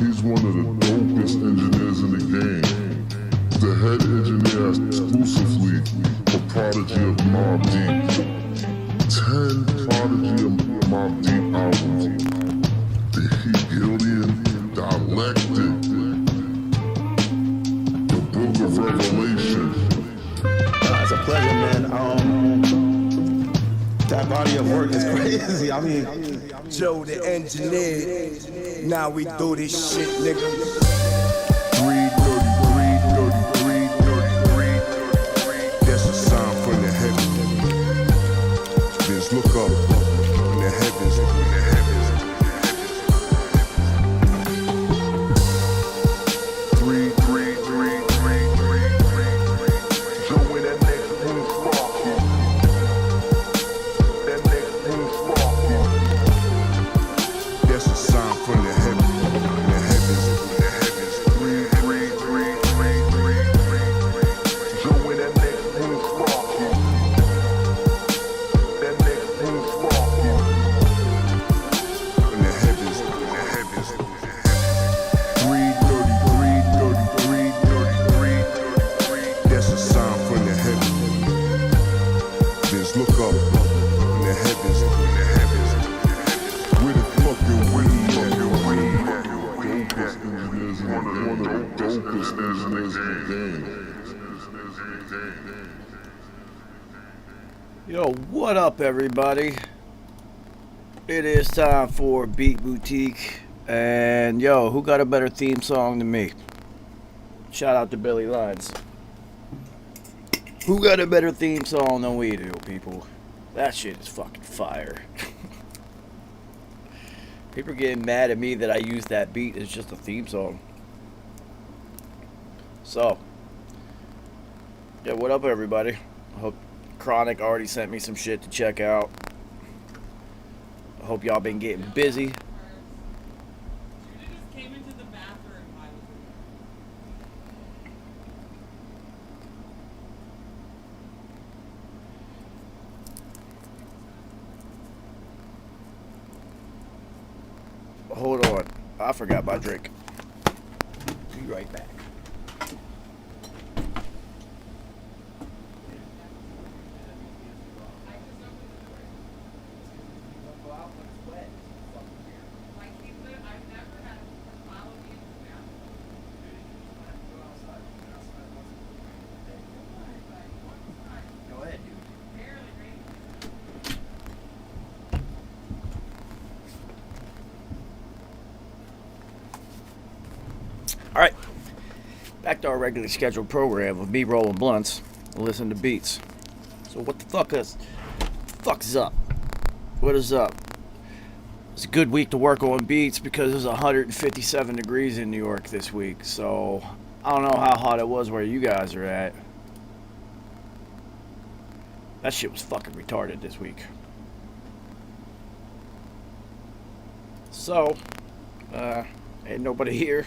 He's one of the dopest engineers in the game. The head engineer exclusively for Prodigy of Mobb Deep. 10 Prodigy of Mobb Deep albums. The Hegelian Dialectic. The Book of Revelation. It's a pleasure, man. That body of work is crazy. I mean, Joe the engineer. Now we do this shit, nigga. 333. That's a sign from the heavens. Just look up in the heavens. Yo, what up, everybody? It is time for Beat Boutique, and yo, who got a better theme song than me? Shout out to Billy Lines. Who got a better theme song than we do, people? That shit is fucking fire. People are getting mad at me that I use that beat as just a theme song. So, yeah, what up, everybody? I hope Chronic already sent me some shit to check out. I hope y'all been getting busy. Hold on, I forgot my drink. Be right back. Alright, back to our regularly scheduled program of me rolling blunts and listening to beats. So what the fuck's up? What is up? It's a good week to work on beats because it was 157 degrees in New York this week. So I don't know how hot it was where you guys are at. That shit was fucking retarded this week. So, ain't nobody here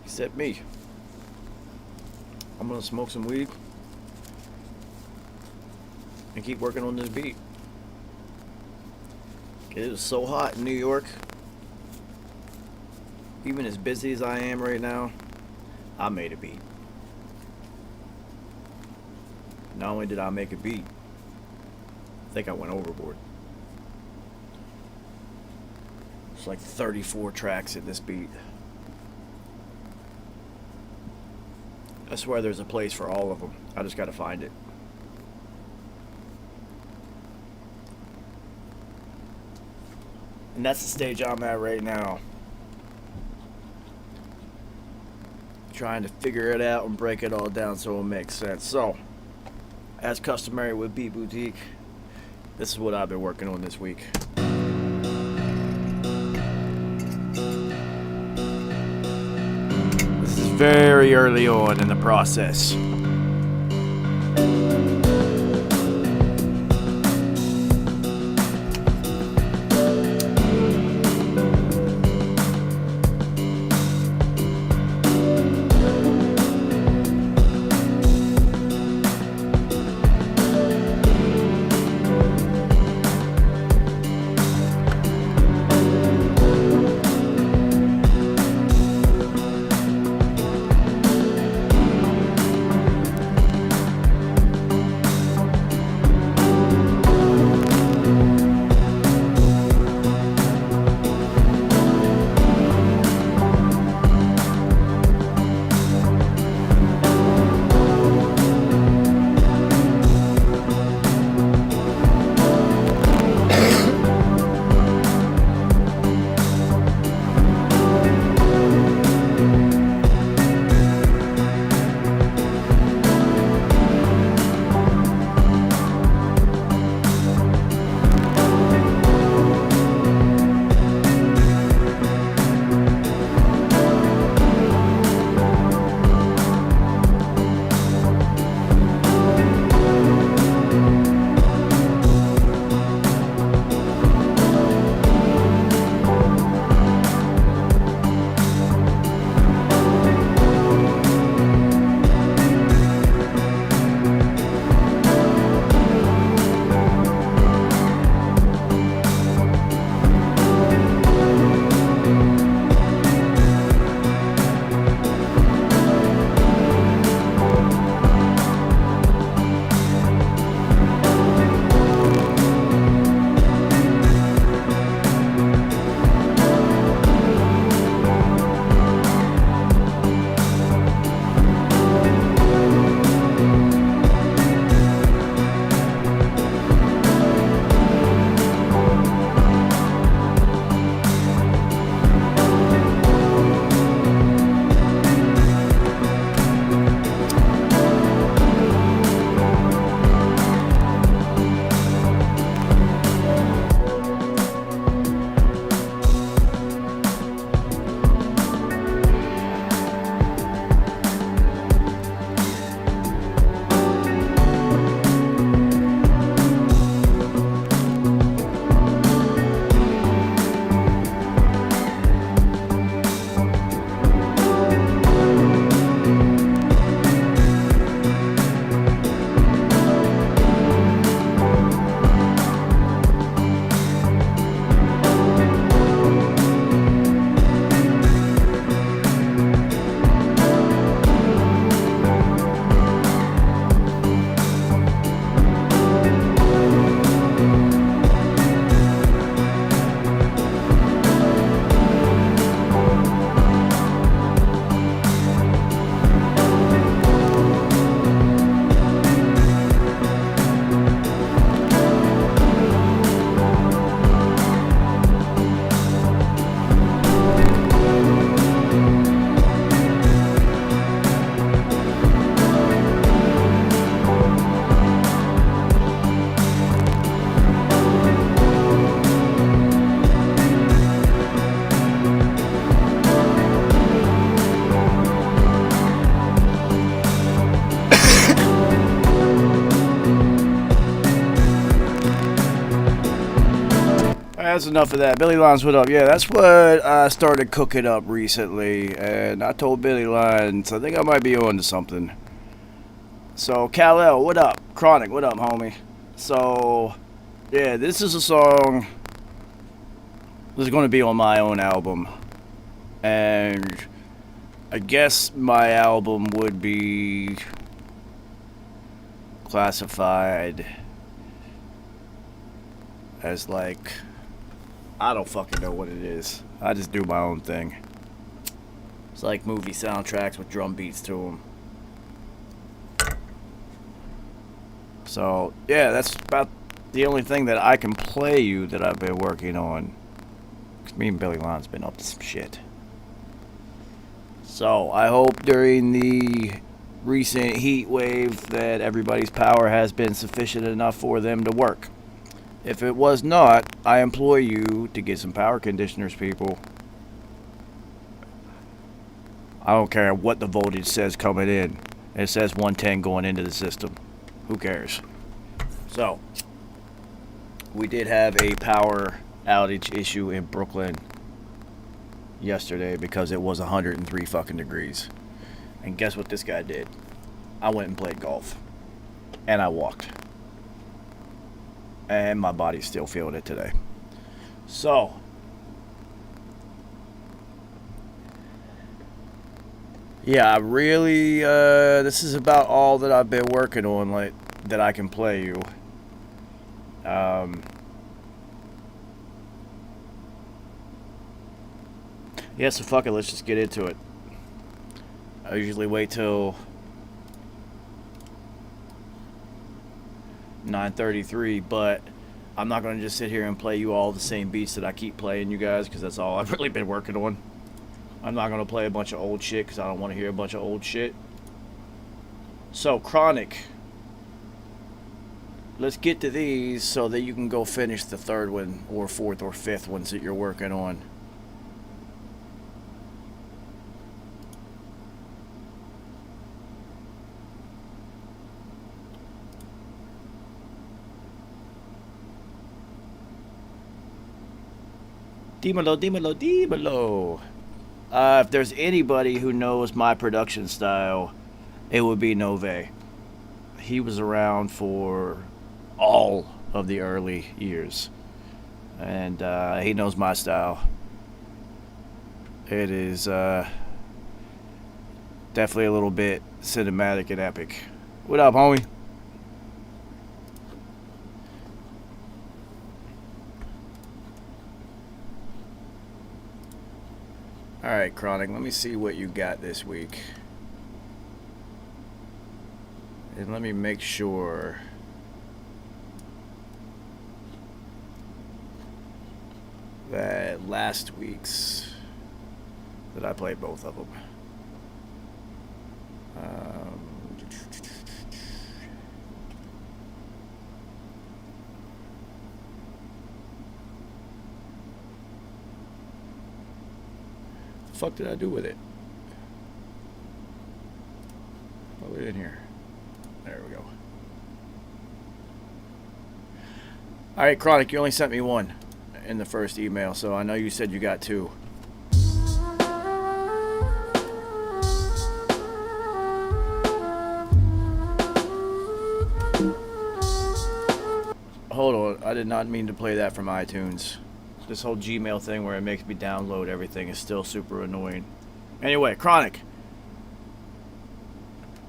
except me. I'm gonna smoke some weed and keep working on this beat. It is so hot in New York. Even as busy as I am right now, I made a beat. Not only did I make a beat, I think I went overboard. It's like 34 tracks in this beat. I swear there's a place for all of them. I just gotta find it. And that's the stage I'm at right now. Trying to figure it out and break it all down so it makes sense. So, as customary with Beat Boutique, this is what I've been working on this week. This is very early on in the process. That's enough of that. Billy Lines, what up? Yeah, that's what I started cooking up recently, and I told Billy Lines, I think I might be on to something. So, Kal-El, what up? Chronic, what up, homie? So, yeah, this is a song. This is going to be on my own album, and I guess my album would be classified as like, I don't fucking know what it is. I just do my own thing. It's like movie soundtracks with drum beats to them. So, yeah, that's about the only thing that I can play you that I've been working on. 'Cause me and Billy Lon's been up to some shit. So, I hope during the recent heat wave that everybody's power has been sufficient enough for them to work. If it was not, I implore you to get some power conditioners, people. I don't care what the voltage says coming in. It says 110 going into the system. Who cares? So, we did have a power outage issue in Brooklyn yesterday because it was 103 fucking degrees. And guess what this guy did? I went and played golf. And I walked. And my body's still feeling it today. So, yeah, I really, this is about all that I've been working on, like, that I can play you. Yeah, so fuck it, let's just get into it. I usually wait till 9:33, but I'm not going to just sit here and play you all the same beats that I keep playing you guys, because that's all I've really been working on. I'm not going to play a bunch of old shit because I don't want to hear a bunch of old shit. So, Chronic. Let's get to these so that you can go finish the third one or fourth or fifth ones that you're working on. Dímelo. If there's anybody who knows my production style, it would be Nove. He was around for all of the early years. And he knows my style. It is definitely a little bit cinematic and epic. What up, homie? Alright, Chronic, let me see what you got this week. And let me make sure that last week's, that I played both of them. The fuck did I do with it? Put it in here. There we go. Alright, Chronic, you only sent me one in the first email, so I know you said you got two. Hold on, I did not mean to play that from iTunes. This whole Gmail thing where it makes me download everything is still super annoying. Anyway, Chronic.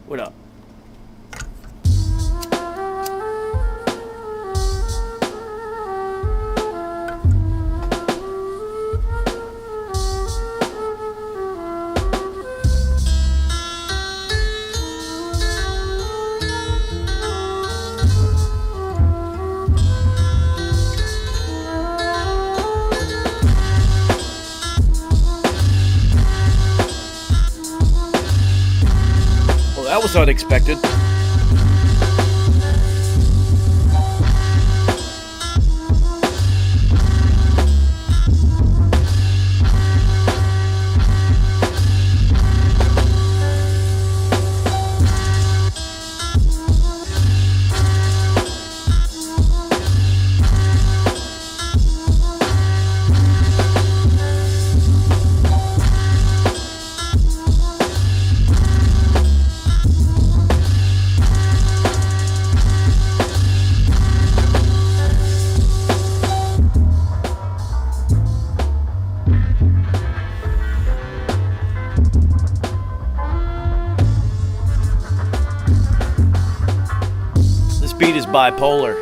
What up? That was unexpected. bipolar.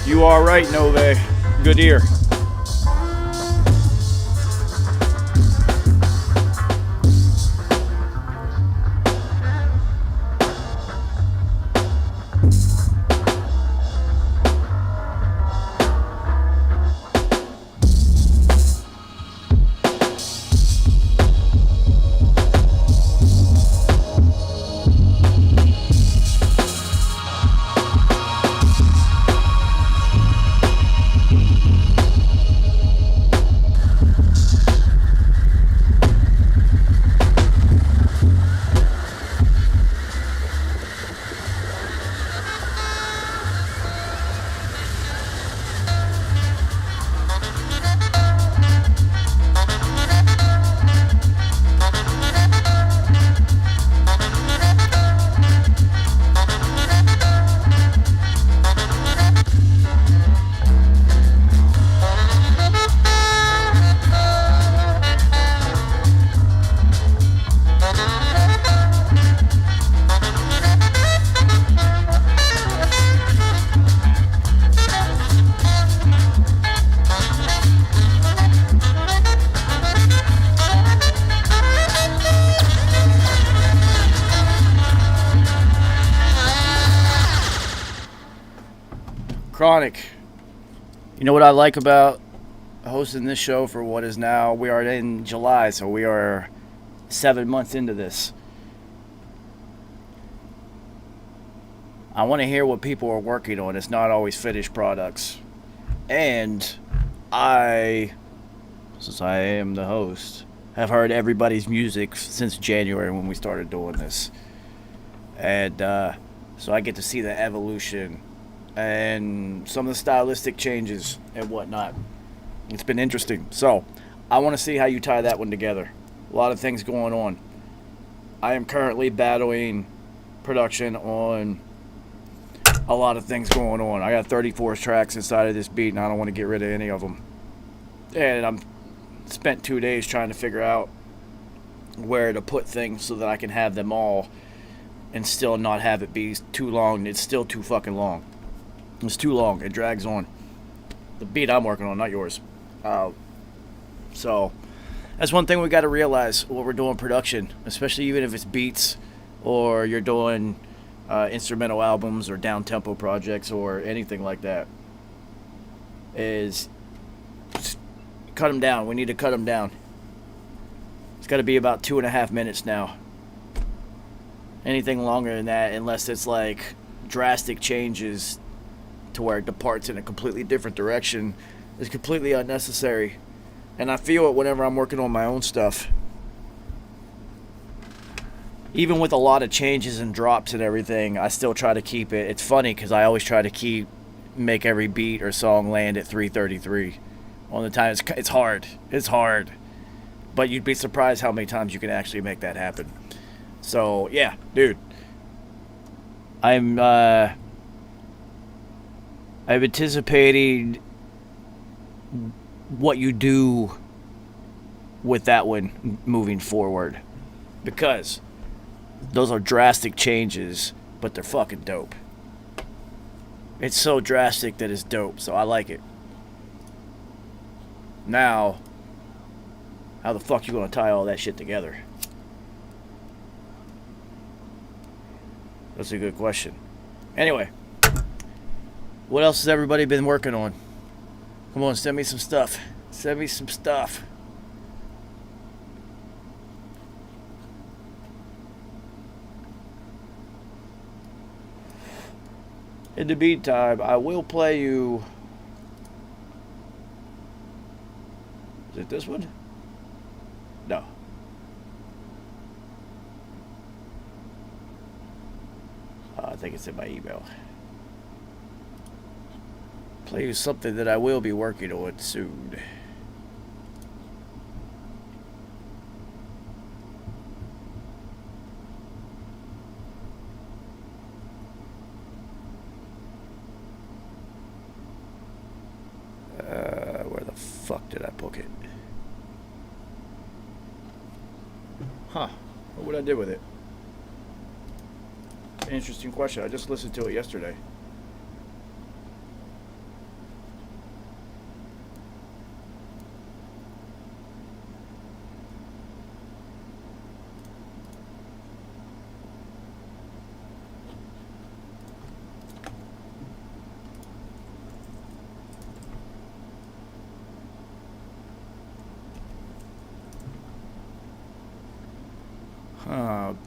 You are right, Nove. Good ear. Chronic. You know what I like about hosting this show for what is now, we are in July, so we are 7 months into this. I want to hear what people are working on. It's not always finished products. And I, since I am the host, have heard everybody's music since January when we started doing this. And so I get to see the evolution and some of the stylistic changes and whatnot. It's been interesting. So I want to see how you tie that one together. A lot of things going on. I am currently battling production on a lot of things going on. I got 34 tracks inside of this beat, and I don't want to get rid of any of them. And I'm spent 2 days trying to figure out where to put things so that I can have them all and still not have it be too long. It's still too fucking long. It's too long. It drags on. The beat I'm working on, not yours. So that's one thing we got to realize when we're doing production, especially even if it's beats or you're doing instrumental albums or down-tempo projects or anything like that, is just cut them down. We need to cut them down. It's got to be about 2.5 minutes now. Anything longer than that, unless it's like drastic changes to where it departs in a completely different direction, is completely unnecessary. And I feel it whenever I'm working on my own stuff. Even with a lot of changes and drops and everything, I still try to keep it. It's funny because I always try to make every beat or song land at 333 on the time. It's hard. It's hard. But you'd be surprised how many times you can actually make that happen. So, yeah, dude. I'm anticipating what you do with that one moving forward, because those are drastic changes, but they're fucking dope. It's so drastic that it's dope, so I like it. Now, how the fuck you gonna tie all that shit together? That's a good question. Anyway, what else has everybody been working on? Come on, send me some stuff. Send me some stuff. In the meantime, I will play you. Is it this one? No. I think it's in my email. Play you something that I will be working on soon. Where the fuck did I book it? Huh. What would I do with it? Interesting question. I just listened to it yesterday.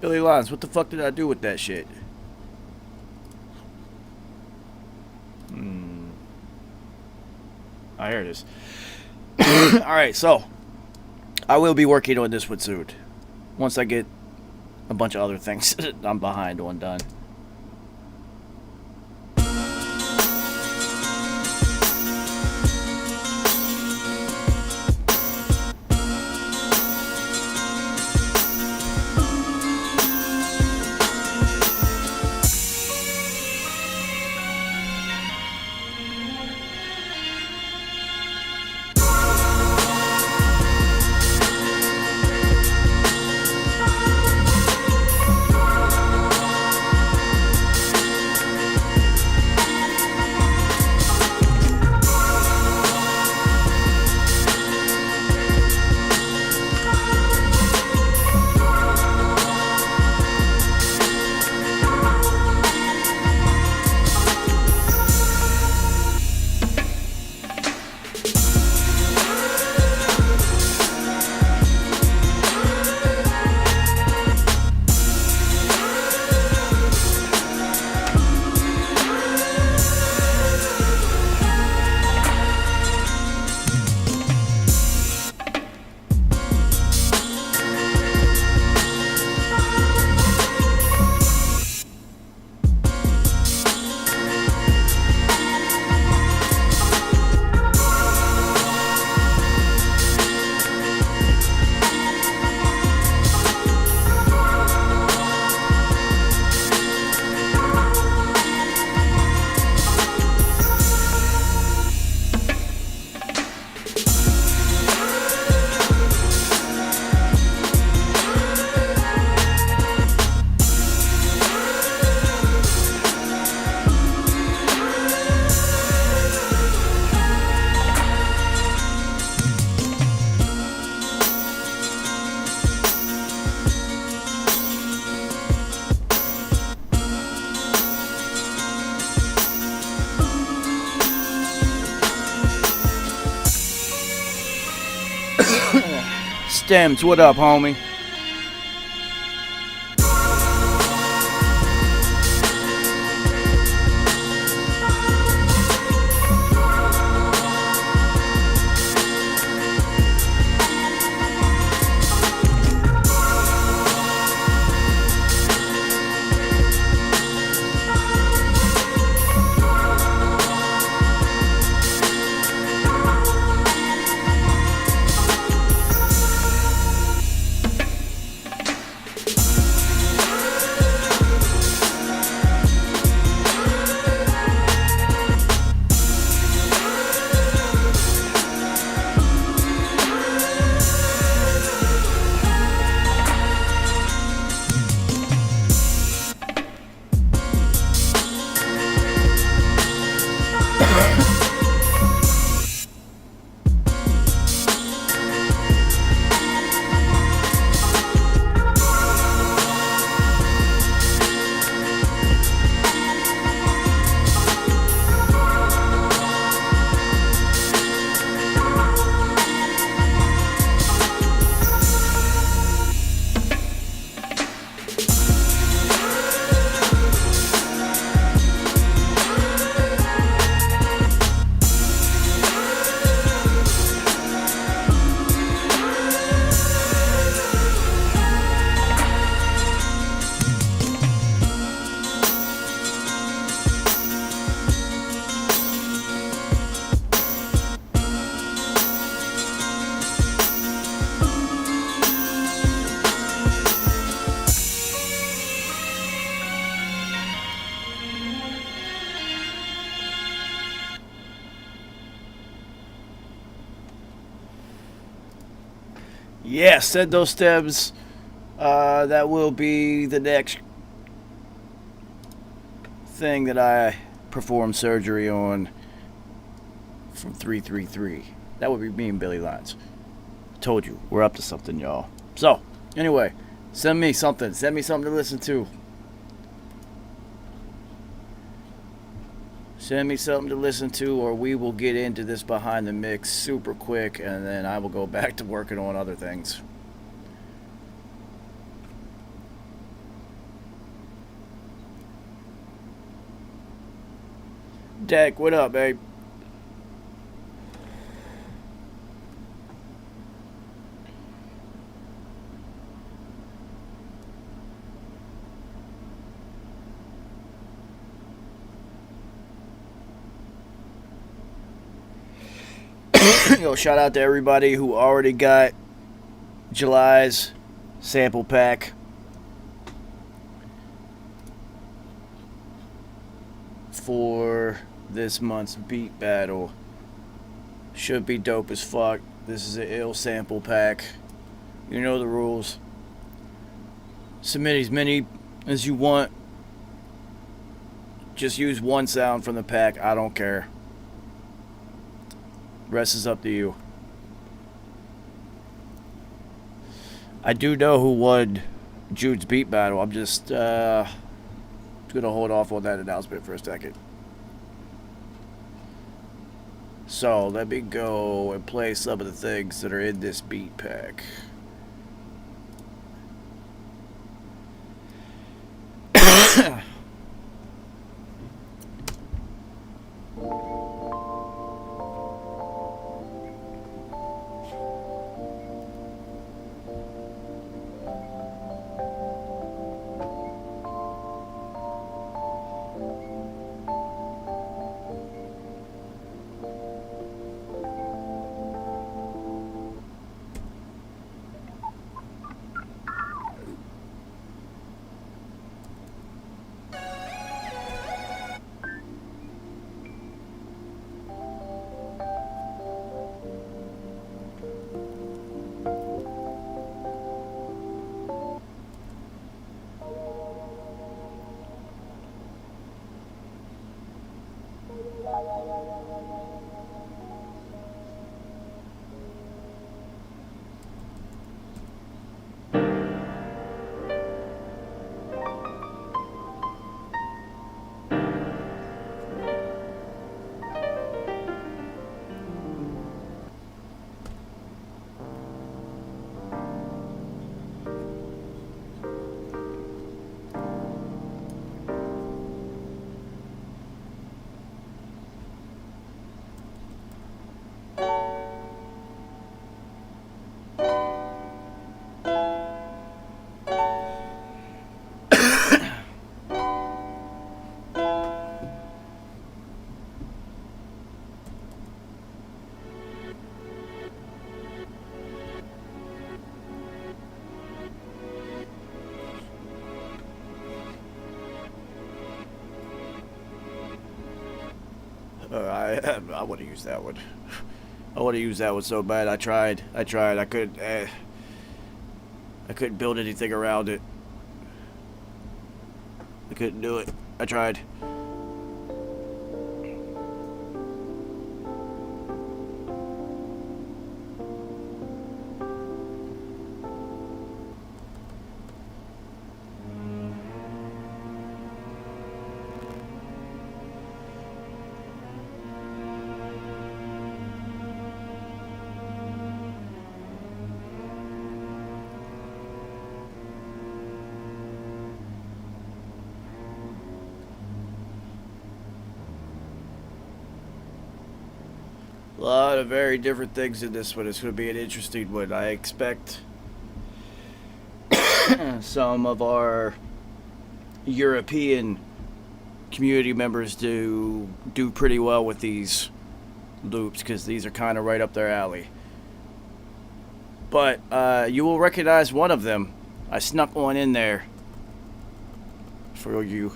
Billy Lines, what the fuck did I do with that shit? Oh, here it is. Alright, so I will be working on this one soon. Once I get a bunch of other things I'm behind on done. Stems, what up, homie? yeah, send those stems. That will be the next thing that I perform surgery on from 333. That would be me and Billy Lyons. Told you, we're up to something, y'all. So, anyway, send me something. Send me something to listen to. Send me something to listen to, or we will get into this behind the mix super quick, and then I will go back to working on other things. Deck, what up, babe? Yo, shout out to everybody who already got July's sample pack. For this month's beat battle. Should be dope as fuck. This is an ill sample pack. You know the rules. Submit as many as you want. Just use one sound from the pack. I don't care. Rest is up to you. I do know who won Jude's beat battle. I'm just gonna hold off on that announcement for a second. So let me go and play some of the things that are in this beat pack. I want to use that one. I want to use that one so bad. I tried. I couldn't build anything around it. I couldn't do it. I tried. A lot of very different things in this one. It's going to be an interesting one. I expect some of our European community members to do pretty well with these loops because these are kind of right up their alley. But you will recognize one of them. I snuck one in there for you.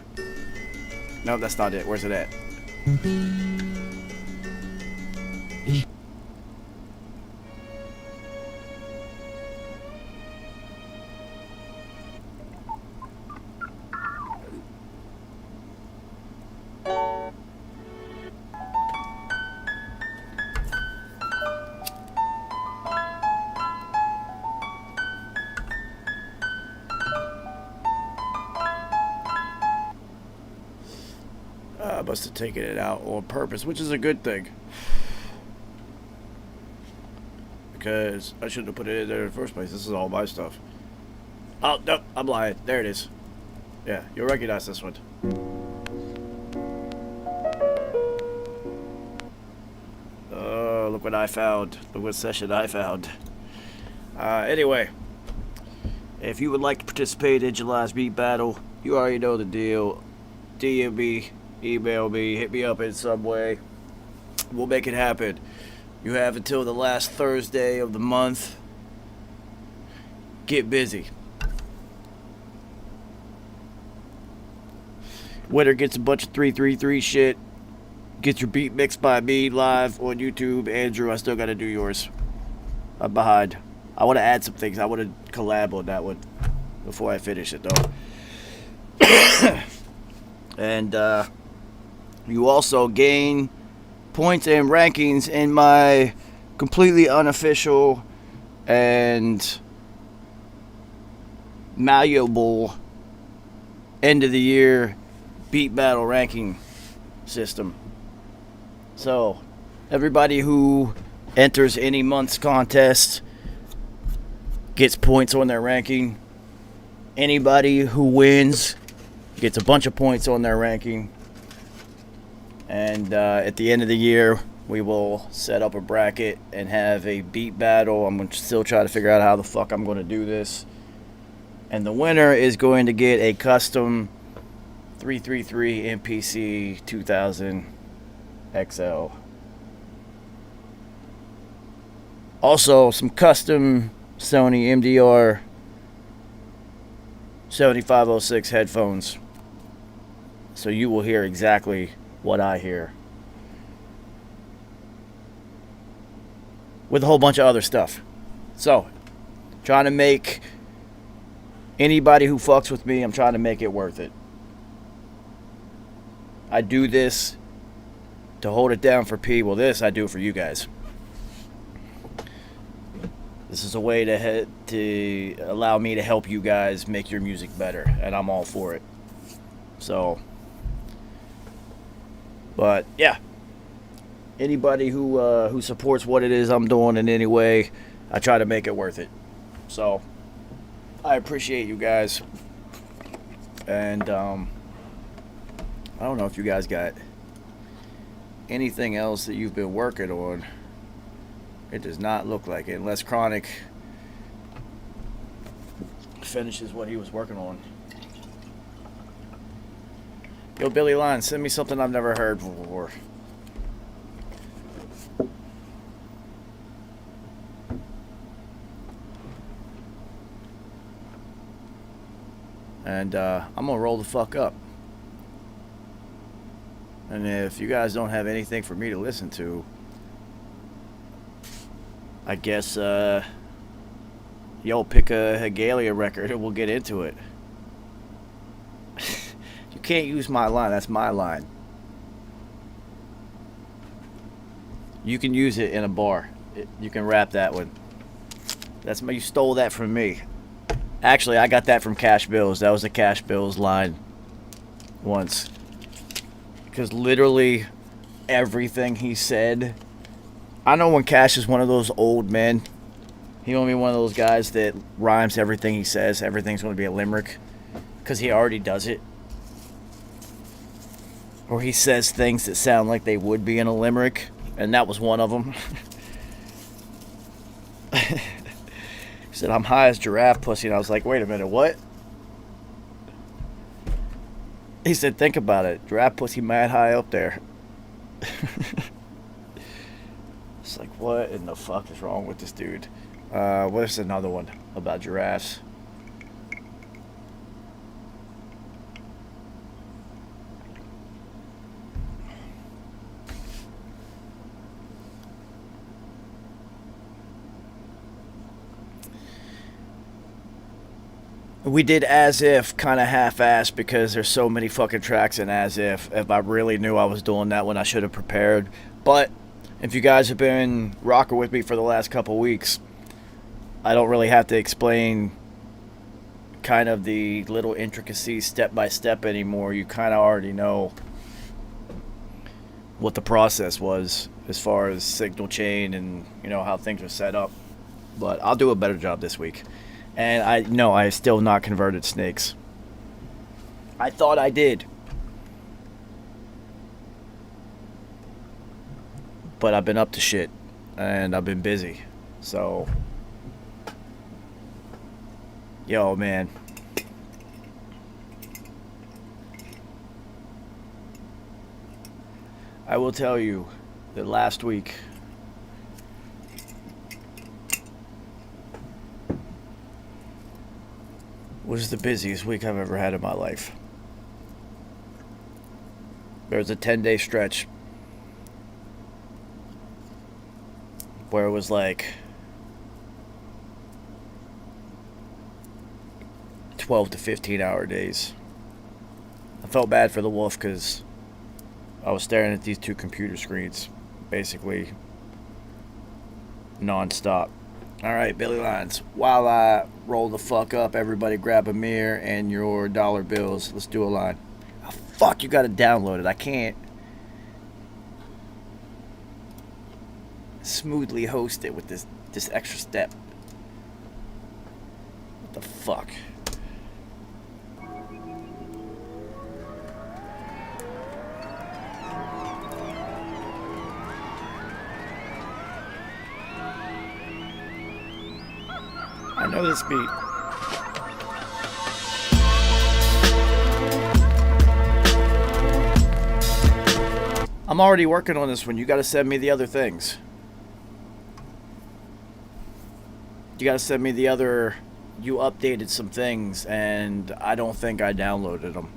No, that's not it. Where's it at? must have taken it out on purpose, which is a good thing. Because I shouldn't have put it in there in the first place. This is all my stuff. Oh, no, I'm lying. There it is. Yeah, you'll recognize this one. Oh, look what I found. Look what session I found. Anyway, if you would like to participate in July's beat battle, you already know the deal. DM me, email me, hit me up in some way. We'll make it happen. You have until the last Thursday of the month. Get busy. Winner gets a bunch of 333 shit. Get your beat mixed by me live on YouTube. Andrew, I still gotta do yours. I'm behind. I want to add some things. I want to collab on that one before I finish it, though. And you also gain points and rankings in my completely unofficial and malleable end of the year beat battle ranking system. So everybody who enters any month's contest gets points on their ranking. Anybody who wins gets a bunch of points on their ranking. And at the end of the year, we will set up a bracket and have a beat battle. I'm going to still try to figure out how the fuck I'm going to do this. And the winner is going to get a custom 333 MPC 2000 XL. Also, some custom Sony MDR 7506 headphones. So you will hear exactly what I hear. With a whole bunch of other stuff. So, trying to make anybody who fucks with me, I'm trying to make it worth it. I do this to hold it down for P. Well, this I do for you guys. This is a way to allow me to help you guys make your music better, and I'm all for it. So, but yeah, anybody who supports what it is I'm doing in any way, I try to make it worth it. So, I appreciate you guys, and I don't know if you guys got anything else that you've been working on. It does not look like it, unless Chronic finishes what he was working on. Yo, Billy Line, send me something I've never heard before. And I'm gonna roll the fuck up. And if you guys don't have anything for me to listen to, I guess you'll pick a Hegalia record and we'll get into it. You can't use my line. That's my line. You can use it in a bar. You can rap that one. You stole that from me. Actually, I got that from Cash Bills. That was a Cash Bills line once. Because literally everything he said, I know when Cash is one of those old men, he won't be one of those guys that rhymes everything he says. Everything's going to be a limerick. Because he already does it. Or he says things that sound like they would be in a limerick. And that was one of them. He said, I'm high as giraffe pussy. And I was like, wait a minute, what? He said, think about it. Giraffe pussy mad high up there. It's like, what in the fuck is wrong with this dude? What's another one about giraffes? We did As If kind of half-assed because there's so many fucking tracks in As If. If I really knew I was doing that one, I should have prepared. But if you guys have been rocking with me for the last couple weeks, I don't really have to explain kind of the little intricacies step by step anymore. You kind of already know what the process was as far as signal chain and how things are set up. But I'll do a better job this week. And I still not converted snakes. I thought I did. But I've been up to shit. And I've been busy. So. Yo, man. I will tell you that last week was the busiest week I've ever had in my life. There was a 10-day stretch where it was like 12 to 15 hour days. I felt bad for the wolf because I was staring at these two computer screens basically non-stop. Alright, Billy Lines, while I roll the fuck up, everybody grab a mirror and your dollar bills. Let's do a line. Oh, fuck, you gotta download it. I can't smoothly host it with this extra step. What the fuck? I know this beat. I'm already working on this one. You gotta send me the other things. You gotta send me the other. You updated some things, and I don't think I downloaded them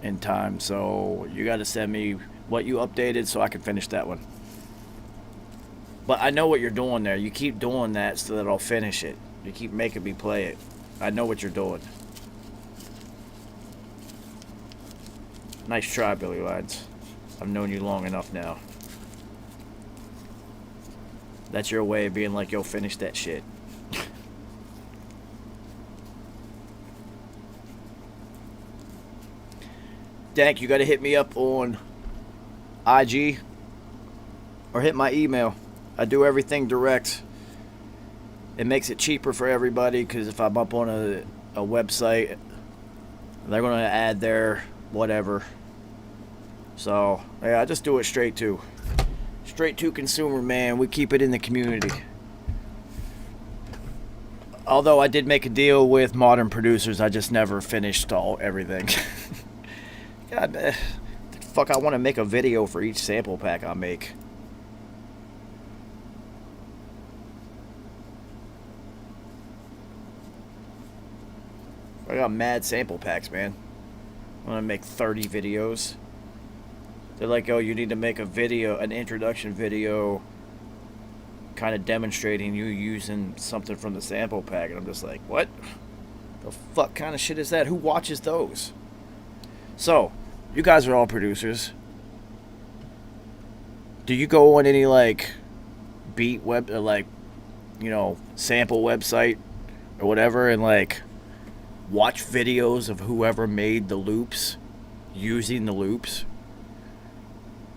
in time. So you gotta send me what you updated so I can finish that one. But I know what you're doing there. You keep doing that so that I'll finish it. You keep making me play it. I know what you're doing. Nice try, Billy Lines. I've known you long enough now. That's your way of being like, yo, finish that shit. Dank, you gotta hit me up on IG or hit my email. I do everything direct. It makes it cheaper for everybody because if I'm up on a website, they're going to add their whatever. So, yeah, I just do it straight to consumer, man. We keep it in the community. Although I did make a deal with modern producers, I just never finished everything. God, fuck, I want to make a video for each sample pack I make. I got mad sample packs, man. I want to make 30 videos. They're like, oh, you need to make a video, an introduction video, kind of demonstrating you using something from the sample pack. And I'm just like, what? The fuck kind of shit is that? Who watches those? So, you guys are all producers. Do you go on any, like, beat web, or like, sample website or whatever and, like, watch videos of whoever made the loops using the loops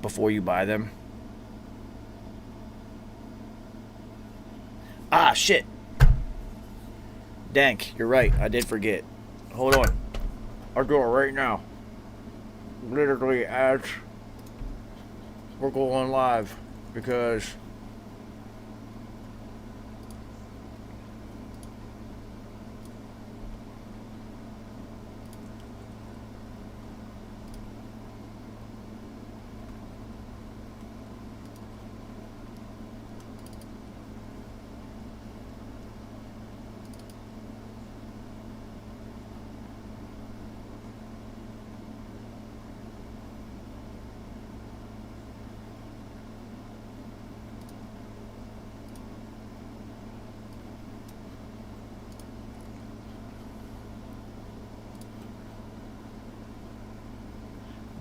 before you buy them? Ah, shit. Dank, you're right. I did forget. Hold on. I'll do it right now. Literally as we're going live because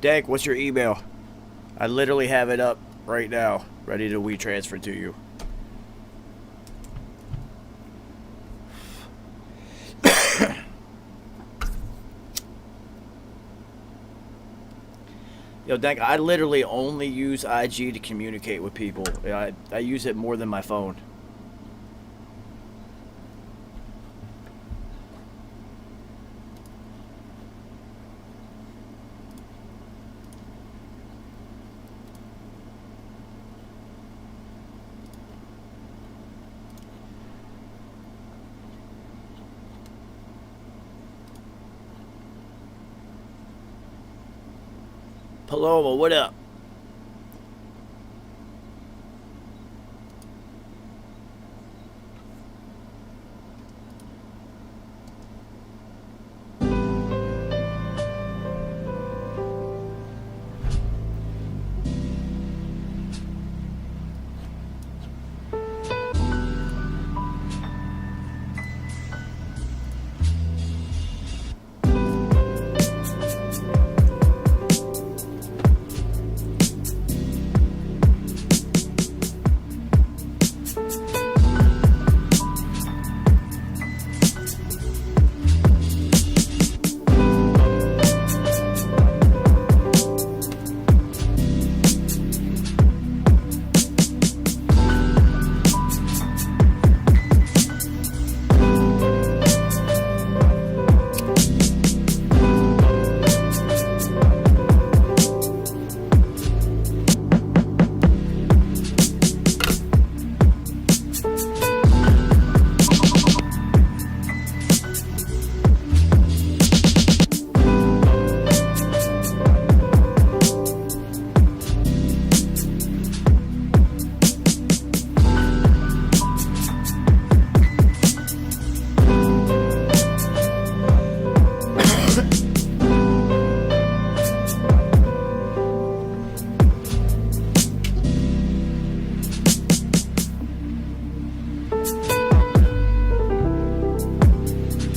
Dank, what's your email? I literally have it up right now, ready to WeTransfer to you. Yo, Dank, I literally only use IG to communicate with people. I use it more than my phone. Paloma, what up?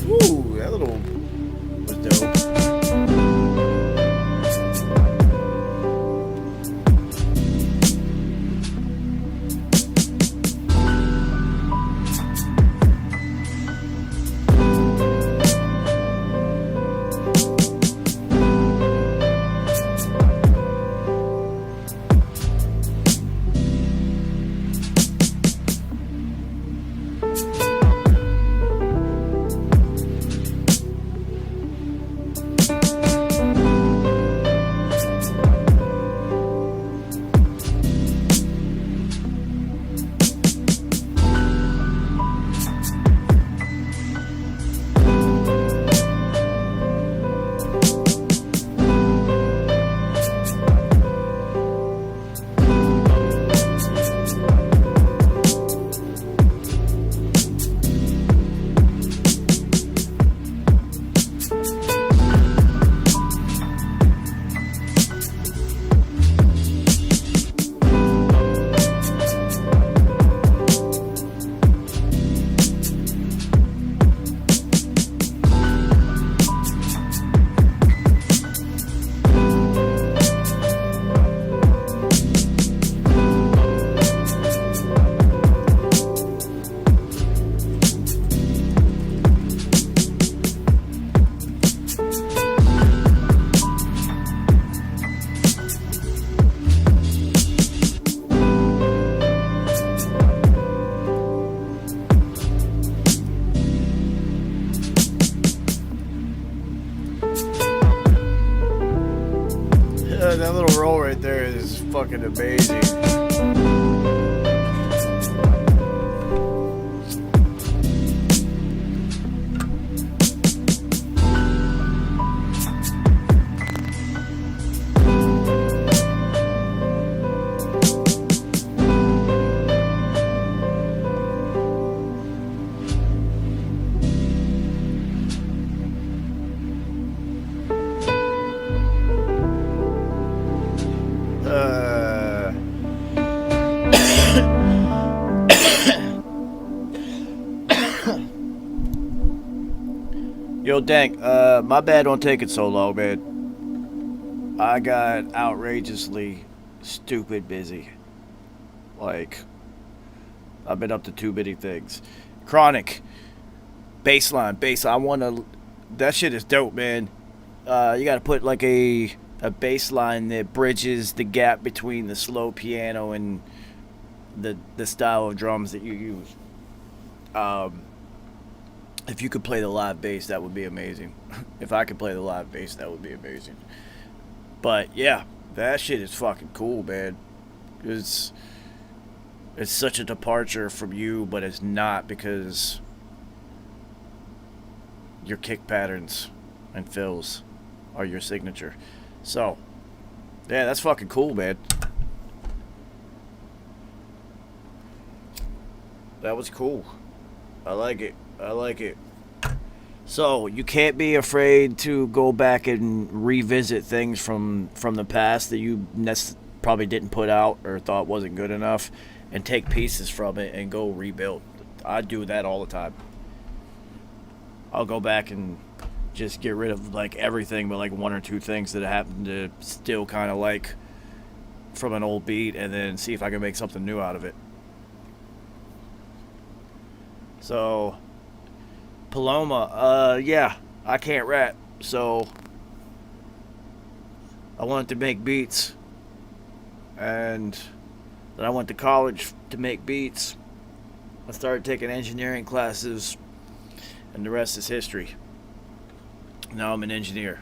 Ooh, that little was dope. That little roll right there is fucking amazing. Yo, Dank, my bad don't take it so long, man. I got outrageously stupid busy. Like, I've been up to too many things. Chronic. Baseline. I want to... That shit is dope, man. You gotta put like a a bass line that bridges the gap between the slow piano and the style of drums that you use. If you could play the live bass, that would be amazing. If I could play the live bass, that would be amazing. But yeah, that shit is fucking cool, man. It's such a departure from you, but it's not, because your kick patterns and fills are your signature. So, yeah, that's fucking cool, man. That was cool. I like it. I like it. So, you can't be afraid to go back and revisit things from the past that you probably didn't put out or thought wasn't good enough, and take pieces from it and go rebuild. I do that all the time. I'll go back and just get rid of like everything but like one or two things that I happen to still kind of like from an old beat, and then see if I can make something new out of it. So, Paloma, yeah, I can't rap, so I wanted to make beats, and then I went to college to make beats. I started taking engineering classes, and the rest is history. Now I'm an engineer.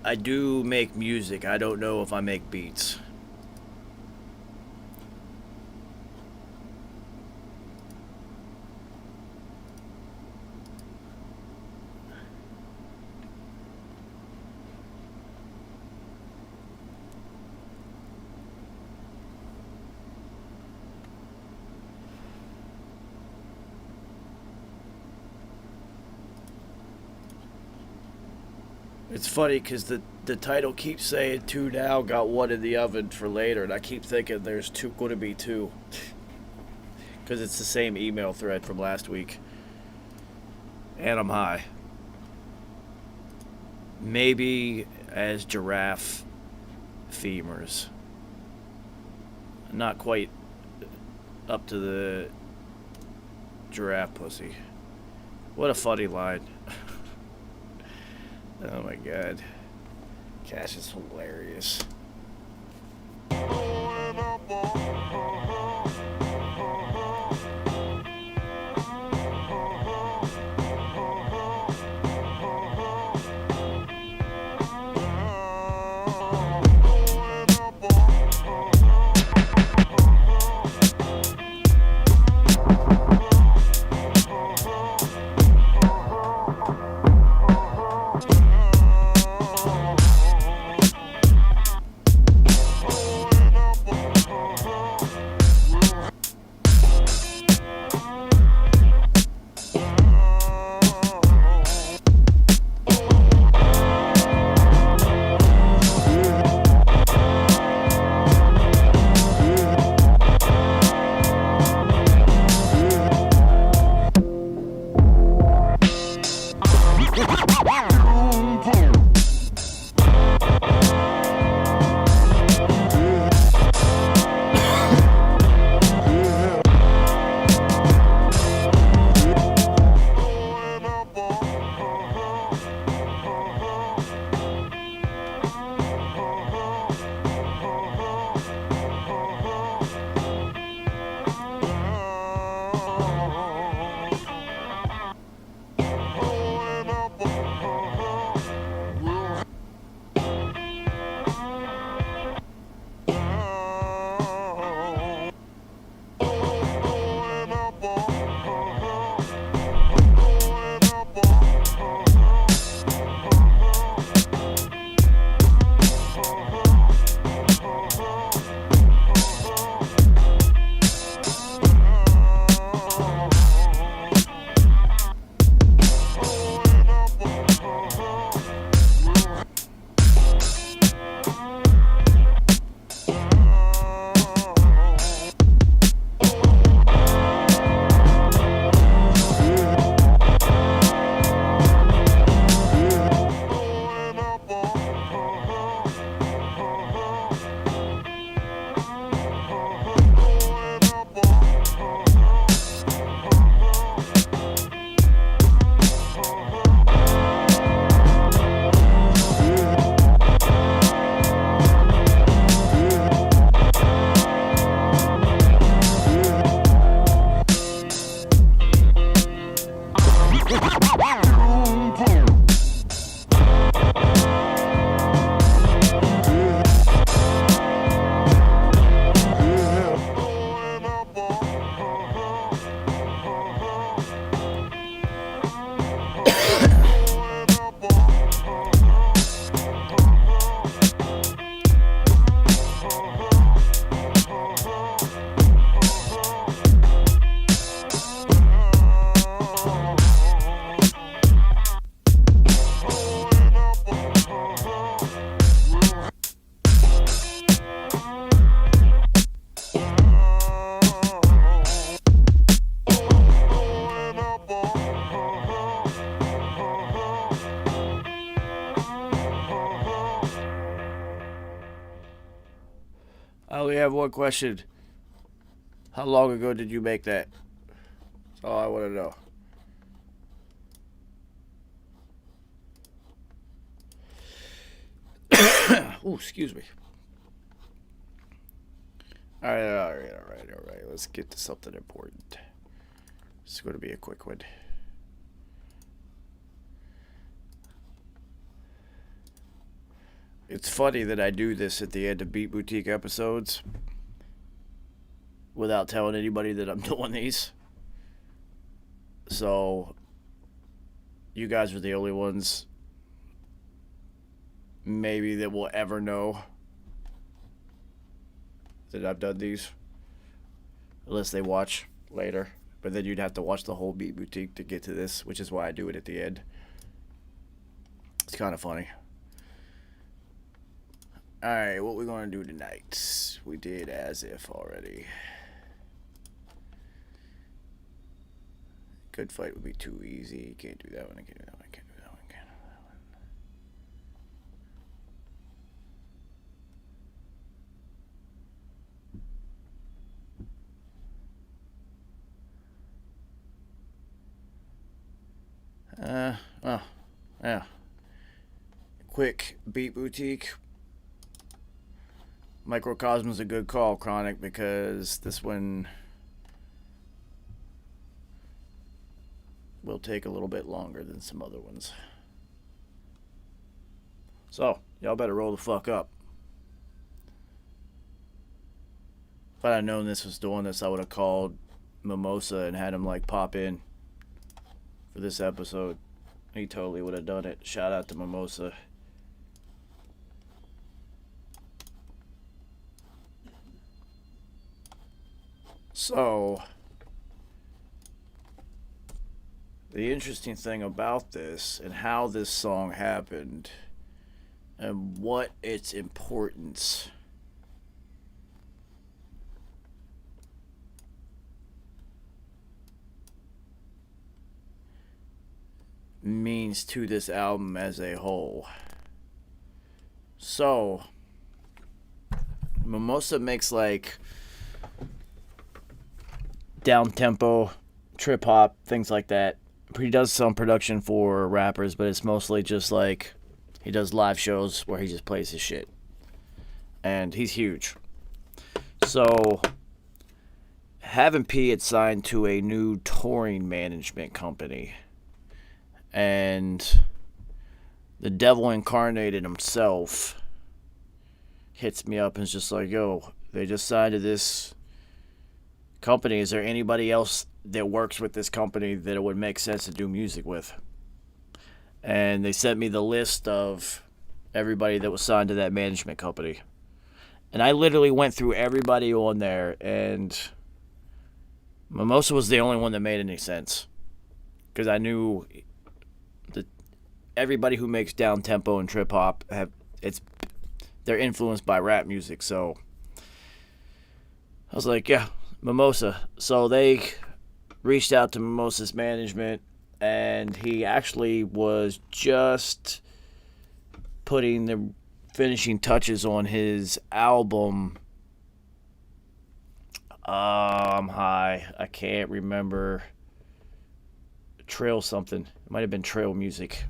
I do make music. I don't know if I make beats. It's funny because the title keeps saying 2 now, got 1 in the oven for later, and I keep thinking there's going to be 2. Because it's the same email thread from last week. And I'm high. Maybe as giraffe femurs. Not quite up to the giraffe pussy. What a funny line. Oh my god. Cash is hilarious. I only have one question. How long ago did you make that? That's all I want to know. Oh, excuse me. All right. Let's get to something important. It's going to be a quick one. It's funny that I do this at the end of Beat Boutique episodes without telling anybody that I'm doing these. So, you guys are the only ones maybe that will ever know that I've done these. Unless they watch later. But then you'd have to watch the whole Beat Boutique to get to this, which is why I do it at the end. It's kind of funny. Alright, what we're going to do tonight. We did As If already. Good Fight would be too easy. Can't do that one. I can't do that one. I can't do that one. Can't do that one. Oh, yeah. Quick Beat Boutique. Microcosm is a good call, Chronic, because this one will take a little bit longer than some other ones. So, y'all better roll the fuck up. If I'd have known this was doing this, I would have called Mimosa and had him like pop in for this episode. He totally would have done it. Shout out to Mimosa. So, the interesting thing about this and how this song happened and what its importance means to this album as a whole. So, Mimosa makes like down tempo, trip hop, things like that. He does some production for rappers, but it's mostly just like he does live shows where he just plays his shit. And he's huge. So, Having P had signed to a new touring management company. And the devil incarnated himself hits me up and is just like, yo, they just signed to this company. Is there anybody else that works with this company that it would make sense to do music with? And they sent me the list of everybody that was signed to that management company. And I literally went through everybody on there, and Mimosa was the only one that made any sense. Because I knew that everybody who makes down tempo and trip hop they're influenced by rap music. So I was like, yeah, Mimosa. So they reached out to Mimosa's management, and he actually was just putting the finishing touches on his album. I'm high. I can't remember. Trail something. It might have been Trail Music.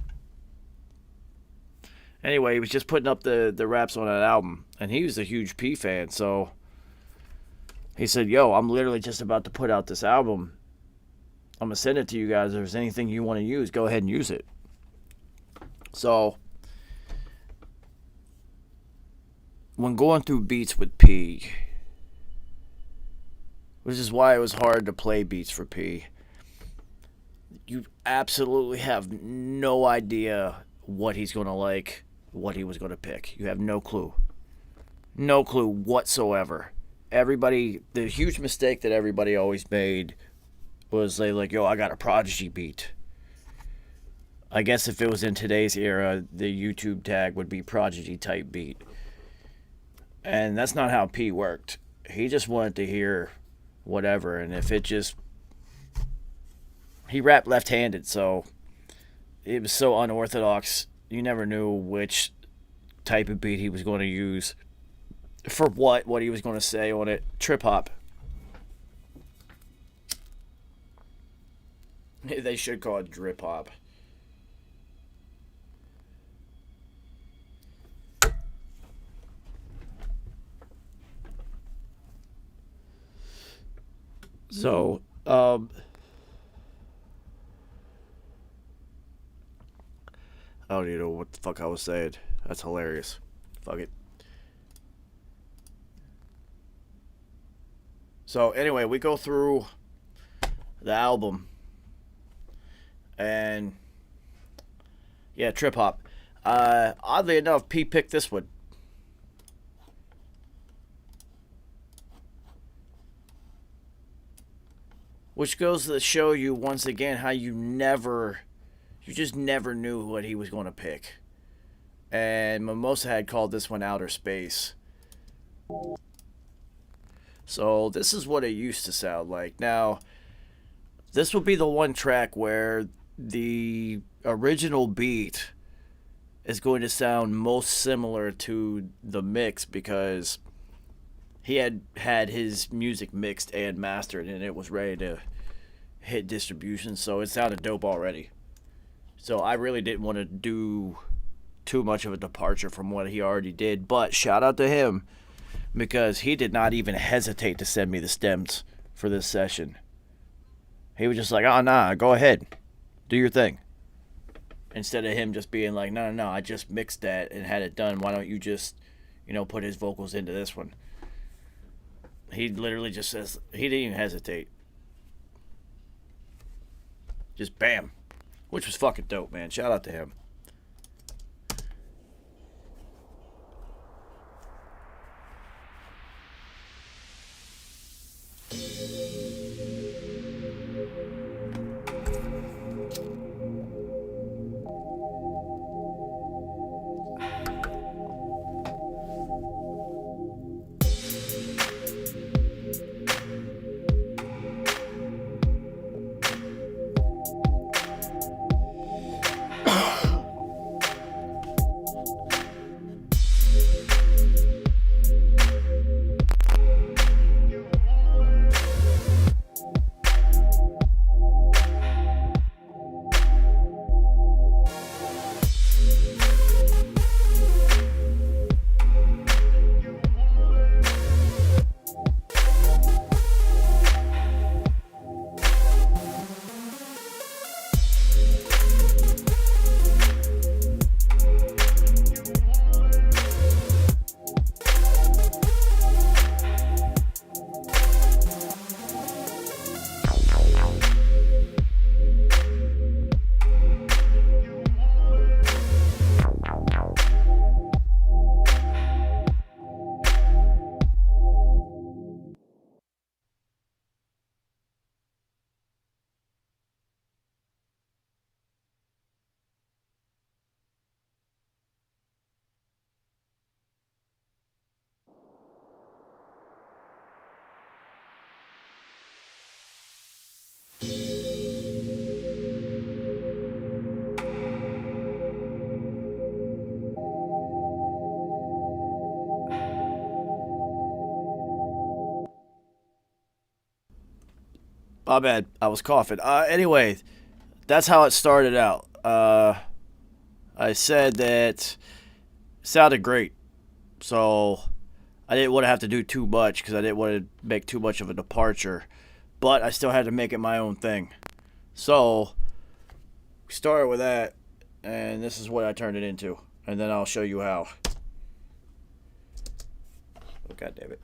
Anyway, he was just putting up the raps on that album, and he was a huge P fan, so he said, yo, I'm literally just about to put out this album, I'm going to send it to you guys. If there's anything you want to use, go ahead and use it. So, when going through beats with P, which is why it was hard to play beats for P, you absolutely have no idea what he's going to like, what he was going to pick. You have no clue. No clue whatsoever. The huge mistake that everybody always made was they like, yo, I got a Prodigy beat. I guess if it was in today's era, the YouTube tag would be Prodigy type beat. And that's not how P worked. He just wanted to hear whatever, and if it just... He rapped left-handed, so it was so unorthodox. You never knew which type of beat he was going to use for what he was going to say on it. Trip hop. They should call it drip hop. So, I don't even know what the fuck I was saying. That's hilarious. Fuck it. So, anyway, we go through the album. And, yeah, trip hop. Oddly enough, P picked this one. Which goes to show you once again how you just never knew what he was going to pick. And Mimosa had called this one Outer Space. So this is what it used to sound like. Now, this will be the one track where the original beat is going to sound most similar to the mix, because he had his music mixed and mastered and it was ready to hit distribution, so it sounded dope already. So I really didn't want to do too much of a departure from what he already did, but shout out to him, because he did not even hesitate to send me the stems for this session. He was just like, oh, nah, go ahead, do your thing. Instead of him just being like, no, I just mixed that and had it done, why don't you just, put his vocals into this one. He literally just says, he didn't even hesitate. Just bam. Which was fucking dope, man. Shout out to him. My bad. I was coughing. Anyway, that's how it started out. I said that it sounded great. So I didn't want to have to do too much because I didn't want to make too much of a departure. But I still had to make it my own thing. So, we started with that, and this is what I turned it into. And then I'll show you how. Oh, God damn it.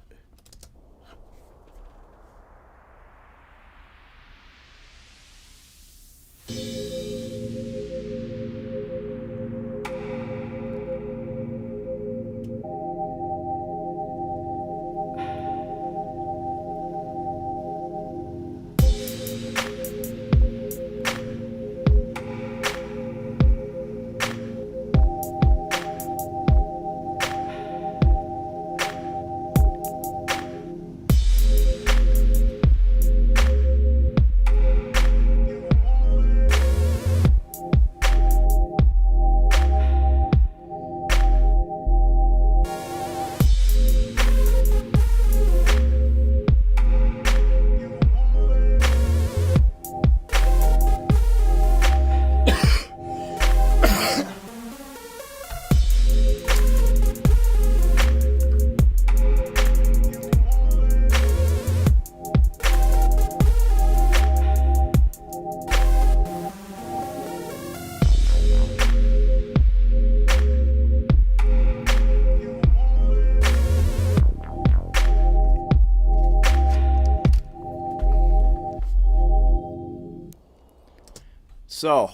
So,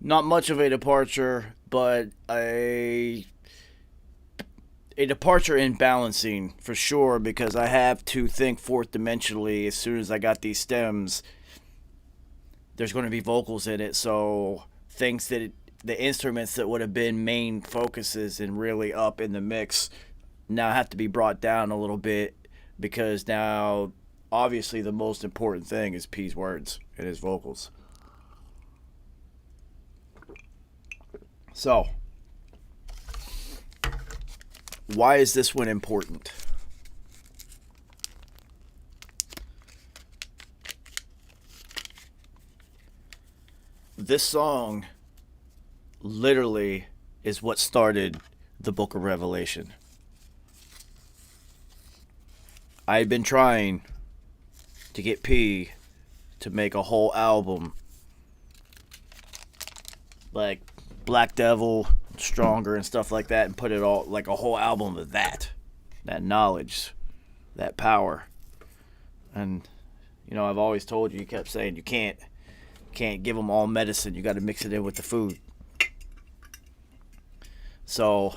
not much of a departure, but a departure in balancing for sure, because I have to think fourth dimensionally. As soon as I got these stems, there's going to be vocals in it, so things that the instruments that would have been main focuses and really up in the mix now have to be brought down a little bit, because now obviously the most important thing is P's words and his vocals. So, why is this one important? This song literally is what started the Book of Revelation. I had been trying to get P to make a whole album like Black Devil, Stronger, and stuff like that, and put it all like a whole album of that knowledge, that power. And you know, I've always told you, kept saying you can't give them all medicine. You got to mix it in with the food. So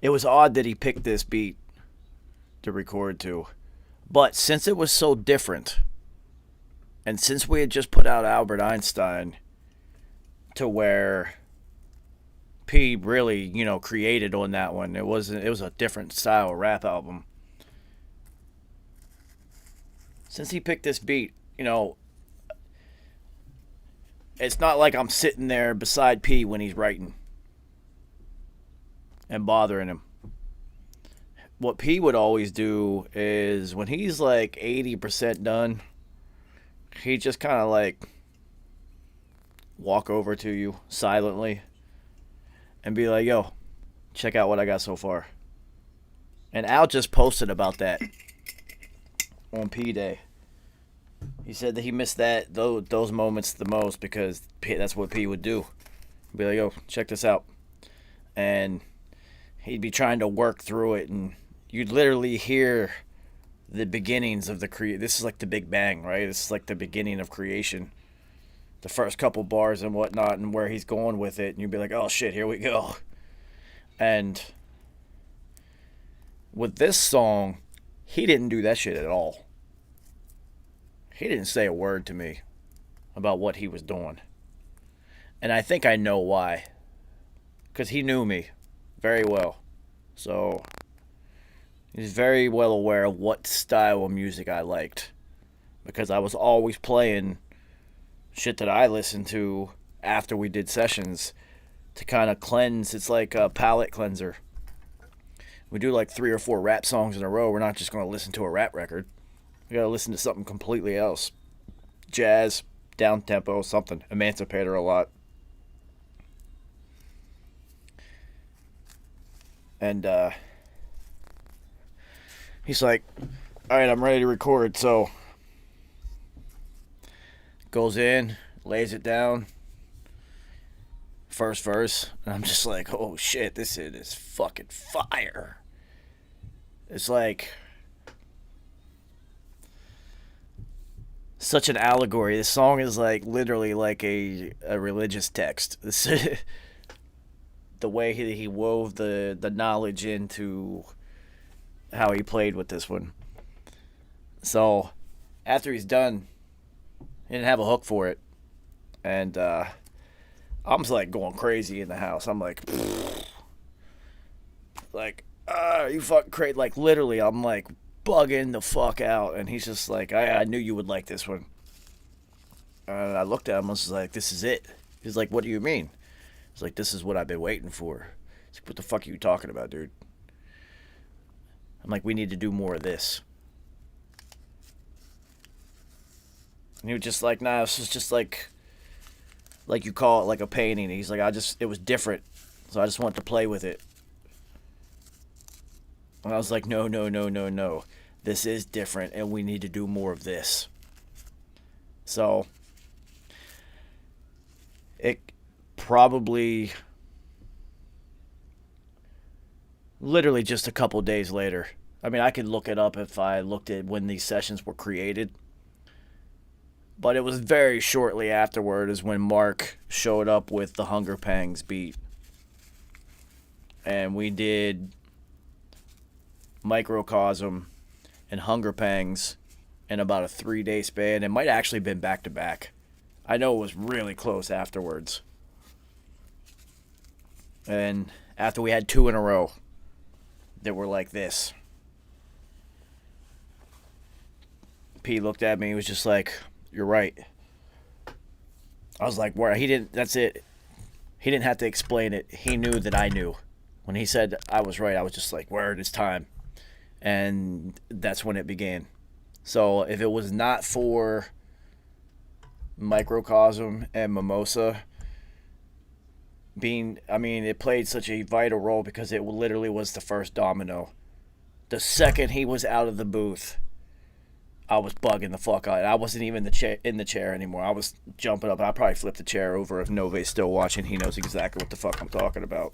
it was odd that he picked this beat to record to. But since it was so different, and since we had just put out Albert Einstein, to where P really, you know, created on that one, it was a different style rap album. Since he picked this beat, you know, it's not like I'm sitting there beside P when he's writing and bothering him. What P would always do is when he's like 80% done, he just kind of like walk over to you silently and be like, yo, check out what I got so far. And Al just posted about that on P Day. He said that he missed those moments the most, because that's what P would do. He'd be like, yo, check this out. And he'd be trying to work through it, and you'd literally hear the beginnings of this is like the Big Bang, right? This is like the beginning of creation. The first couple bars and whatnot, and where he's going with it, and you'd be like, oh shit, here we go. And with this song, he didn't do that shit at all. He didn't say a word to me about what he was doing. And I think I know why. Because he knew me very well. So he's very well aware of what style of music I liked. Because I was always playing shit that I listened to after we did sessions to kind of cleanse. It's like a palate cleanser. We do like 3 or 4 rap songs in a row. We're not just going to listen to a rap record. We got to listen to something completely else. Jazz, down-tempo, something. Emancipator a lot. And he's like, All right, I'm ready to record. So goes in, lays it down. First verse, and I'm just like, oh shit, this shit is fucking fire. It's like such an allegory. This song is like literally like a religious text. This, the way he wove the knowledge into how he played with this one. So after he's done, he didn't have a hook for it, and I'm just like going crazy in the house. I'm like, you fucking crazy. Like literally, I'm like bugging the fuck out. And he's just like, I knew you would like this one. And I looked at him. I was like, this is it. He's like, what do you mean? He's like, this is what I've been waiting for. He's like, what the fuck are you talking about, dude? I'm like, we need to do more of this. And he was just like, nah, this is just like you call it like a painting. He's like, it was different, so I just wanted to play with it. And I was like, no. This is different, and we need to do more of this. So, it probably, literally just a couple days later. I mean, I could look it up if I looked at when these sessions were created. But it was very shortly afterward is when Mark showed up with the Hunger Pangs beat. And we did Microcosm and Hunger Pangs in about a 3-day span. It might have actually been back to back. I know it was really close afterwards. And after we had 2 in a row that were like this, P looked at me, he was just like, you're right. I was like, where that's it. He didn't have to explain it. He knew that I knew. When he said I was right, I was just like, word, it's time. And that's when it began. So if it was not for Microcosm and Mimosa it played such a vital role because it literally was the first domino. The second he was out of the booth, I was bugging the fuck out. I wasn't even in the chair anymore. I was jumping up. I probably flipped the chair over. If Nove's still watching, he knows exactly what the fuck I'm talking about.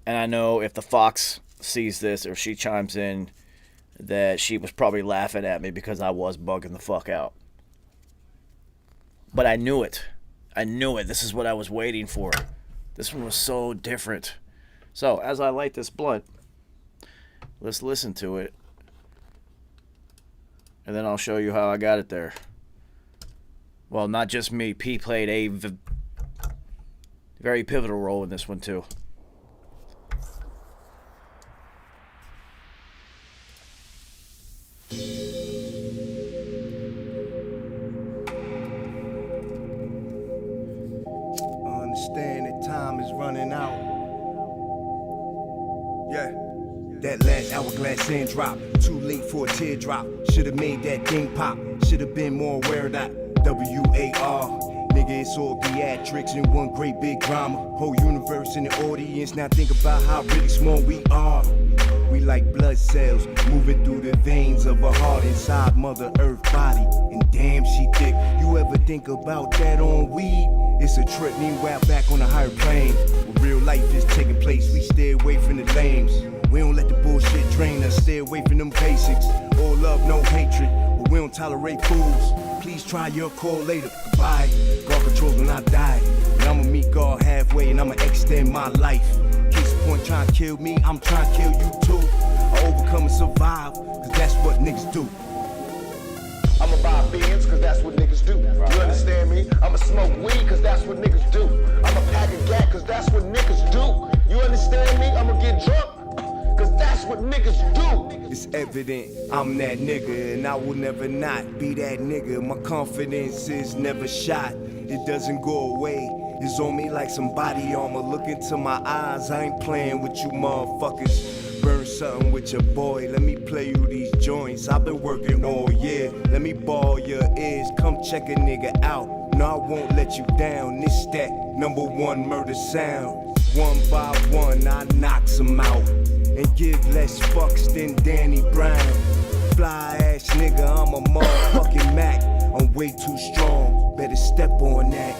And I know if the Fox sees this or she chimes in, that she was probably laughing at me because I was bugging the fuck out. But I knew it. This is what I was waiting for. This one was so different. So as I light this blunt, let's listen to it, and then I'll show you how I got it there. Well, not just me. P played a very pivotal role in this one, too. Understand that time is running out. Yeah. That last hourglass sand drop, too late for a teardrop. Should've made that thing pop, should've been more aware of that. W-A-R, nigga, it's all theatrics in one great big drama. Whole universe in the audience, now think about how really small we are. We like blood cells, moving through the veins of a heart inside Mother Earth body. And damn, she thick. You ever think about that on weed? It's a trip, meanwhile back on a higher plane. Where real life is taking place, we stay away from the lames. We don't let the bullshit drain us, stay away from them basics. All love, no hatred, but we don't tolerate fools. Please try your call later, goodbye. God controls when I die, and I'ma meet God halfway and I'ma extend my life. Case in point, trying to kill me, I'm trying to kill you too. I overcome and survive, cause that's what niggas do. I'ma buy beans, cause that's what niggas do. Right. You understand me? I'ma smoke weed, cause that's what niggas do. I'ma pack a gat, cause that's what niggas do. You understand me? I'ma get drunk, cause that's what niggas do. It's evident I'm that nigga, and I will never not be that nigga. My confidence is never shot, it doesn't go away. It's on me like some body armor. Look into my eyes, I ain't playing with you motherfuckers. Burn something with your boy, let me play you these joints. I've been working all year, let me ball your ears. Come check a nigga out, no I won't let you down. This that #1 murder sound. One by one I knocks them out. and give less fucks than Danny Brown. Fly ass nigga, I'm a motherfucking Mac. I'm way too strong, better step on that.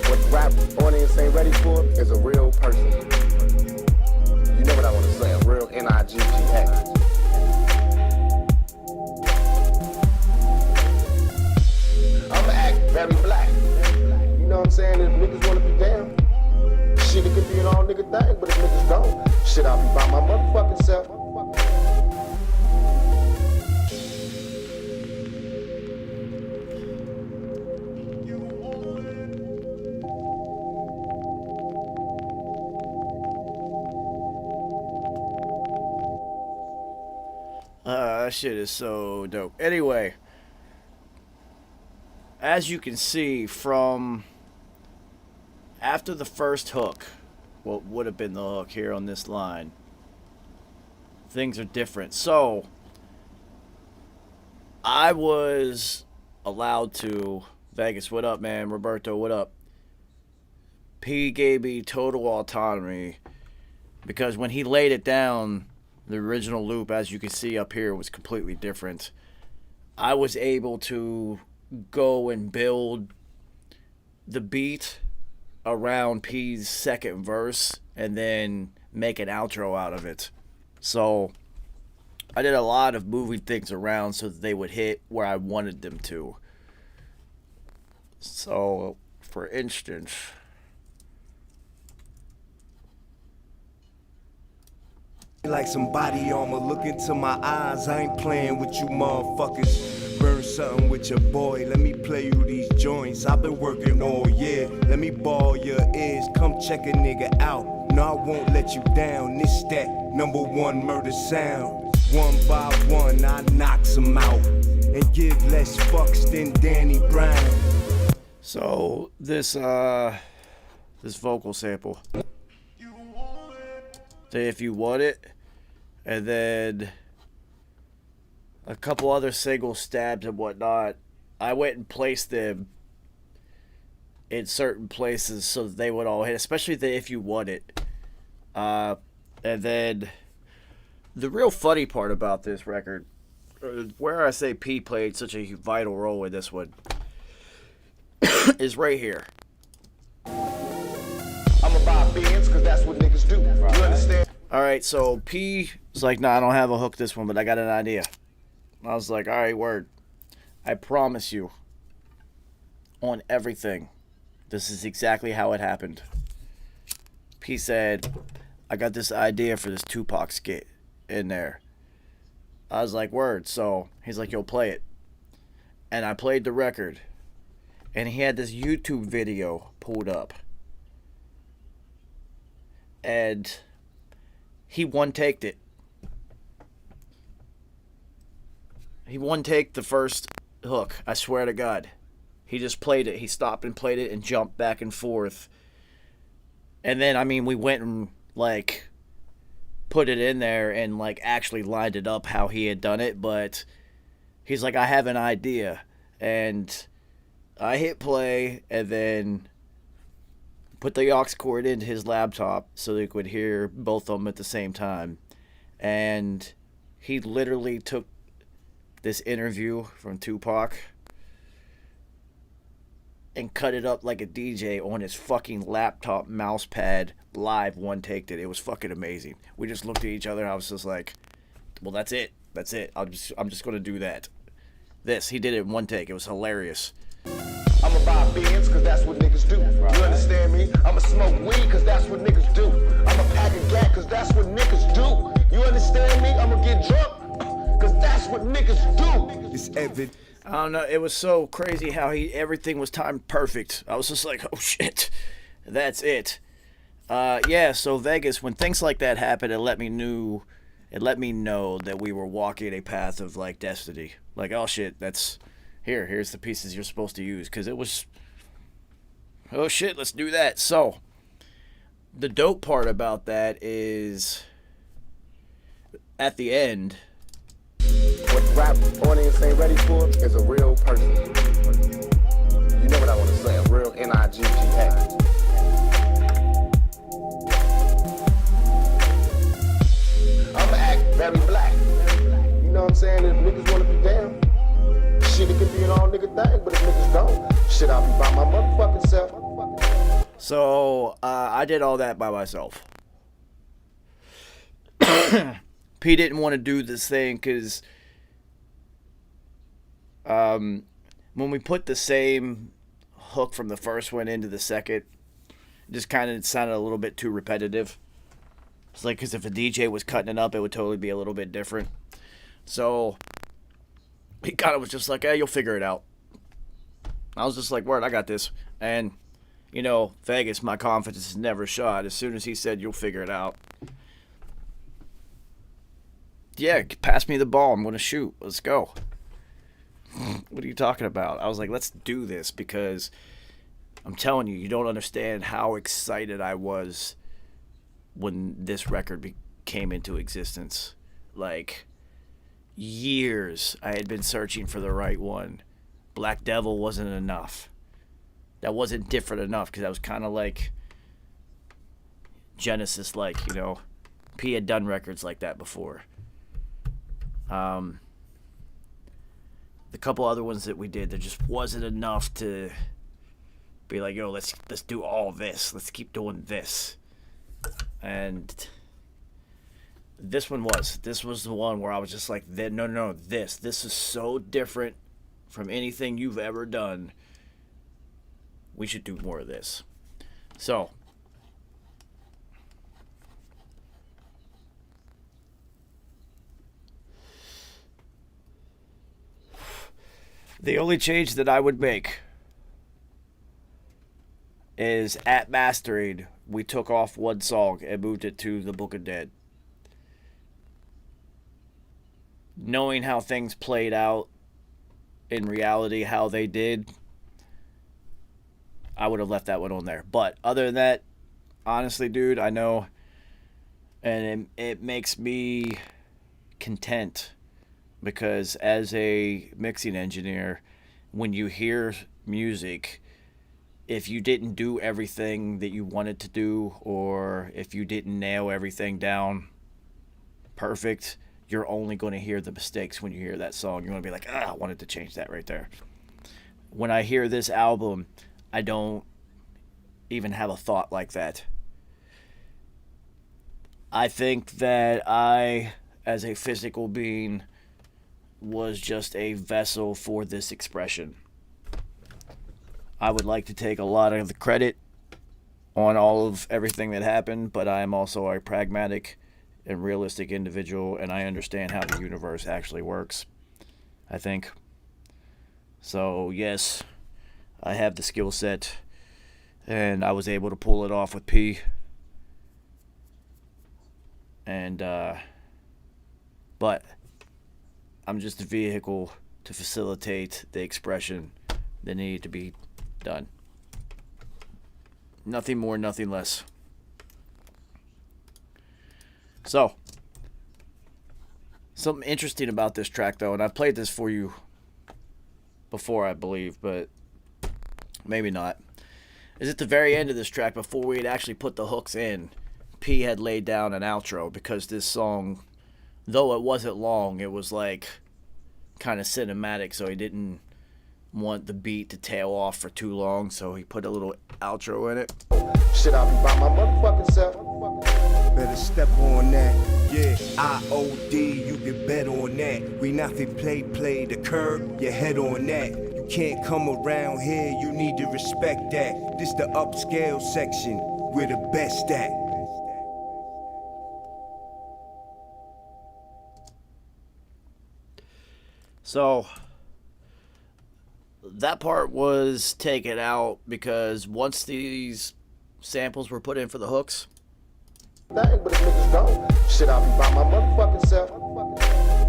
What the rap audience ain't ready for is a real person. You know what I want to say, a real N-I-G-G-A. I'ma act very black. You know what I'm saying? If niggas wanna be down, shit, it could be an all nigga thing, but if niggas don't, shit, I'll be by my motherfucking self. That shit is so dope. Anyway, as you can see from after the first hook, what would have been the hook here on this line, things are different. So I was allowed to, Vegas, what up, man? Roberto, what up? P gave me total autonomy because when he laid it down, the original loop, as you can see up here, was completely different. I was able to go and build the beat around P's second verse and then make an outro out of it. So I did a lot of moving things around so that they would hit where I wanted them to. So, for instance, like some body armor, look into my eyes. I ain't playing with you motherfuckers. Burn something with your boy. Let me play you these joints. I've been working all year. Let me ball your ears. Come check a nigga out. No, I won't let you down. This that #1 murder sound. One by one, I knocks them out and give less fucks than Danny Brown. so this vocal sample. Say if you want it. And then a couple other single stabs and whatnot. I went and placed them in certain places so that they would all hit, especially the if you want it. And then the real funny part about this record, where I say P played such a vital role in this one, is right here. I'ma buy Benz, cause that's what niggas do. You understand? Alright, so P was like, nah, I don't have a hook this one, but I got an idea. I was like, alright, word. I promise you, on everything, this is exactly how it happened. P said, I got this idea for this Tupac skit in there. I was like, word. So he's like, yo, play it. And I played the record. And he had this YouTube video pulled up. And he one-taked it. He one-taked the first hook. I swear to God. He just played it. He stopped and played it and jumped back and forth. And then, I mean, we went and, like, put it in there and, like, actually lined it up how he had done it. But he's like, I have an idea. And I hit play and then put the aux cord into his laptop so they could hear both of them at the same time. And he literally took this interview from Tupac and cut it up like a DJ on his fucking laptop mouse pad, live one-taked it. It was fucking amazing. We just looked at each other and I was just like, well, that's it. That's it. I'm just going to do that. He did it in one take. It was hilarious. I'ma buy Benz, cause that's what niggas do. You understand me? I'ma smoke weed, cause that's what niggas do. I'ma pack a gat, cause that's what niggas do. You understand me? I'ma get drunk, cause that's what niggas do. It's evident. I don't know. It was so crazy how everything was timed perfect. I was just like, oh shit, that's it. Yeah. So Vegas, when things like that happen, it let me know that we were walking a path of like destiny. Like, oh shit, here's the pieces you're supposed to use. Cause it was, oh shit, let's do that. So the dope part about that is at the end. What the rap audience ain't ready for is a real person. You know what I want to say, a real N-I-G-G-A. very black. You know what I'm saying? If niggas wanna be down, shit, it could be an all nigga thing, but if niggas don't, shit, I'll be by my motherfucking self. So, I did all that by myself. P didn't want to do this thing because when we put the same hook from the first one into the second, it just kind of sounded a little bit too repetitive. It's like, because if a DJ was cutting it up, it would totally be a little bit different. So he kind of was just like, hey, you'll figure it out. I was just like, word, I got this. And, you know, Vegas, my confidence is never shot. As soon as he said, you'll figure it out. Yeah, pass me the ball. I'm going to shoot. Let's go. What are you talking about? I was like, let's do this, because I'm telling you, you don't understand how excited I was when this record came into existence. Like, years I had been searching for the right one. Black Devil wasn't enough. That wasn't different enough, because I was kind of like Genesis, like, you know, P had done records like that before. The couple other ones that we did, there just wasn't enough to be like, yo, let's do all this. Let's keep doing this. And this one was. This was the one where I was just like, no, this is so different from anything you've ever done. We should do more of this. So, the only change that I would make is at mastering, we took off one song and moved it to The Book of Dead. Knowing how things played out in reality, how they did, I would have left that one on there. But other than that, honestly, dude, I know, and it makes me content, because as a mixing engineer, when you hear music, if you didn't do everything that you wanted to do, or if you didn't nail everything down perfect, you're only going to hear the mistakes when you hear that song. You're going to be like, I wanted to change that right there. When I hear this album, I don't even have a thought like that. I think that I, as a physical being, was just a vessel for this expression. I would like to take a lot of the credit on all of everything that happened, but I am also a pragmatic and realistic individual, and I understand how the universe actually works, I think. So, yes, I have the skill set, and I was able to pull it off with P. And, but I'm just a vehicle to facilitate the expression that needed to be done. Nothing more, nothing less. So, something interesting about this track, though, and I've played this for you before, I believe, but maybe not, is at the very end of this track, before we had actually put the hooks in, P had laid down an outro, because this song, though it wasn't long, it was like kind of cinematic, so he didn't want the beat to tail off for too long, so he put a little outro in it. Shit, I'll be by my motherfucking self. Better step on that. Yeah, IOD, you can bet on that. We not fit play the curb, your head on that. You can't come around here, you need to respect that. This the upscale section, we're the best at. So, that part was taken out because once these samples were put in for the hooks, But if niggas don't, shit, I'll be by my motherfucking self.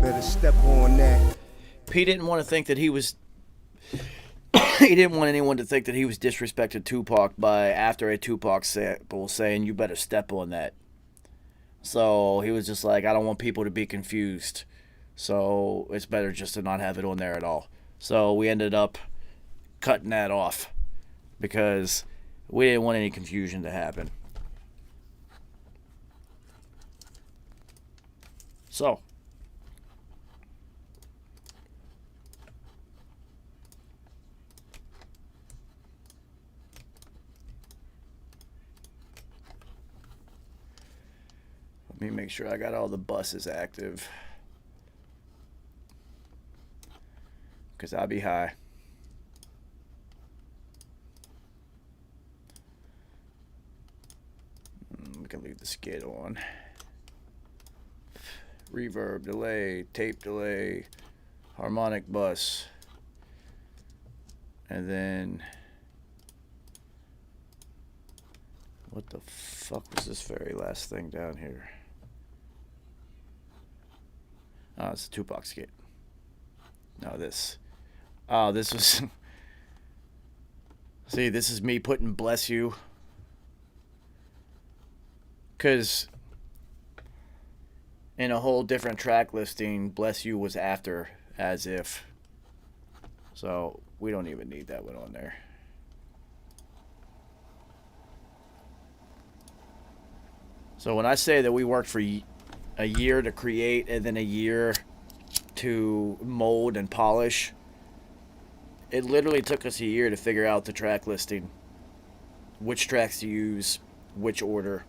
Better step on that. P didn't want to think that he was he didn't want anyone to think that he was disrespecting Tupac by, after a Tupac sample, saying you better step on that. So he was just like, I don't want people to be confused, so it's better just to not have it on there at all. So we ended up cutting that off because we didn't want any confusion to happen. So, let me make sure I got all the buses active, because I'll be high. We can leave the skid on. Reverb, delay, tape delay, harmonic bus, and then what the fuck was this very last thing down here? Oh, it's a Tupac skit. No, this. Oh, this was. See, this is me putting "Bless You," because in a whole different track listing, "Bless You" was after "As If." So we don't even need that one on there. So when I say that we worked for a year to create and then a year to mold and polish, it literally took us a year to figure out the track listing, which tracks to use, which order,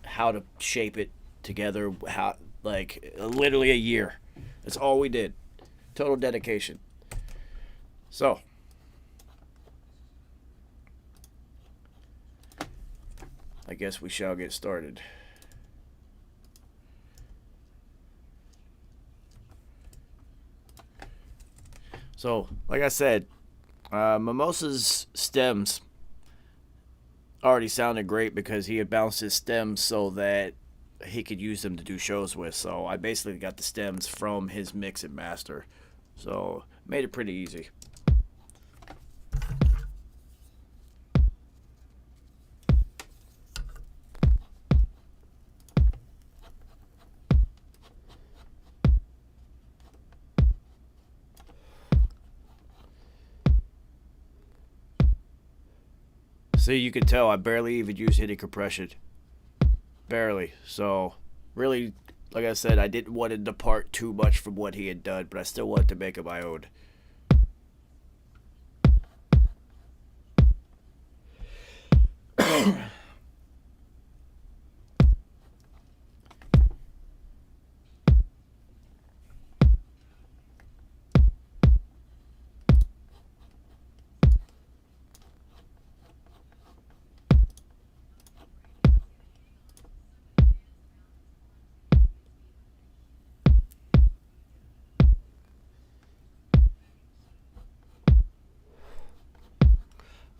how to shape it together, how, like, literally a year. That's all we did. Total dedication. So, I guess we shall get started. So, like I said, Mimosa's stems already sounded great because he had bounced his stems so that he could use them to do shows with. So I basically got the stems from his mix and master. So made it pretty easy. See, you can tell I barely even use HIDI compression. Barely. So, really, like I said, I didn't want to depart too much from what he had done, but I still wanted to make it my own.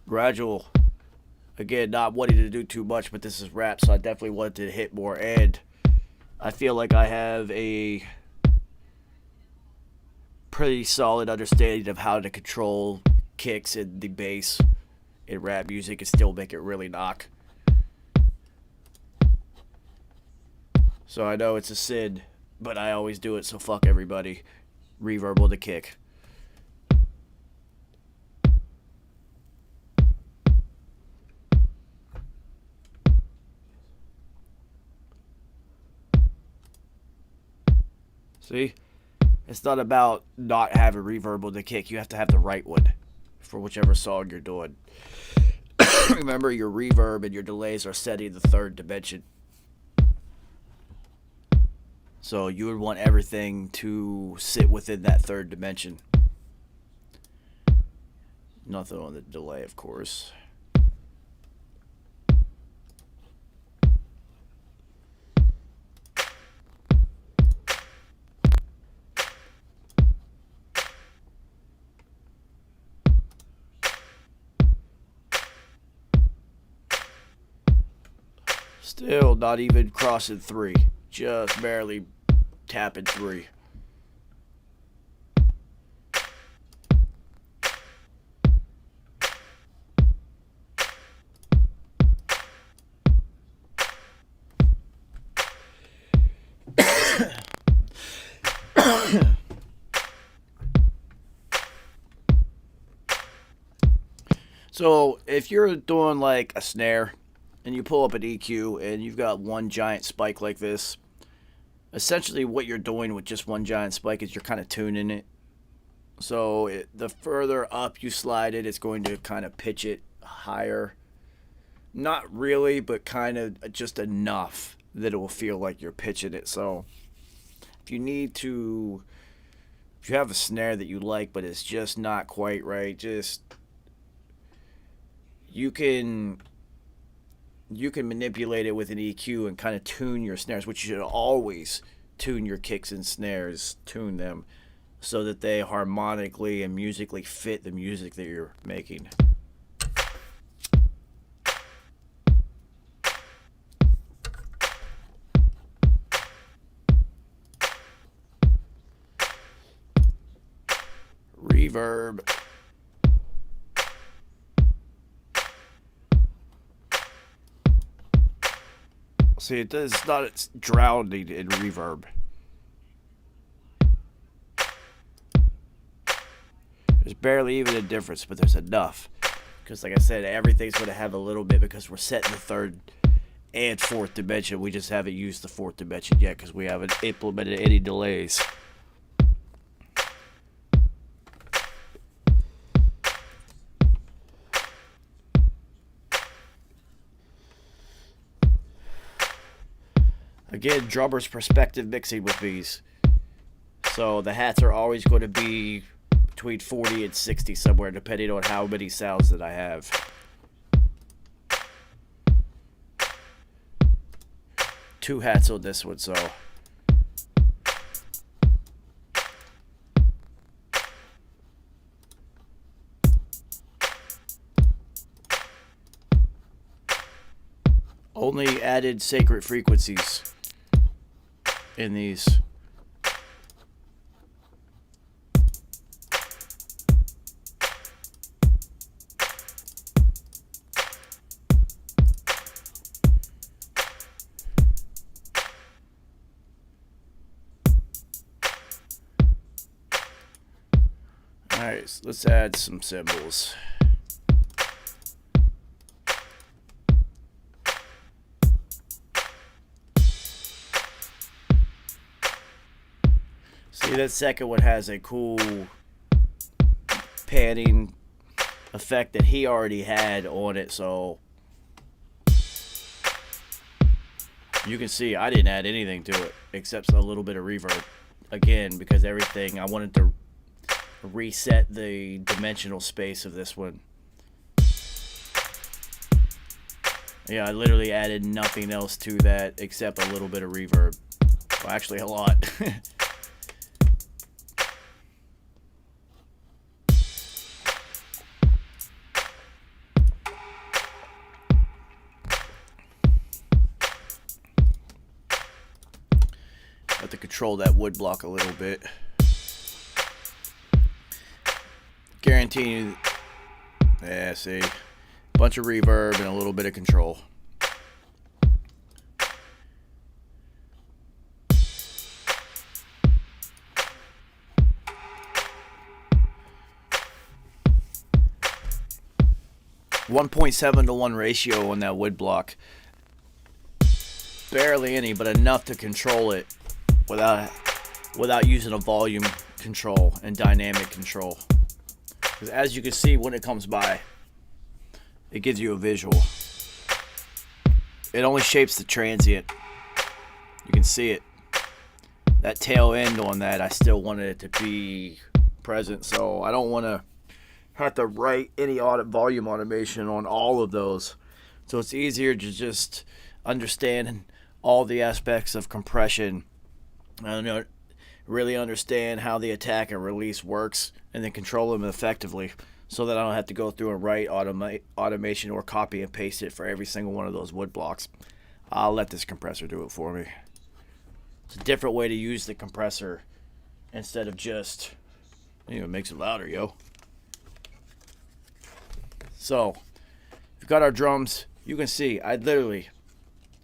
Gradual. Again, not wanting to do too much, but this is rap, so I definitely wanted to hit more. And I feel like I have a pretty solid understanding of how to control kicks and the bass in rap music and still make it really knock. So I know it's a sin, but I always do it, so fuck everybody. Reverb on the kick. See? It's not about not having reverb on the kick. You have to have the right one for whichever song you're doing. Remember, your reverb and your delays are set in the third dimension. So you would want everything to sit within that third dimension. Nothing on the delay, of course. Still not even crossing 3. Just barely tapping 3. So if you're doing like a snare and you pull up an EQ and you've got one giant spike like this, essentially what you're doing with just one giant spike is you're kind of tuning it. So the further up you slide it, it's going to kind of pitch it higher. Not really, but kind of just enough that it will feel like you're pitching it. So if you have a snare that you like, but it's just not quite right, you can manipulate it with an EQ and kind of tune your snares, which you should always tune your kicks and snares, tune them so that they harmonically and musically fit the music that you're making. Reverb. See, it's drowning in reverb. There's barely even a difference, but there's enough. Because like I said, everything's going to have a little bit because we're set in the third and fourth dimension. We just haven't used the fourth dimension yet because we haven't implemented any delays. Again, drummer's perspective mixing with these. So the hats are always going to be between 40 and 60 somewhere, depending on how many sounds that I have. Two hats on this one, so. Only added sacred frequencies in these. Alright, so let's add some cymbals. See, that second one has a cool panning effect that he already had on it, so you can see I didn't add anything to it except a little bit of reverb. Again, because everything, I wanted to reset the dimensional space of this one. Yeah, I literally added nothing else to that except a little bit of reverb. Well, actually a lot. Have to control that wood block a little bit. Guarantee you, yeah, see, bunch of reverb and a little bit of control. .7 to 1 ratio on that wood block. Barely any, but enough to control it without using a volume control and dynamic control. Because as you can see when it comes by, it gives you a visual. It only shapes the transient. You can see it. That tail end on that, I still wanted it to be present, so I don't want to have to write any volume automation on all of those. So it's easier to just understand all the aspects of compression. I don't know, really understand how the attack and release works, and then control them effectively, so that I don't have to go through and write automation or copy and paste it for every single one of those wood blocks. I'll let this compressor do it for me. It's a different way to use the compressor instead of just, it makes it louder, yo. So, we've got our drums. You can see, I literally,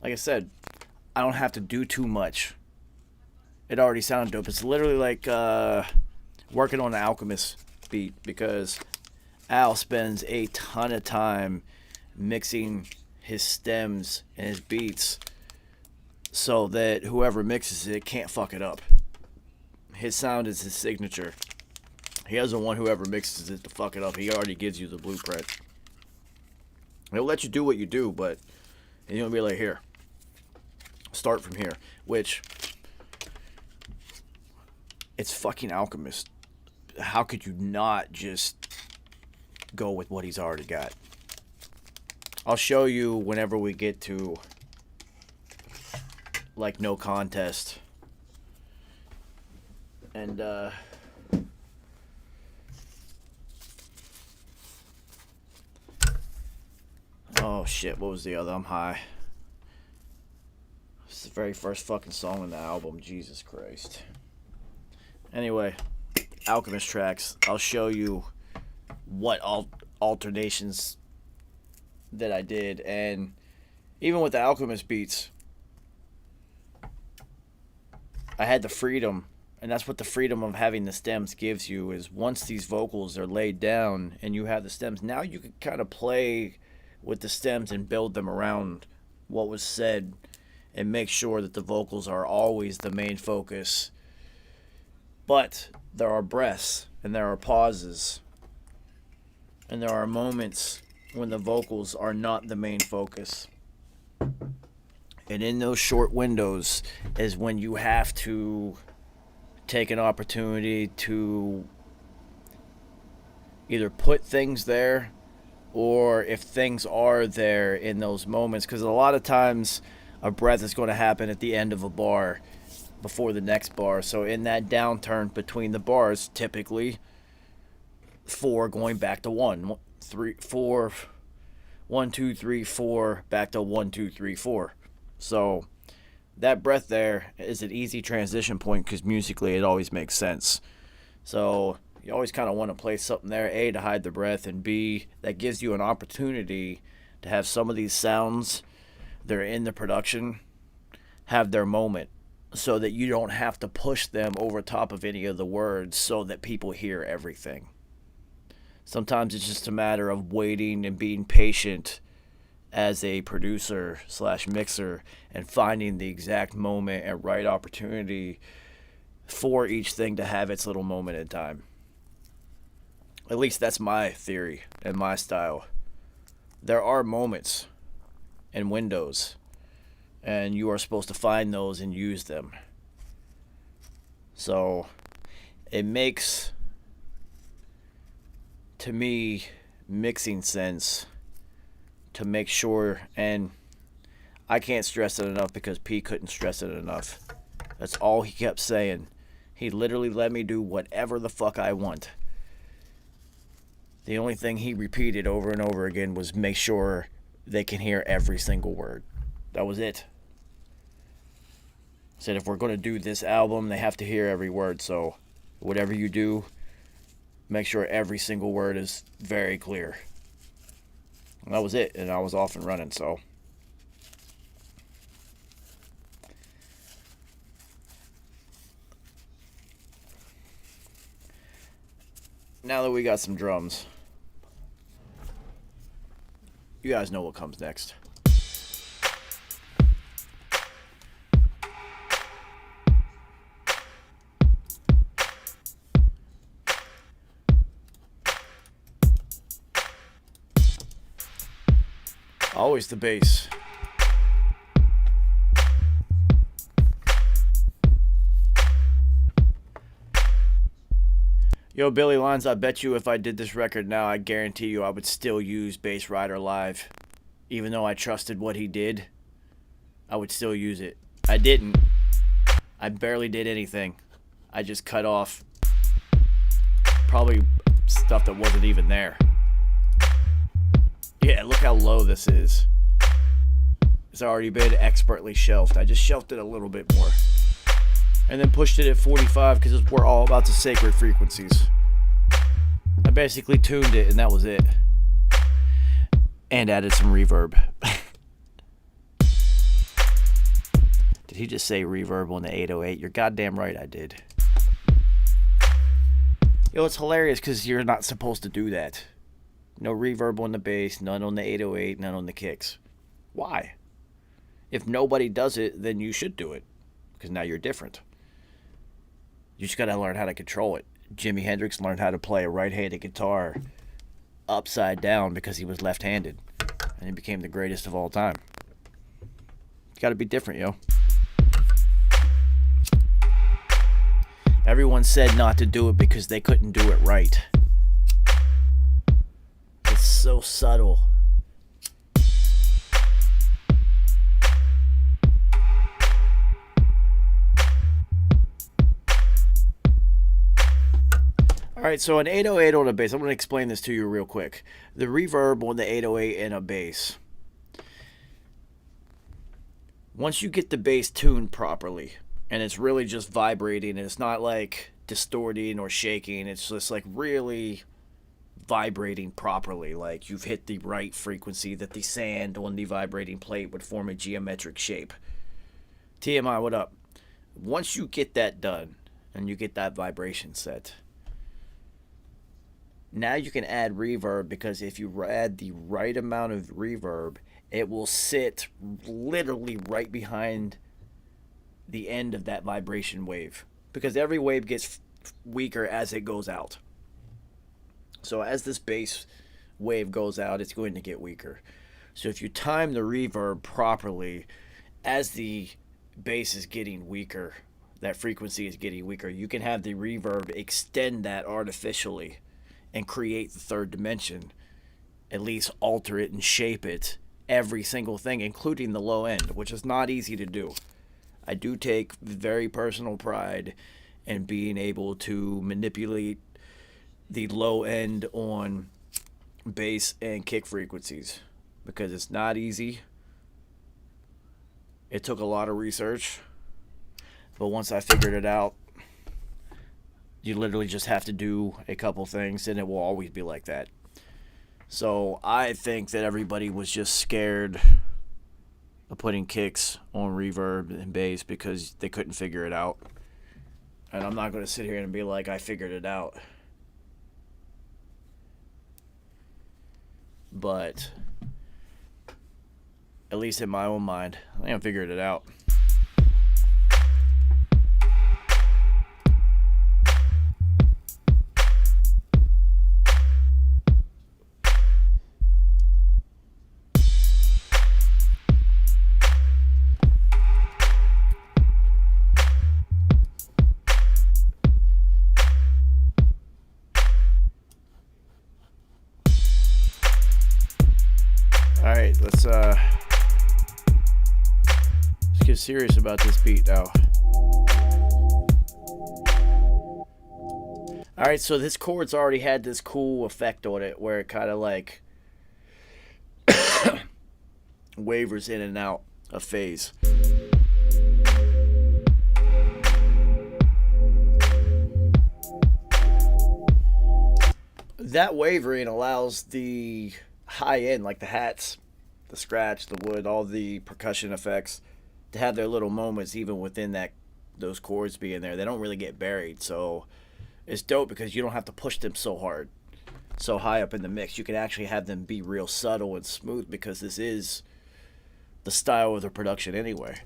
like I said, I don't have to do too much. It already sounded dope. It's literally like working on an Alchemist beat, because Al spends a ton of time mixing his stems and his beats so that whoever mixes it can't fuck it up. His sound is his signature. He doesn't want whoever mixes it to fuck it up. He already gives you the blueprint. He'll let you do what you do, but he's going to be like, here, start from here. Which, it's fucking Alchemist. How could you not just go with what he's already got? I'll show you whenever we get to, like, No Contest. And, oh shit, what was the other? I'm high. It's the very first fucking song in the album. Jesus Christ. Anyway, Alchemist tracks. I'll show you what alternations that I did. And even with the Alchemist beats, I had the freedom. And that's what the freedom of having the stems gives you, is once these vocals are laid down and you have the stems, now you can kind of play with the stems and build them around what was said and make sure that the vocals are always the main focus. But there are breaths and there are pauses and there are moments when the vocals are not the main focus. And in those short windows is when you have to take an opportunity to either put things there, or if things are there in those moments, because a lot of times a breath is going to happen at the end of a bar before the next bar. So in that downturn between the bars, typically 4 going back to 1, 3, 4, 1, 2, 3, 4, back to 1, 2, 3, 4. So that breath there is an easy transition point because musically it always makes sense. So you always kind of want to play something there, A, to hide the breath, and B, that gives you an opportunity to have some of these sounds that are in the production have their moment, so that you don't have to push them over top of any of the words so that people hear everything. Sometimes it's just a matter of waiting and being patient as a producer / mixer and finding the exact moment and right opportunity for each thing to have its little moment in time. At least that's my theory and my style. There are moments and windows, and you are supposed to find those and use them. So it makes, to me, mixing sense to make sure, and I can't stress it enough because P couldn't stress it enough. That's all he kept saying. He literally let me do whatever the fuck I want. The only thing he repeated over and over again was make sure they can hear every single word. That was it. Said if we're going to do this album, they have to hear every word. So whatever you do, make sure every single word is very clear. And that was it, and I was off and running. So now that we got some drums, you guys know what comes next. Always the bass. Yo, Billy Lines, I bet you if I did this record now, I guarantee you I would still use Bass Rider Live. Even though I trusted what he did, I would still use it. I didn't. I barely did anything. I just cut off probably stuff that wasn't even there. Yeah, look how low this is. It's already been expertly shelved. I just shelved it a little bit more. And then pushed it at 45 because we're all about the sacred frequencies. I basically tuned it and that was it. And added some reverb. Did he just say reverb on the 808? You're goddamn right I did. Yo, it's hilarious because you're not supposed to do that. No reverb on the bass, none on the 808, none on the kicks. Why? If nobody does it, then you should do it, because now you're different. You just got to learn how to control it. Jimi Hendrix learned how to play a right-handed guitar upside down because he was left-handed, and he became the greatest of all time. You got to be different, yo. Everyone said not to do it because they couldn't do it right. It's so subtle. Alright, so an 808 on a bass, I'm going to explain this to you real quick. The reverb on the 808 in a bass. Once you get the bass tuned properly, and it's really just vibrating, and it's not like distorting or shaking, it's just like really vibrating properly, like you've hit the right frequency that the sand on the vibrating plate would form a geometric shape. TMI, what up? Once you get that done, and you get that vibration set, now you can add reverb, because if you add the right amount of reverb, it will sit literally right behind the end of that vibration wave, because every wave gets weaker as it goes out. So as this bass wave goes out, it's going to get weaker. So if you time the reverb properly, as the bass is getting weaker, that frequency is getting weaker, you can have the reverb extend that artificially and create the third dimension, at least alter it and shape it, every single thing, including the low end, which is not easy to do. I do take very personal pride in being able to manipulate the low end on bass and kick frequencies, because it's not easy. It took a lot of research, but once I figured it out, you literally just have to do a couple things, and it will always be like that. So I think that everybody was just scared of putting kicks on reverb and bass because they couldn't figure it out. And I'm not going to sit here and be like, I figured it out. But at least in my own mind, I think I figured it out. Alright, let's get serious about this beat now. Alright, so this chord's already had this cool effect on it where it kind of like wavers in and out of phase. That wavering allows the high end, like the hats, the scratch, the wood, all the percussion effects, to have their little moments even within that, those chords being there. They don't really get buried, so it's dope because you don't have to push them so hard, so high up in the mix. You can actually have them be real subtle and smooth, because this is the style of the production anyway.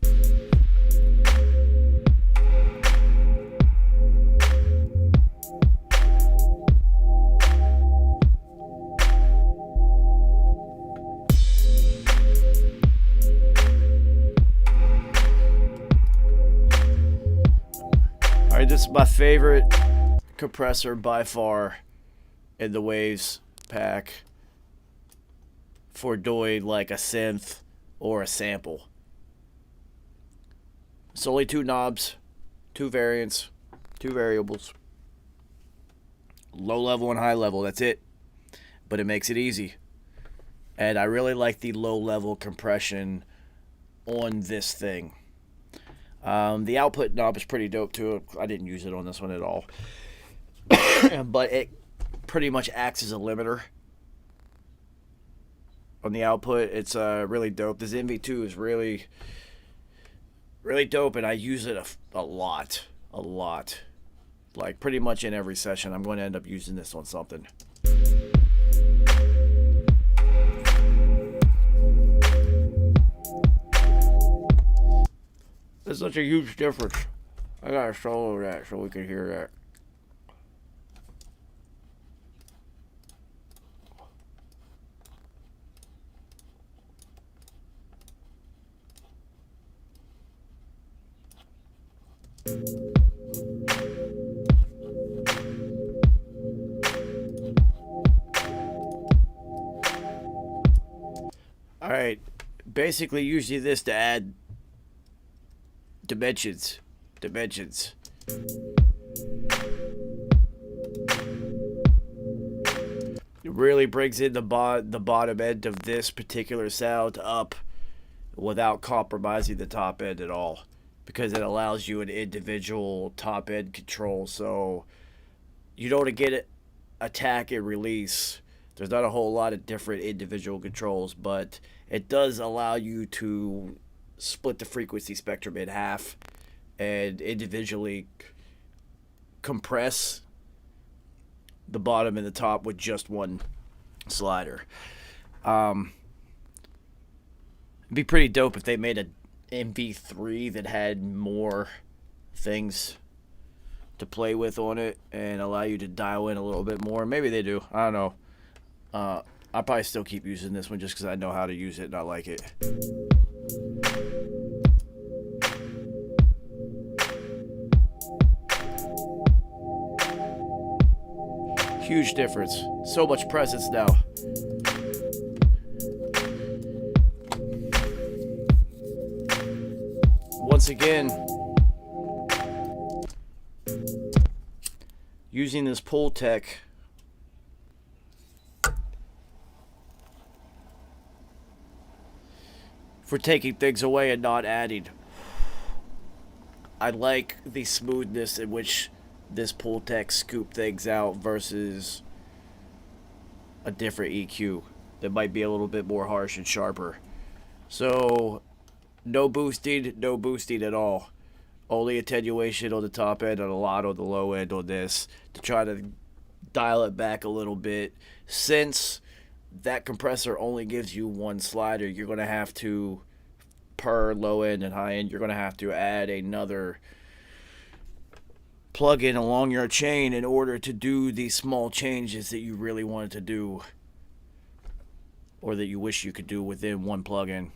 This is my favorite compressor by far in the Waves pack for doing like a synth or a sample. It's only 2 knobs, 2 variants, 2 variables. Low level and high level, that's it. But it makes it easy. And I really like the low level compression on this thing. The output knob is pretty dope too. I didn't use it on this one at all. But it pretty much acts as a limiter on the output. It's really dope. This MV2 is really, really dope, and I use it a lot. Like pretty much in every session, I'm going to end up using this on something. There's such a huge difference. I gotta solo that so we can hear that. Alright, basically use this to add dimensions. It really brings in the bottom end of this particular sound up without compromising the top end at all, because it allows you an individual top end control, so you don't get attack and release. There's not a whole lot of different individual controls, but it does allow you to split the frequency spectrum in half and individually compress the bottom and the top with just one slider. It'd be pretty dope if they made a MV3 that had more things to play with on it and allow you to dial in a little bit more. Maybe they do. I don't know. I'll probably still keep using this one just because I know how to use it and I like it. Huge difference. So much presence now. Once again, using this pull tech for taking things away and not adding. I like the smoothness in which this pull tech scoop things out versus a different EQ that might be a little bit more harsh and sharper. So no boosting at all. Only attenuation on the top end and a lot on the low end on this to try to dial it back a little bit. Since that compressor only gives you one slider, you're going to have to, per low end and high end, you're going to have to add another plug-in along your chain in order to do these small changes that you really wanted to do or that you wish you could do within one plug-in.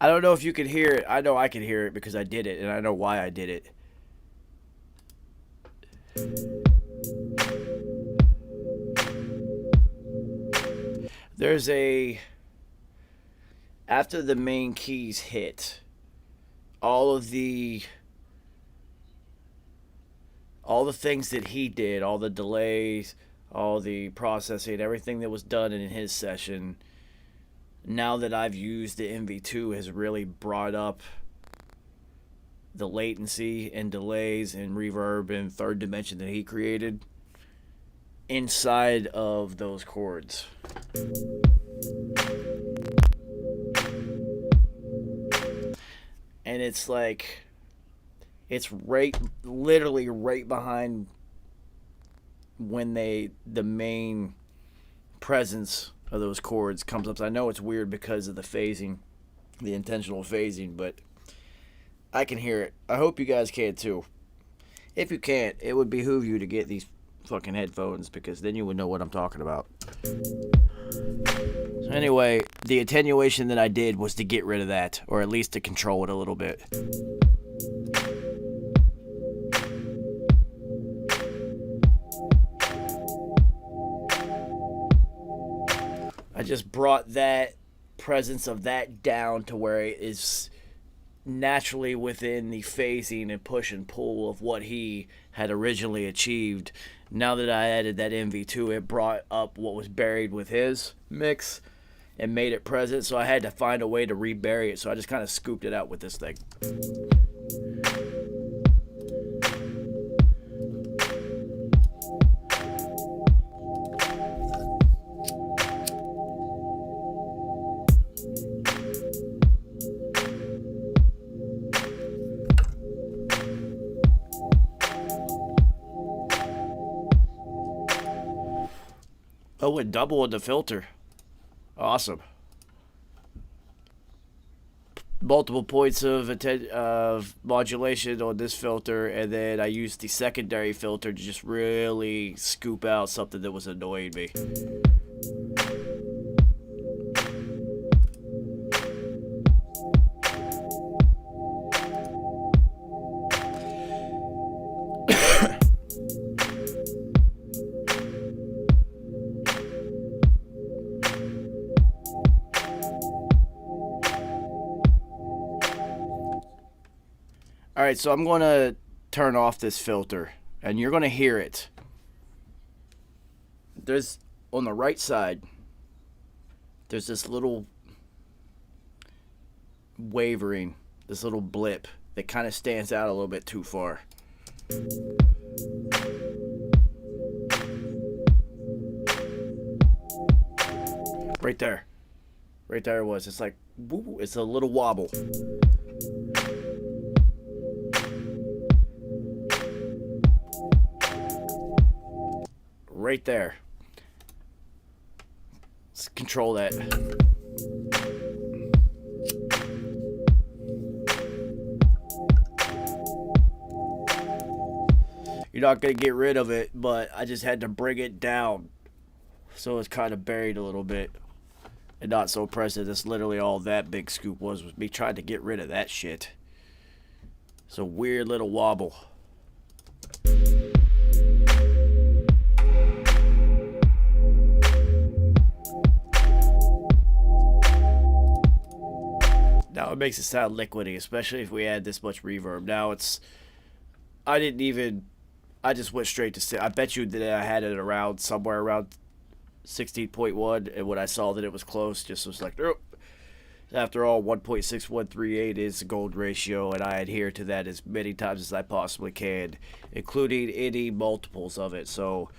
I don't know if you can hear it. I know I can hear it because I did it, and I know why I did it. There's a... After the main keys hit, all the things that he did, all the delays, all the processing, everything that was done in his session, now that I've used the MV2, has really brought up the latency and delays and reverb and third dimension that he created inside of those chords. And it's like, it's literally right behind when the main presence of those chords comes up. So I know it's weird because of the phasing, the intentional phasing, but I can hear it. I hope you guys can too. If you can't, it would behoove you to get these fucking headphones, because then you would know what I'm talking about. So anyway, the attenuation that I did was to get rid of that, or at least to control it a little bit. I just brought that presence of that down to where it is naturally within the phasing and push and pull of what he had originally achieved. Now that I added that MV2, it brought up what was buried with his mix and made it present, so I had to find a way to rebury it, so I just kind of scooped it out with this thing. went double on the filter. Awesome. Multiple points of modulation on this filter, and then I used the secondary filter to just really scoop out something that was annoying me. Alright, so I'm going to turn off this filter, and you're going to hear it. There's, on the right side, there's this little wavering, this little blip that kind of stands out a little bit too far. Right there. Right there it was. It's like, woo, it's a little wobble. Right there. Let's control that. You're not going to get rid of it, but I just had to bring it down. So it's kind of buried a little bit. And not so present. That's literally all that big scoop was me trying to get rid of that shit. It's a weird little wobble. Now it makes it sound liquidy, especially if we add this much reverb. Now it's, I just went straight to, I bet you that I had it around, somewhere around 16.1, and when I saw that it was close, just was like, nope. After all, 1.6138 is the gold ratio, and I adhere to that as many times as I possibly can, including any multiples of it. So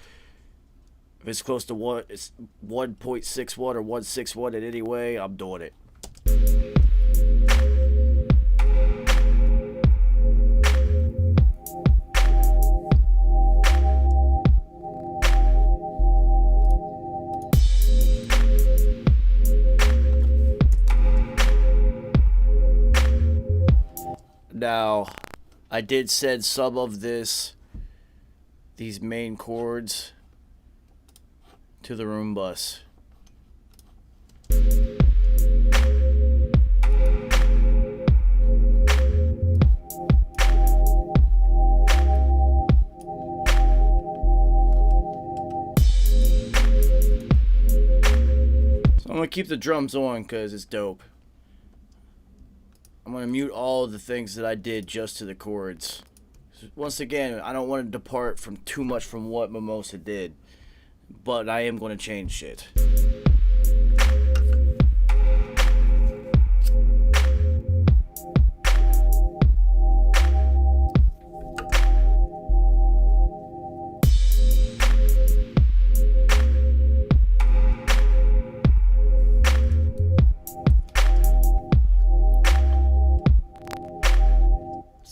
if it's close to one, it's 1.61 or 161 in any way, I'm doing it. Now, I did send some of these main chords to the room bus. So I'm going to keep the drums on because it's dope. I'm going to mute all of the things that I did just to the chords. Once again, I don't want to depart from too much from what Mimosa did, but I am going to change shit.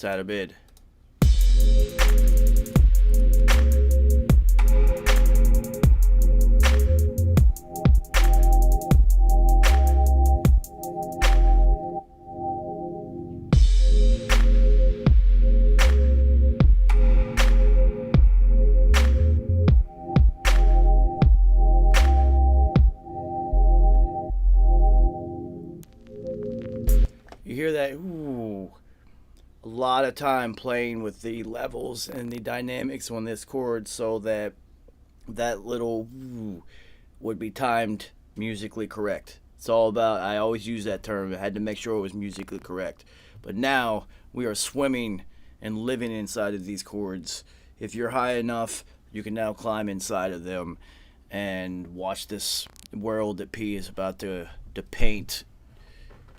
Out of bid. You hear that? Ooh. A lot of time playing with the levels and the dynamics on this chord so that that little would be timed musically correct. It's all about, I always use that term, I had to make sure it was musically correct. But now we are swimming and living inside of these chords. If you're high enough, you can now climb inside of them and watch this world that P is about to paint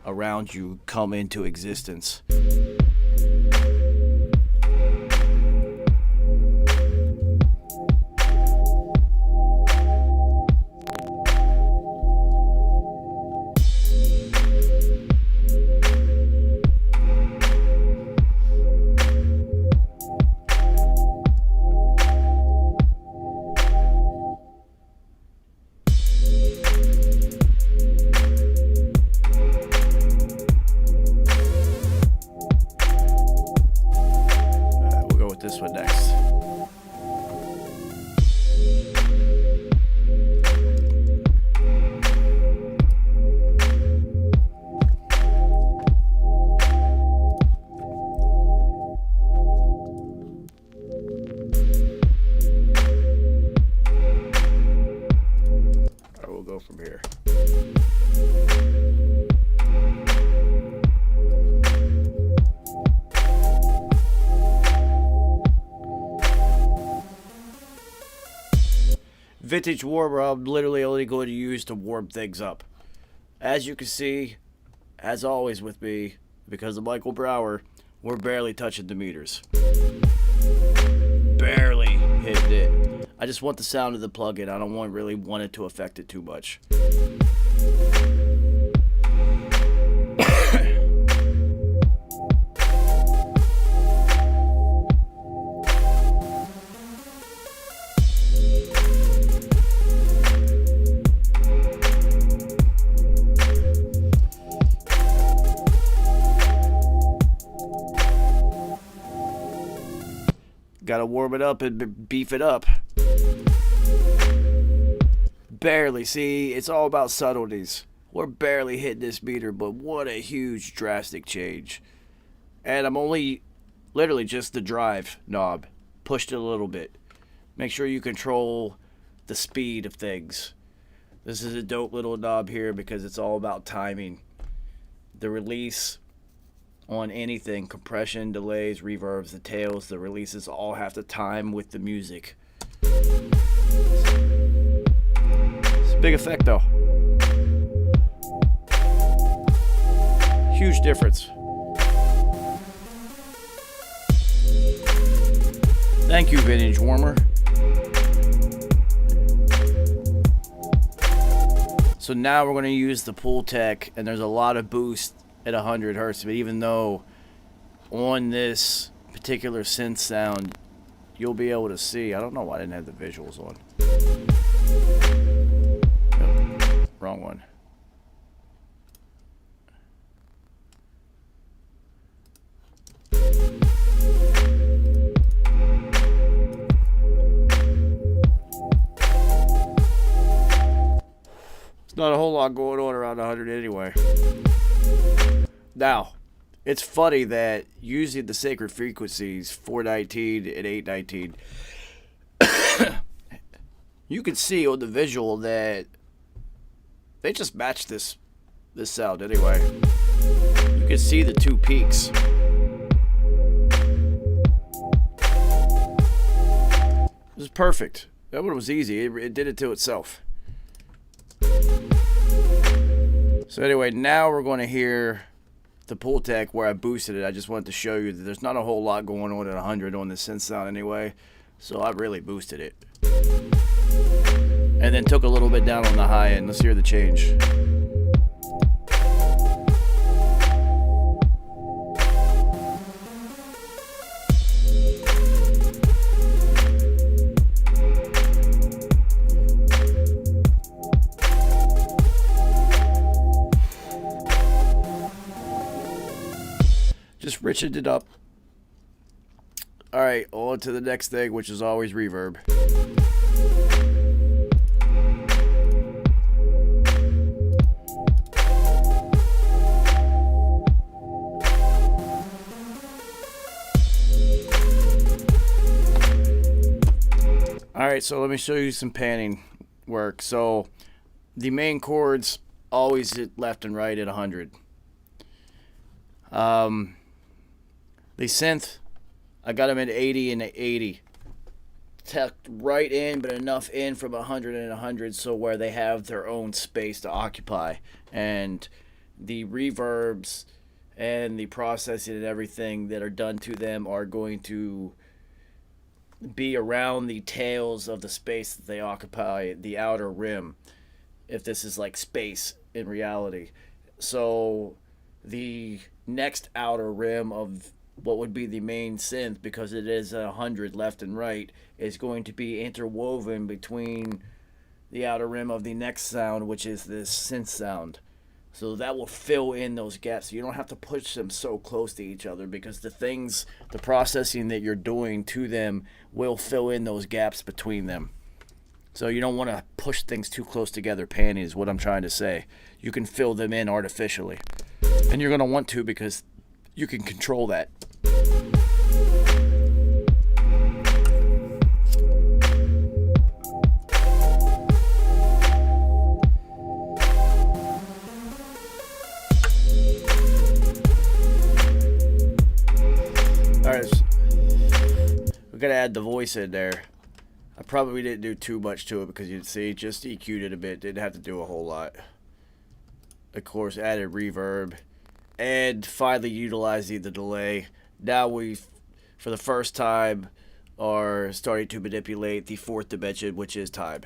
around you come into existence. vintage warmer I'm literally only going to use to warm things up. As you can see, as always with me, because of Michael Brower, we're barely touching the meters. Barely hitting it. I just want the sound of the plug-in. I don't really want it to affect it too much. Gotta warm it up and beef it up. Barely. See, it's all about subtleties. We're barely hitting this meter, but what a huge drastic change. And I'm only literally just the drive knob. Pushed it a little bit. Make sure you control the speed of things. This is a dope little knob here because it's all about timing. The release on anything, compression, delays, reverbs, the tails, the releases all have to time with the music. It's a big effect though. Huge difference. Thank you, Vintage Warmer. So now we're going to use the Pool Tech, and there's a lot of boost at 100 hertz, but even though on this particular synth sound you'll be able to see, I don't know why I didn't have the visuals on. Nope, wrong one. There's not a whole lot going on around 100 anyway. Now, it's funny that using the sacred frequencies 419 and 819, you can see on the visual that they just match this sound anyway. You can see the two peaks. This is perfect. That one was easy. It did it to itself. So anyway, now we're going to hear the Pool Tech where I boosted it. I just wanted to show you that there's not a whole lot going on at 100 on the synth sound anyway, so I really boosted it. And then took a little bit down on the high end. Let's hear the change. Just richened it up. Alright, on to the next thing, which is always reverb. Alright, so let me show you some panning work. So, the main chords always hit left and right at 100. The synth, I got them at 80 and 80. Tucked right in, but enough in from 100 and 100 so where they have their own space to occupy. And the reverbs and the processing and everything that are done to them are going to be around the tails of the space that they occupy, the outer rim, if this is like space in reality. So the next outer rim of what would be the main synth, because it is 100 left and right, is going to be interwoven between the outer rim of the next sound, which is this synth sound. So that will fill in those gaps. You don't have to push them so close to each other, because the processing that you're doing to them will fill in those gaps between them. So you don't want to push things too close together. Panning is what I'm trying to say. You can fill them in artificially. And you're going to want to, because you can control that. Alright, we're going to add the voice in there. I probably didn't do too much to it because you'd see just EQ'd it a bit. Didn't have to do a whole lot. Of course, added reverb. And finally utilizing the delay. Now we, for the first time, are starting to manipulate the fourth dimension, which is time.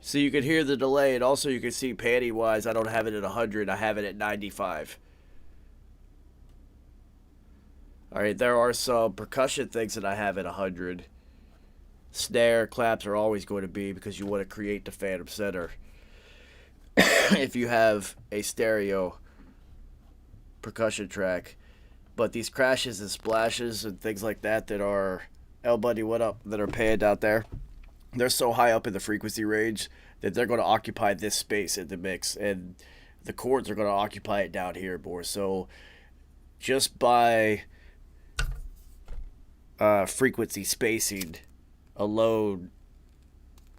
So you can hear the delay, and also you can see panty wise, I don't have it at 100, I have it at 95. Alright, there are some percussion things that I have at 100. Snare, claps are always going to be because you want to create the phantom center. If you have a stereo percussion track. But these crashes and splashes and things like that that are, El Buddy, what up, that are panned out there, they're so high up in the frequency range that they're going to occupy this space in the mix, and the chords are going to occupy it down here more. So just by frequency spacing alone,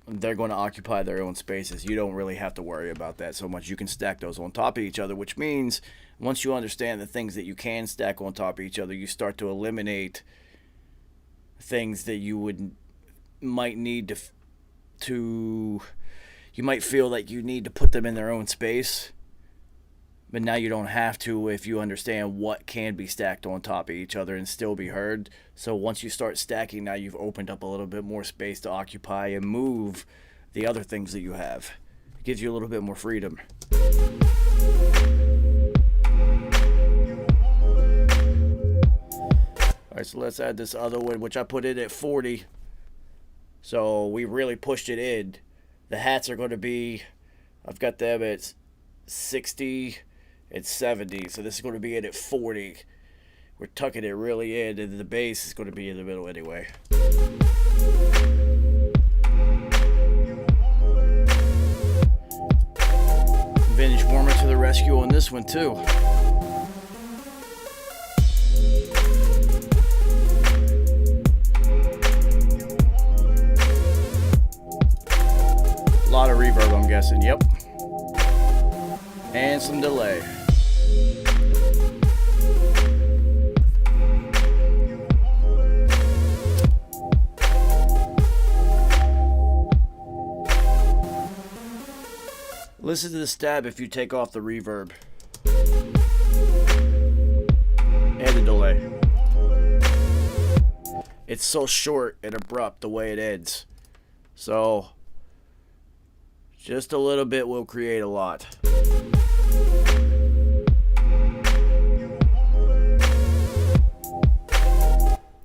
they're going to occupy their own spaces. You don't really have to worry about that so much. You can stack those on top of each other, which means once you understand the things that you can stack on top of each other, you start to eliminate things that you might need to you might feel like you need to put them in their own space, but now you don't have to if you understand what can be stacked on top of each other and still be heard. So once you start stacking, now you've opened up a little bit more space to occupy and move the other things that you have. It gives you a little bit more freedom. Alright, so let's add this other one, which I put in at 40. So we really pushed it in. The hats are going to be, I've got them at 60 and 70. So this is going to be in at 40. We're tucking it really in, and the bass is going to be in the middle anyway. Vintage Warmer to the rescue on this one too. A lot of reverb, I'm guessing. Yep. And some delay. Listen to the stab if you take off the reverb and the delay. It's so short and abrupt the way it ends. So just a little bit will create a lot.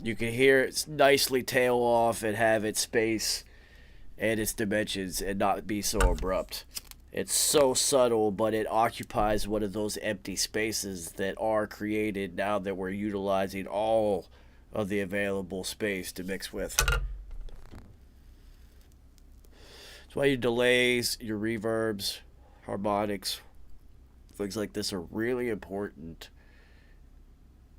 You can hear it nicely tail off and have its space and its dimensions and not be so abrupt. It's so subtle, but it occupies one of those empty spaces that are created now that we're utilizing all of the available space to mix with. That's why your delays, your reverbs, harmonics, things like this are really important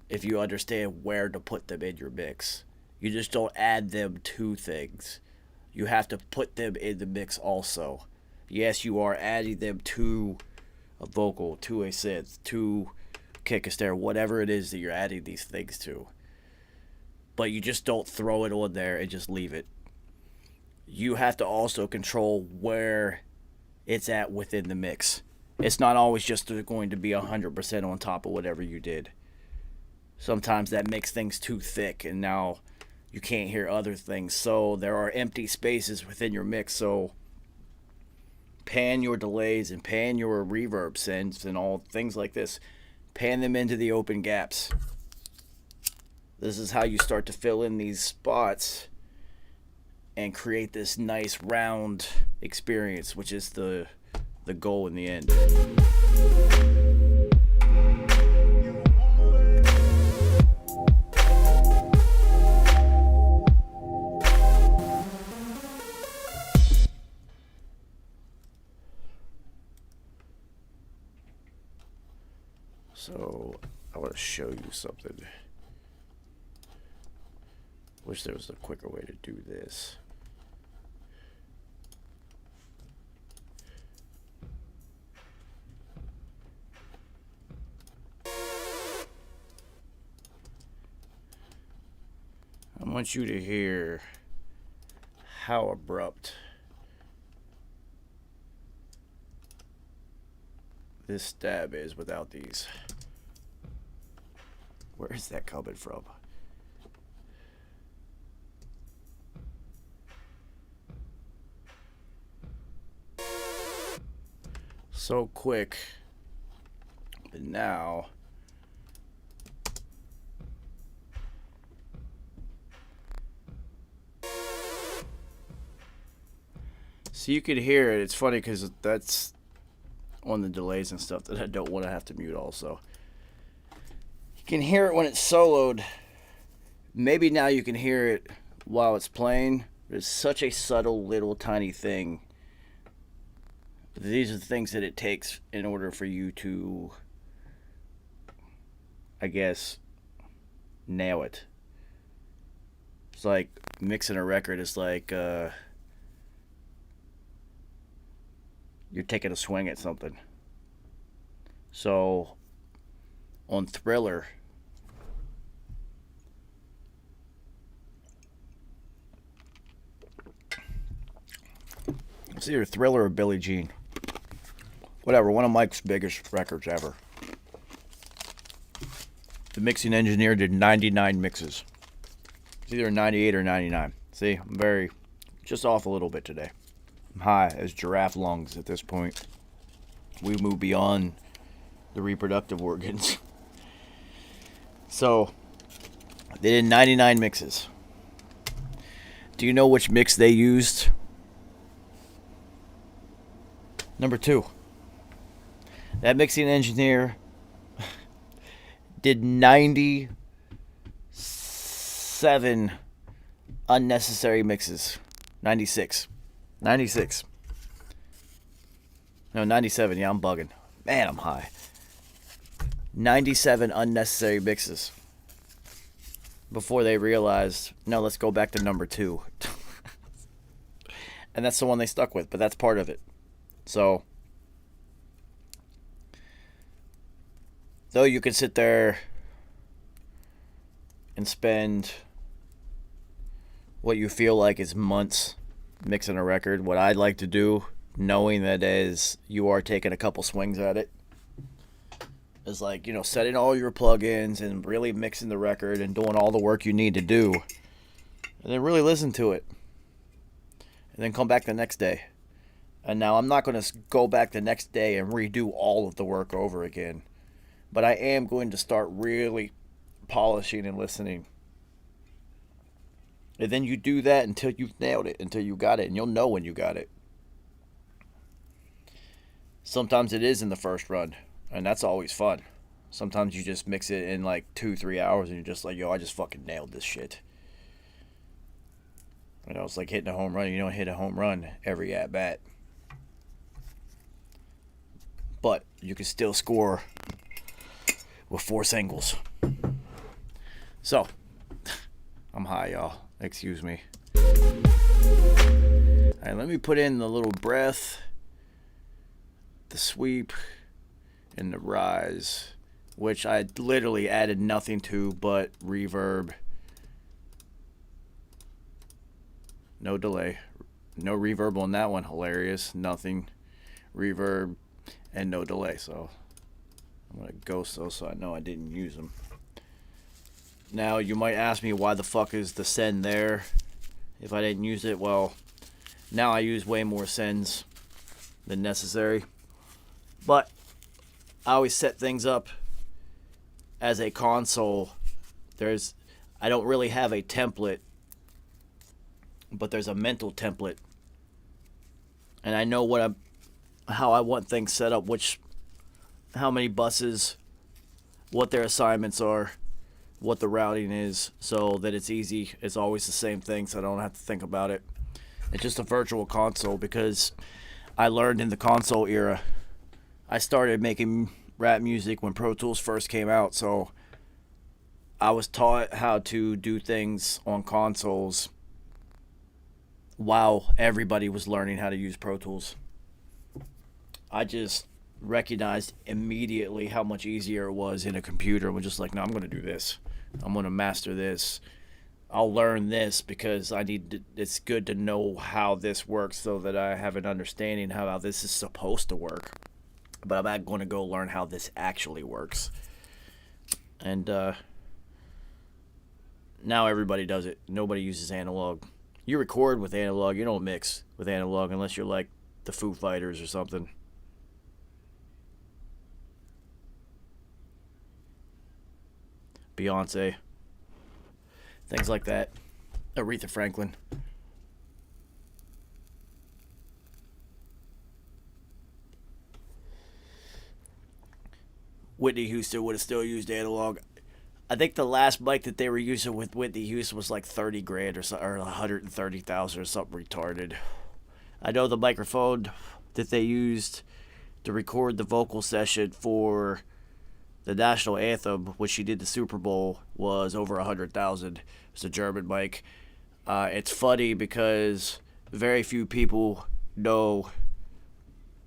if you understand where to put them in your mix. You just don't add them to things. You have to put them in the mix also. Yes, you are adding them to a vocal, to a synth, to kick a snare, whatever it is that you're adding these things to. But you just don't throw it on there and just leave it. You have to also control where it's at within the mix. It's not always just going to be 100% on top of whatever you did. Sometimes that makes things too thick and now you can't hear other things. So there are empty spaces within your mix. So pan your delays and pan your reverb synths and all things like this. Pan them into the open gaps. This is how you start to fill in these spots and create this nice round experience, which is the goal in the end. So I want to show you something. Wish there was a quicker way to do this. I want you to hear how abrupt this stab is without these. Where is that coming from? So quick, but now so you could hear it. It's funny because that's on the delays and stuff that I don't want to have to mute also. You can hear it when it's soloed. Maybe now you can hear it while it's playing. It's such a subtle little tiny thing. These are the things that it takes in order for you to, I guess, nail it. It's like mixing a record is like you're taking a swing at something. So on Thriller, it's either Thriller or Billie Jean. Whatever, one of Mike's biggest records ever. The mixing engineer did 99 mixes. It's either 98 or 99. See, I'm just off a little bit today. I'm high as giraffe lungs at this point. We move beyond the reproductive organs. So, they did 99 mixes. Do you know which mix they used? Number 2. That mixing engineer did 97 unnecessary mixes. 96. 96. No, 97. Yeah, I'm bugging. Man, I'm high. 97 unnecessary mixes. Before they realized, no, let's go back to number 2. And that's the one they stuck with, but that's part of it. So, though you could sit there and spend what you feel like is months mixing a record, what I'd like to do, knowing that as you are taking a couple swings at it, is like, setting all your plugins and really mixing the record and doing all the work you need to do. And then really listen to it. And then come back the next day. And now I'm not going to go back the next day and redo all of the work over again. But I am going to start really polishing and listening. And then you do that until you've nailed it, until you got it. And you'll know when you got it. Sometimes it is in the first run. And that's always fun. Sometimes you just mix it in like 2-3 hours and you're just like, yo, I just fucking nailed this shit. It's like hitting a home run. You don't hit a home run every at-bat. But you can still score with 4 singles. So, I'm high, y'all. Excuse me. Alright, let me put in the little breath, the sweep, and the rise, which I literally added nothing to but reverb. No delay. No reverb on that one. Hilarious. Nothing. Reverb and no delay. So I'm going to ghost those so I know I didn't use them. Now you might ask me why the fuck is the send there if I didn't use it. Well, now I use way more sends than necessary. But I always set things up as a console. I don't really have a template, but there's a mental template. And I know how I want things set up, how many buses, what their assignments are, what the routing is, so that it's easy. It's always the same thing, so I don't have to think about it. It's just a virtual console because I learned in the console era. I started making rap music when Pro Tools first came out, so I was taught how to do things on consoles while everybody was learning how to use Pro Tools. I just recognized immediately how much easier it was in a computer. We're just like, no, I'm going to do this. I'm going to master this. I'll learn this because it's good to know how this works so that I have an understanding how this is supposed to work. But I'm not going to go learn how this actually works. And now everybody does it. Nobody uses analog. You record with analog. You don't mix with analog unless you're like the Foo Fighters or something. Beyonce. Things like that. Aretha Franklin. Whitney Houston would have still used analog. I think the last mic that they were using with Whitney Houston was like 30 grand or 130,000 or something retarded. I know the microphone that they used to record the vocal session for the national anthem, when she did the Super Bowl, was over 100,000. It's a German mic. It's funny because very few people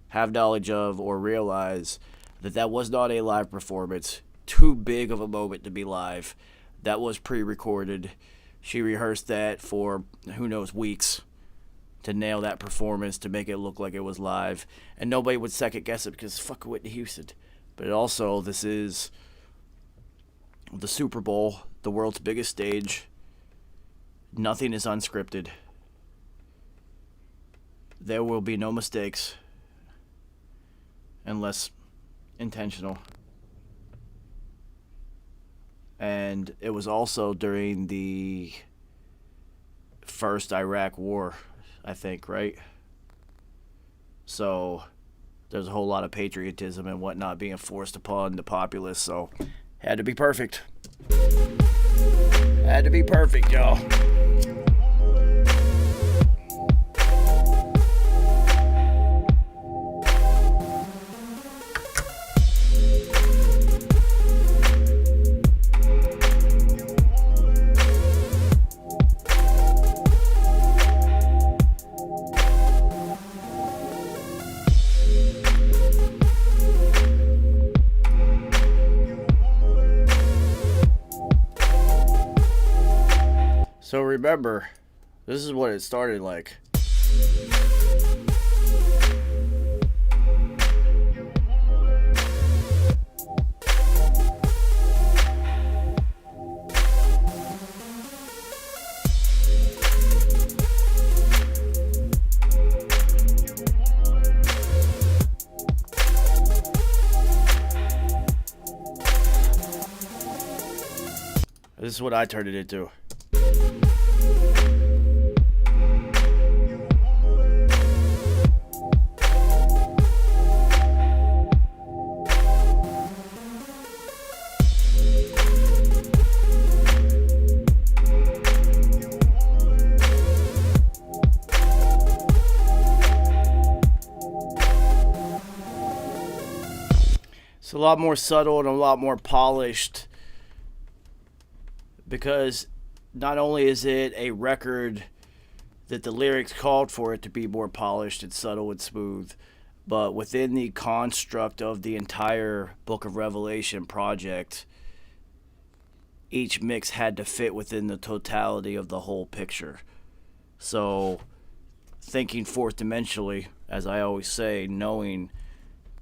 have knowledge of, or realize that was not a live performance. Too big of a moment to be live. That was pre-recorded. She rehearsed that for who knows weeks to nail that performance, to make it look like it was live, and nobody would second guess it because fuck Whitney Houston. But also, this is the Super Bowl, the world's biggest stage. Nothing is unscripted. There will be no mistakes unless intentional. And it was also during the first Iraq War, I think, right? So there's a whole lot of patriotism and whatnot being forced upon the populace, so had to be perfect. Had to be perfect, y'all. So remember, this is what it started like. This is what I turned it into. It's a lot more subtle and a lot more polished, because not only is it a record that the lyrics called for it to be more polished and subtle and smooth, but within the construct of the entire Book of Revelation project, each mix had to fit within the totality of the whole picture. So thinking fourth dimensionally, as I always say, knowing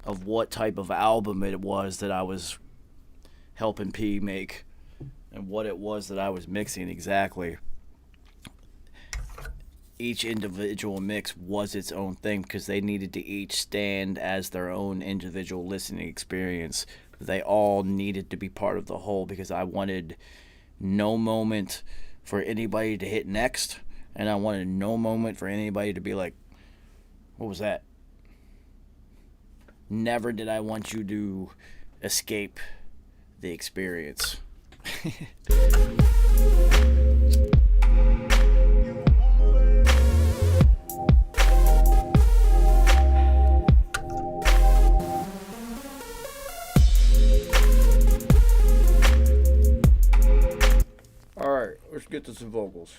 of what type of album it was that I was helping P make and what it was that I was mixing exactly. Each individual mix was its own thing because they needed to each stand as their own individual listening experience. They all needed to be part of the whole because I wanted no moment for anybody to hit next, and I wanted no moment for anybody to be like, what was that? Never did I want you to escape the experience. get to some vocals.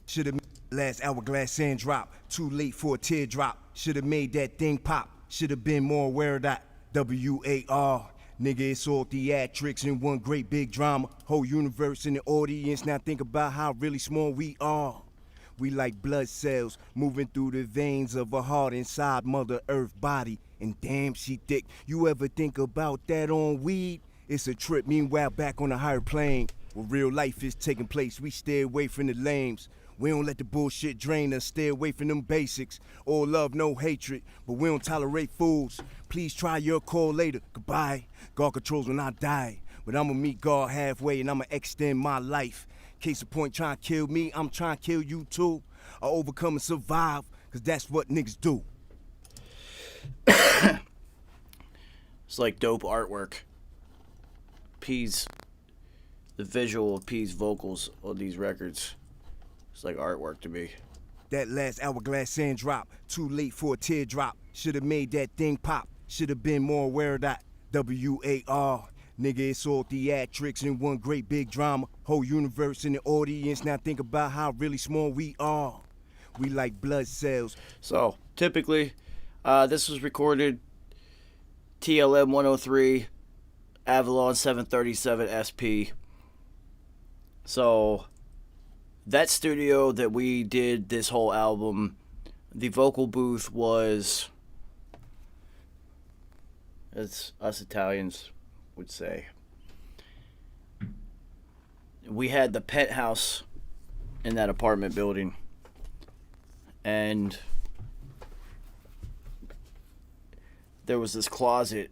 Should've last hourglass sand drop. Too late for a teardrop. Should've made that thing pop. Should've been more aware of that. WAR. Nigga, it's all theatrics in one great big drama. Whole universe in the audience. Now think about how really small we are. We like blood cells moving through the veins of a heart inside Mother Earth body. And damn, she thick. You ever think about that on weed? It's a trip. Meanwhile, back on a higher plane, where real life is taking place, we stay away from the lames. We don't let the bullshit drain us, stay away from them basics. All love, no hatred, but we don't tolerate fools. Please try your call later, goodbye. God controls when I die, but I'ma meet God halfway and I'ma extend my life. Case in point, trying to kill me, I'm trying to kill you too. I overcome and survive, cause that's what niggas do. It's like dope artwork. P's, the visual of P's vocals on these records, it's like artwork to me. That last hourglass sand drop, too late for a teardrop. Should've made that thing pop, should've been more aware of that. WAR. Nigga, it's all theatrics in one great big drama. Whole universe in the audience. Now think about how really small we are. We like blood cells. So, typically, this was recorded TLM 103, Avalon 737 SP. So, that studio that we did this whole album, the vocal booth was, as us Italians would say, we had the penthouse in that apartment building, and there was this closet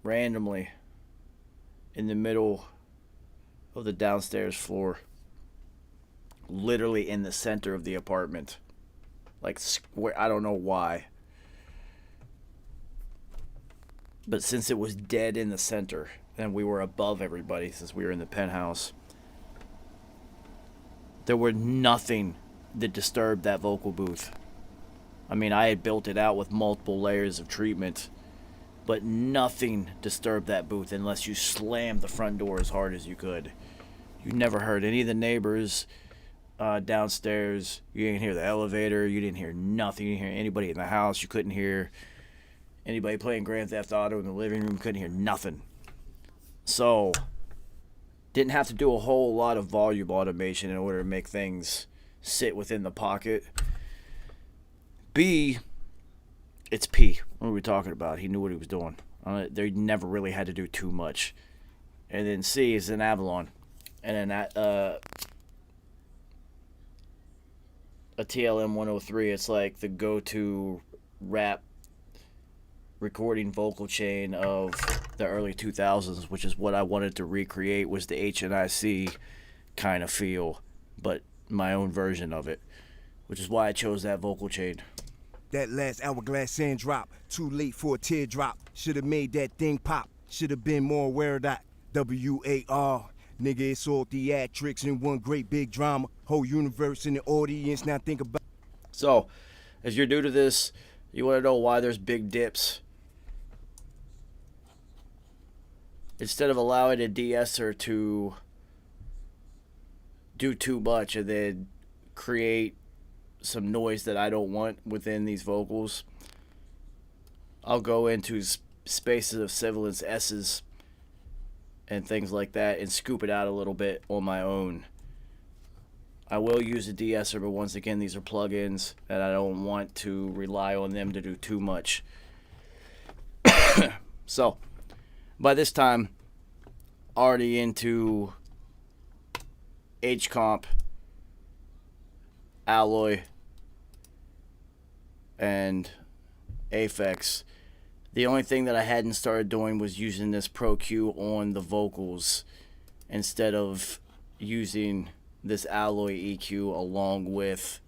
randomly in the middle of the downstairs floor, literally in the center of the apartment, like square. I don't know why, but since it was dead in the center and we were above everybody since we were in the penthouse, there were nothing that disturbed that vocal booth. I mean, I had built it out with multiple layers of treatment, but nothing disturbed that booth unless you slammed the front door as hard as you could. You never heard any of the neighbors downstairs. You didn't hear the elevator. You didn't hear nothing. You didn't hear anybody in the house. You couldn't hear anybody playing Grand Theft Auto in the living room. Couldn't hear nothing. So, didn't have to do a whole lot of volume automation in order to make things sit within the pocket. B, it's P. What are we talking about? He knew what he was doing. They never really had to do too much. And then C is an Avalon. And then that, a TLM 103, it's like the go-to rap recording vocal chain of the early 2000s, which is what I wanted to recreate, was the HNIC kind of feel, but my own version of it, which is why I chose that vocal chain. That last hourglass sand drop, too late for a teardrop. Should've made that thing pop, should've been more aware of that. WAR. Nigga, it's all theatrics in one great big drama. Whole universe in the audience. Now think about. So, as you're new to this, you want to know why there's big dips. Instead of allowing a de-esser to do too much and then create some noise that I don't want within these vocals, I'll go into spaces of sibilance S's and things like that and scoop it out a little bit on my own. I will use a de-esser, but once again, these are plugins and I don't want to rely on them to do too much. So, by this time, already into H-Comp, Alloy, and Aphex. The only thing that I hadn't started doing was using this Pro Q on the vocals instead of using this Alloy EQ along with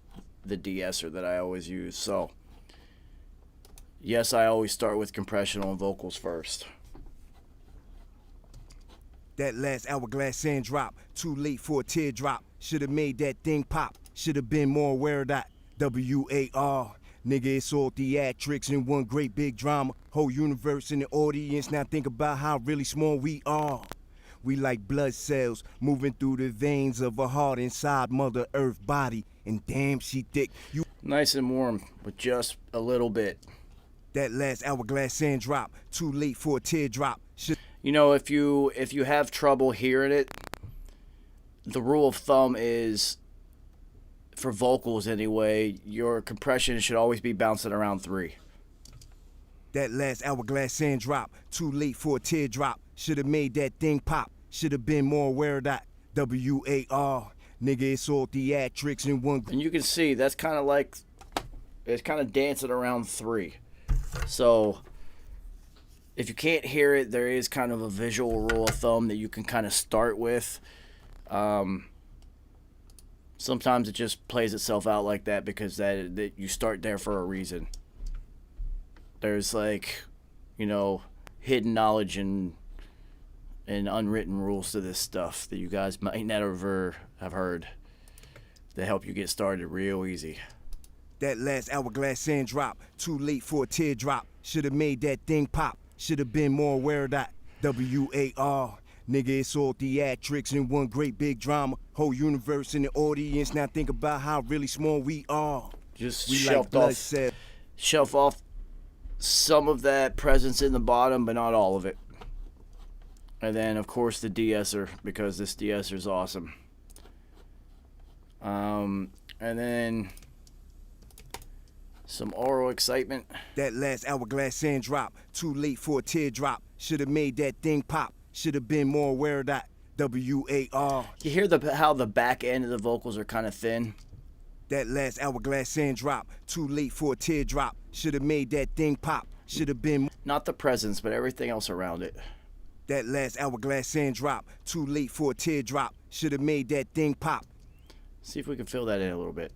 the de-esser that I always use. So, yes, I always start with compression on vocals first. That last hourglass sand drop, too late for a teardrop. Should've made that thing pop, should've been more aware of that. WAR. Nigga, it's all theatrics in one great big drama. Whole universe in the audience. Now think about how really small we are. We like blood cells moving through the veins of a heart inside Mother Earth body. And damn, she thick. You Nice and warm with just a little bit. that last hourglass sand drop. Too late for a teardrop. You know, if you have trouble hearing it, the rule of thumb is, for vocals anyway, your compression should always be bouncing around 3. That last hourglass sand drop. Too late for a teardrop. Should have made that thing pop. Should have been more aware of that. WAR. Nigga, it's all theatrics in one. And you can see that's kind of like, it's kind of dancing around 3. So if you can't hear it, there is kind of a visual rule of thumb that you can kind of start with. Sometimes it just plays itself out like that because that you start there for a reason. There's like, you know, hidden knowledge and unwritten rules to this stuff that you guys might never have heard that help you get started real easy. That last hourglass sand drop. Too late for a teardrop. Should have made that thing pop. Should have been more aware of that. WAR. Nigga, it's all theatrics in one great big drama. Whole universe in the audience. Now think about how really small we are. Just We like blood cells. shelf off some of that presence in the bottom, but not all of it. And then, of course, the de-esser, because this de-esser is awesome. And then some oral excitement. That last hourglass sand drop. Too late for a teardrop. Should have made that thing pop. Should have been more aware of that. WAR. You hear how the back end of the vocals are kind of thin? That last hourglass sand drop. Too late for a teardrop. Should have made that thing pop. Should have been. Not the presence, but everything else around it. That last hourglass sand drop. Too late for a teardrop. Should have made that thing pop. See if we can fill that in a little bit.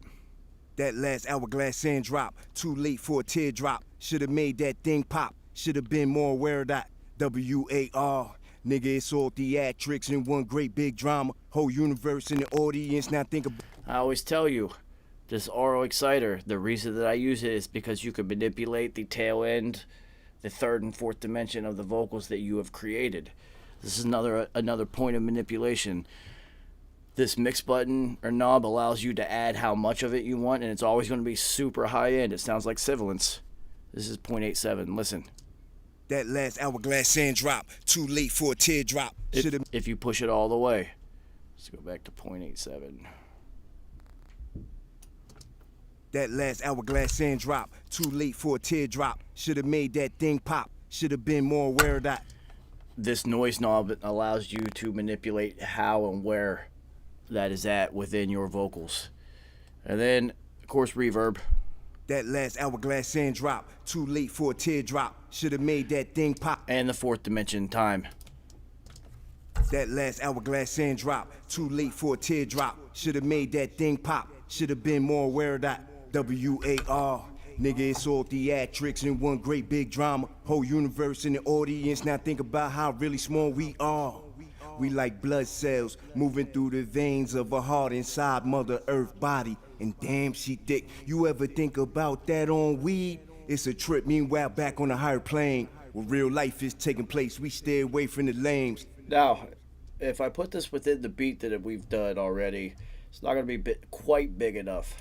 That last hourglass sand drop. Too late for a teardrop. Should have made that thing pop. Should have been more aware of that. WAR. Nigga, it's all theatrics in one great big drama. Whole universe in the audience. Now think about. I always tell you, this oral exciter, the reason that I use it is because you can manipulate the tail end, the third and fourth dimension of the vocals that you have created. This is another point of manipulation. This mix button or knob allows you to add how much of it you want, and it's always going to be super high end. It sounds like sibilance. This is 0.87. Listen. That last hourglass sand drop. Too late for a teardrop. Should have. If you push it all the way. Let's go back to 0.87. That last hourglass sand drop. Too late for a teardrop. Should have made that thing pop. Should have been more aware of that. This noise knob allows you to manipulate how and where that is at within your vocals. And then, of course, reverb. That last hourglass sand drop. Too late for a teardrop. Should have made that thing pop. And the fourth dimension, time. That last hourglass sand drop. Too late for a teardrop. Should have made that thing pop. Should have been more aware of that. WAR. Nigga, it's all theatrics in one great big drama. Whole universe in the audience. Now think about how really small we are. We like blood cells moving through the veins of a heart inside Mother Earth body. And damn, she thick. You ever think about that on weed? It's a trip. Meanwhile, back on a higher plane, where real life is taking place, we stay away from the lames. Now, if I put this within the beat that we've done already, it's not going to be quite big enough.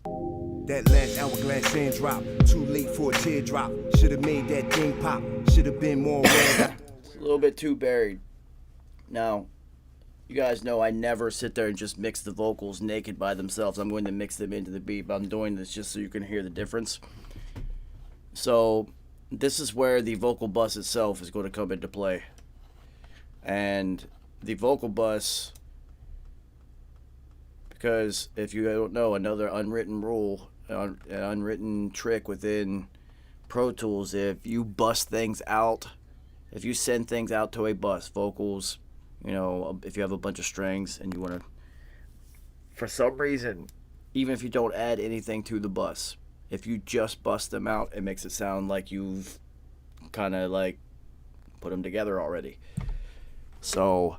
That last hourglass sand drop. Too late for a teardrop. Should have made that thing pop. Should have been more aware of that. It's a little bit too buried. Now, you guys know I never sit there and just mix the vocals naked by themselves. I'm going to mix them into the beat, but I'm doing this just so you can hear the difference. So, this is where the vocal bus itself is going to come into play. And the vocal bus, because if you don't know, another unwritten rule, an unwritten trick within Pro Tools, if you bust things out, if you send things out to a bus, vocals, you know, if you have a bunch of strings and you want to, for some reason, even if you don't add anything to the bus, if you just bust them out, it makes it sound like you've kind of like put them together already. So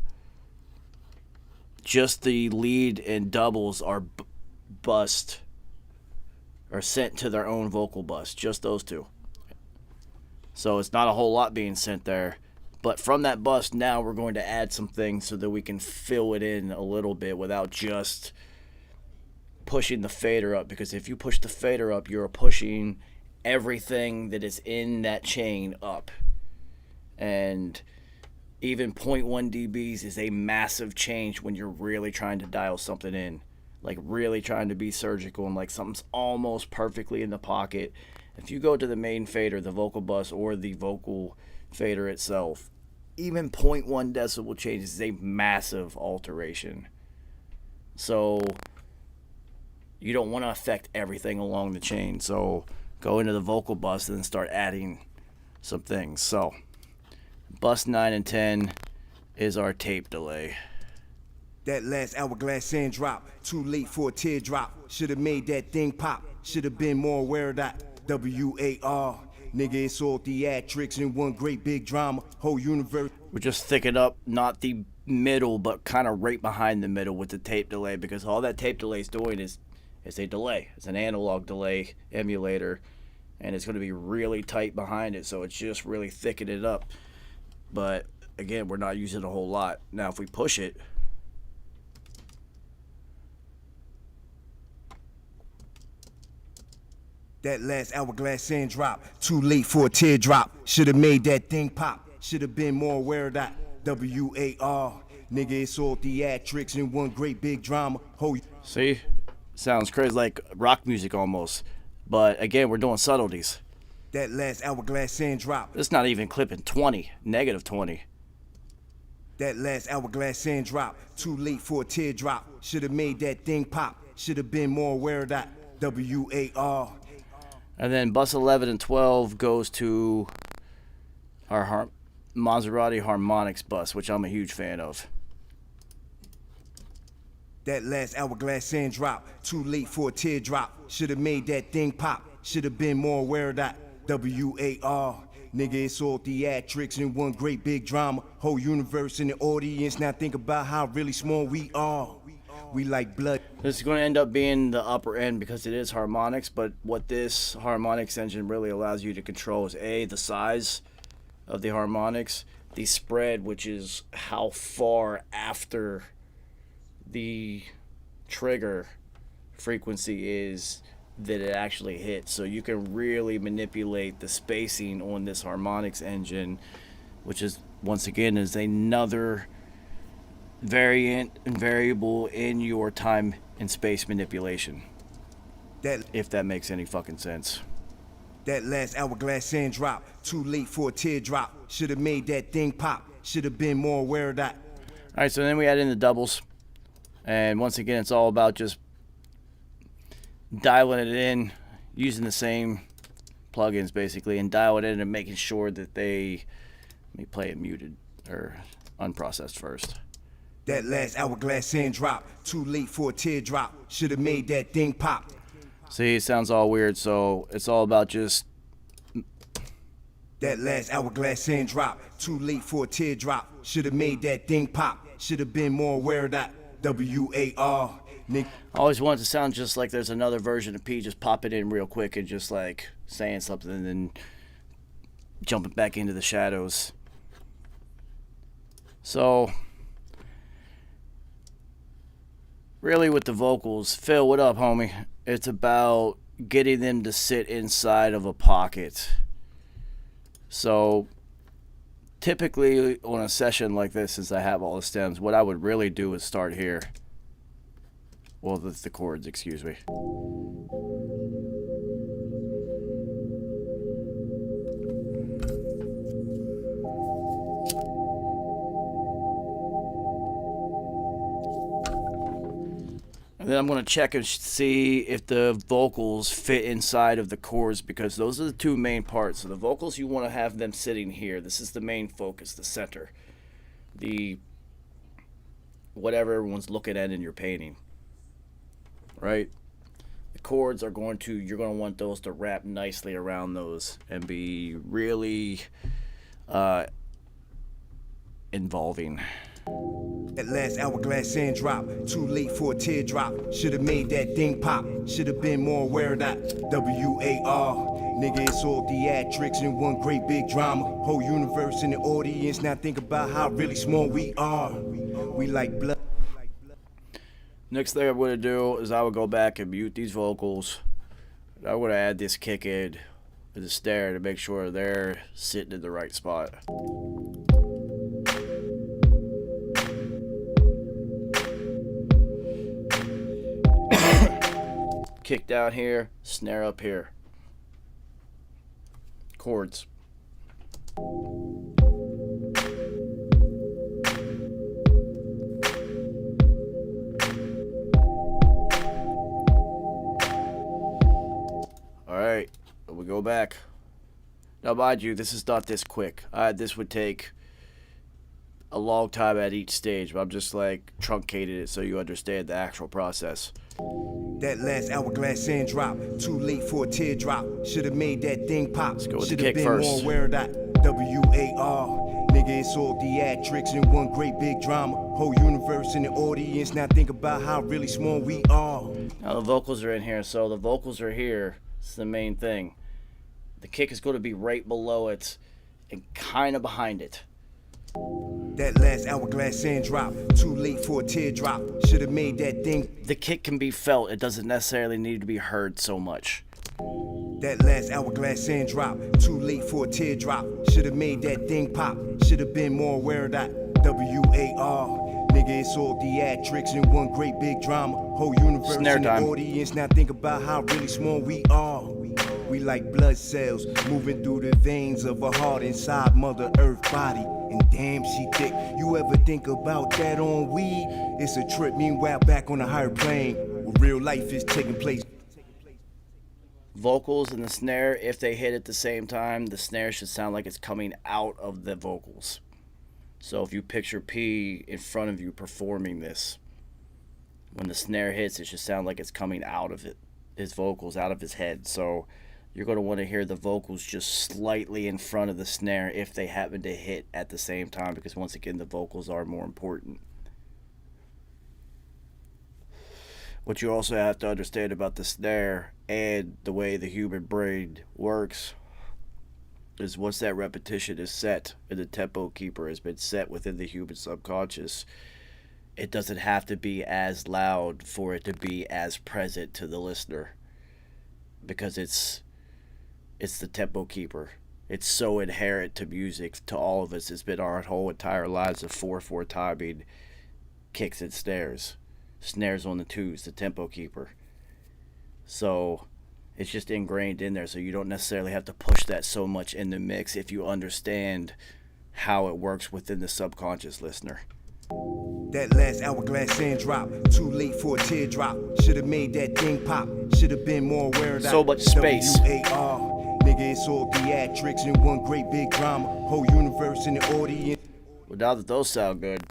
just the lead and doubles are bust, are sent to their own vocal bus, just those two. So it's not a whole lot being sent there. But from that bus, now we're going to add some things so that we can fill it in a little bit without just pushing the fader up. Because if you push the fader up, you're pushing everything that is in that chain up. And even 0.1 dBs is a massive change when you're really trying to dial something in. Like really trying to be surgical and like something's almost perfectly in the pocket. If you go to the main fader, the vocal bus, or the vocal fader itself, even 0.1 decibel change is a massive alteration. So you don't want to affect everything along the chain. So go into the vocal bus and then start adding some things. So bus 9 and 10 is our tape delay. That last hourglass sand drop, too late for a teardrop. Should've made that thing pop, should've been more aware of that. WAR, nigga, it's all theatrics in one great big drama. Whole universe. We just thicken up, not the middle, but kind of right behind the middle with the tape delay, because all that tape delay is doing is a delay. It's an analog delay emulator, and it's going to be really tight behind it, so it's just really thickening it up. But again, we're not using a whole lot. Now, if we push it, that last hourglass sand drop, too late for a teardrop. Should've made that thing pop, should've been more aware of that. WAR, nigga, it's all theatrics in one great big drama. See, sounds crazy, like rock music almost. But again, we're doing subtleties. That last hourglass sand drop. It's not even clipping 20, negative 20. That last hourglass sand drop, too late for a teardrop. Should've made that thing pop, should've been more aware of that. WAR. And then bus 11 and 12 goes to our Maserati Harmonics bus, which I'm a huge fan of. That last hourglass sand drop, too late for a teardrop. Should've made that thing pop, should've been more aware of that. WAR, nigga, it's all theatrics in one great big drama. Whole universe in the audience, now think about how really small we are. We like blood. This is going to end up being the upper end because it is harmonics, but what this harmonics engine really allows you to control is A, the size of the harmonics, the spread, which is how far after the trigger frequency is that it actually hits. So you can really manipulate the spacing on this harmonics engine, which is, once again, is another variant and variable in your time and space manipulation. If that makes any fucking sense. That last hourglass sand drop, too late for a teardrop. Should've made that thing pop, should've been more aware of that. Alright, so then we add in the doubles. And once again, it's all about just dialing it in, using the same plugins basically, and dial it in and making sure that they, let me play it muted or unprocessed first. That last hourglass sand drop, too late for a teardrop. Should've made that thing pop. See, it sounds all weird, so it's all about just... That last hourglass sand drop, too late for a teardrop. Should've made that thing pop, should've been more aware of that. WAR, nigga. I always want it to sound just like there's another version of P, just pop it in real quick and just like saying something and then jumping back into the shadows. So... really with the vocals, Phil, what up, homie? It's about getting them to sit inside of a pocket. So typically on a session like this, since I have all the stems, what I would really do is start here. Well, that's the chords, excuse me. And then I'm going to check and see if the vocals fit inside of the chords, because those are the two main parts. So the vocals, you want to have them sitting here. This is the main focus, the center. The whatever everyone's looking at in your painting. Right? The chords are going to, you're going to want those to wrap nicely around those and be really involving. That last hourglass sand drop, too late for a teardrop. Should've made that thing pop, should've been more aware of that. WAR, nigga, it's all theatrics in one great big drama. Whole universe in the audience, now think about how really small we are. We like blood. Next thing I'm going to do is I would go back and mute these vocals. And I want to add this kick in with the snare to make sure they're sitting in the right spot. Kick down here, snare up here. Chords. Alright, we go back. Now mind you, this is not this quick. This would take a long time at each stage, but I'm just like truncated it so you understand the actual process. That last hourglass sand drop, too late for a teardrop. Should've made that thing pop, Let's go with the should've kick been first. more aware of that. WAR, nigga, it's all theatrics in one great big drama. Whole universe in the audience, now think about how really small we are. Now the vocals are in here, so the vocals are here. It's the main thing. The kick is going to be right below it and kind of behind it. That last hourglass sand drop, too late for a teardrop. Should've made that thing. The kick can be felt. It doesn't necessarily need to be heard so much. That last hourglass sand drop, too late for a teardrop. Should've made that thing pop, should've been more aware of that. WAR, nigga, it's all theatrics in one great big drama. Whole universe Snare in the time. audience, now think about how really small we are. We like blood cells moving through the veins of a heart inside Mother Earth body. And damn, she thick. You ever think about that on weed? It's a trip, meanwhile back on a higher plane where real life is taking place. Vocals and the snare, if they hit at the same time, the snare should sound like it's coming out of the vocals. So if you picture P in front of you performing this, when the snare hits, it should sound like it's coming out of it, his vocals out of his head. So you're going to want to hear the vocals just slightly in front of the snare if they happen to hit at the same time, because once again, the vocals are more important. What you also have to understand about the snare and the way the human brain works is once that repetition is set and the tempo keeper has been set within the human subconscious, it doesn't have to be as loud for it to be as present to the listener, because it's the tempo keeper. It's so inherent to music, to all of us. It's been our whole entire lives of 4/4 timing, kicks and snares on the twos, the tempo keeper. So it's just ingrained in there, so you don't necessarily have to push that so much in the mix if you understand how it works within the subconscious listener. That last hourglass sand drop, too late for a teardrop. Should've made that thing pop, should've been more aware of that. So much space. WAR, nigga, it's all theatrics in one great big drama. Whole universe in the audience. Well, now that those sound good,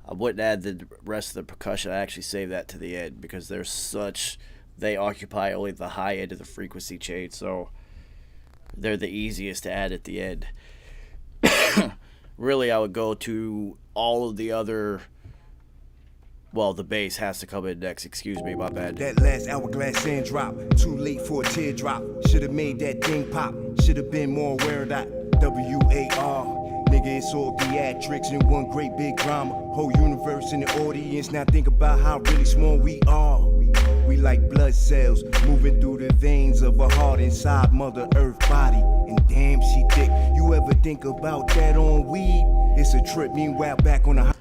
I wouldn't add the rest of the percussion. I actually save that to the end because they occupy only the high end of the frequency chain, so they're the easiest to add at the end. Really, I would go to all of the other. Well, the bass has to come in next. Excuse me, my bad. That last hourglass sand drop, too late for a teardrop. Should've made that thing pop, should've been more aware of that. WAR, nigga, it's all theatrics in one great big drama. Whole universe in the audience, now think about how really small we are. We like blood cells moving through the veins of a heart inside Mother Earth body. And damn, she thick. You ever think about that on weed? It's a trip, meanwhile back on the.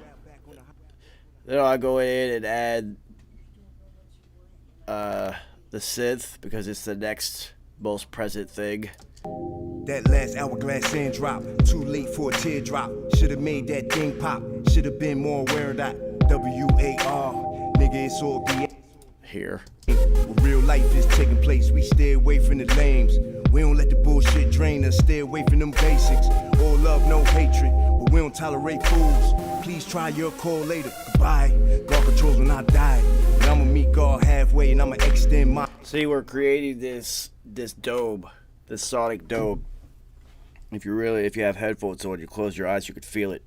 Then I go in and add the synth because it's the next most present thing. That last hourglass sand drop, too late for a teardrop. Should've made that thing pop, should've been more aware of that. WAR, nigga, it's all the. Here. Where real life is taking place, we stay away from the lames. We don't let the bullshit drain us, stay away from them basics. All love, no hatred, but we don't tolerate fools. Please try your call later. Goodbye. God controls when I die. And I'ma meet God halfway and I'ma extend my. See, we're creating this dome, this sonic dome. If you have headphones on, you close your eyes, you could feel it.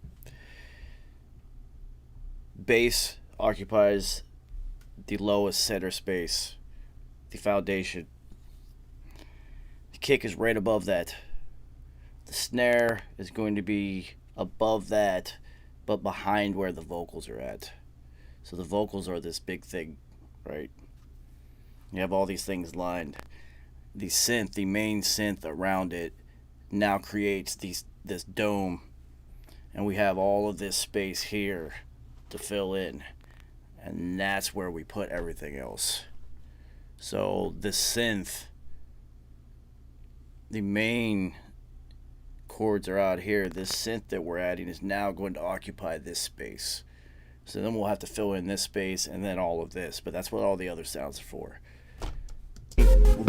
Bass occupies the lowest center space, the foundation. The kick is right above that. The snare is going to be above that, but behind where the vocals are at. So the vocals are this big thing, right? You have all these things lined. The synth, the main synth around it, now creates this dome, and we have all of this space here to fill in, and that's where we put everything else. So the synth, the main chords are out here. This synth that we're adding is now going to occupy this space. So then we'll have to fill in this space and then all of this, but that's what all the other sounds are for.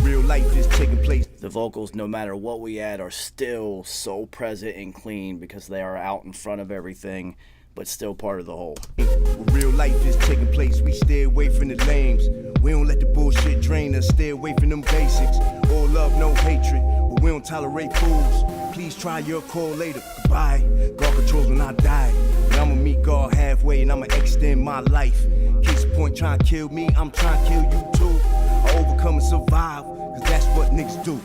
Real life is taking place. The vocals, no matter what we add, are still so present and clean because they are out in front of everything, but still part of the whole. Real life is taking place. We stay away from the lames. We don't let the bullshit drain us. Stay away from them basics. All love, no hatred. But we don't tolerate fools. Please try your call later. Goodbye. God controls when I die. But I'ma meet God halfway and I'ma extend my life. Case in point, trying to kill me, I'm trying to kill you too. I overcome and survive, cause that's what niggas do.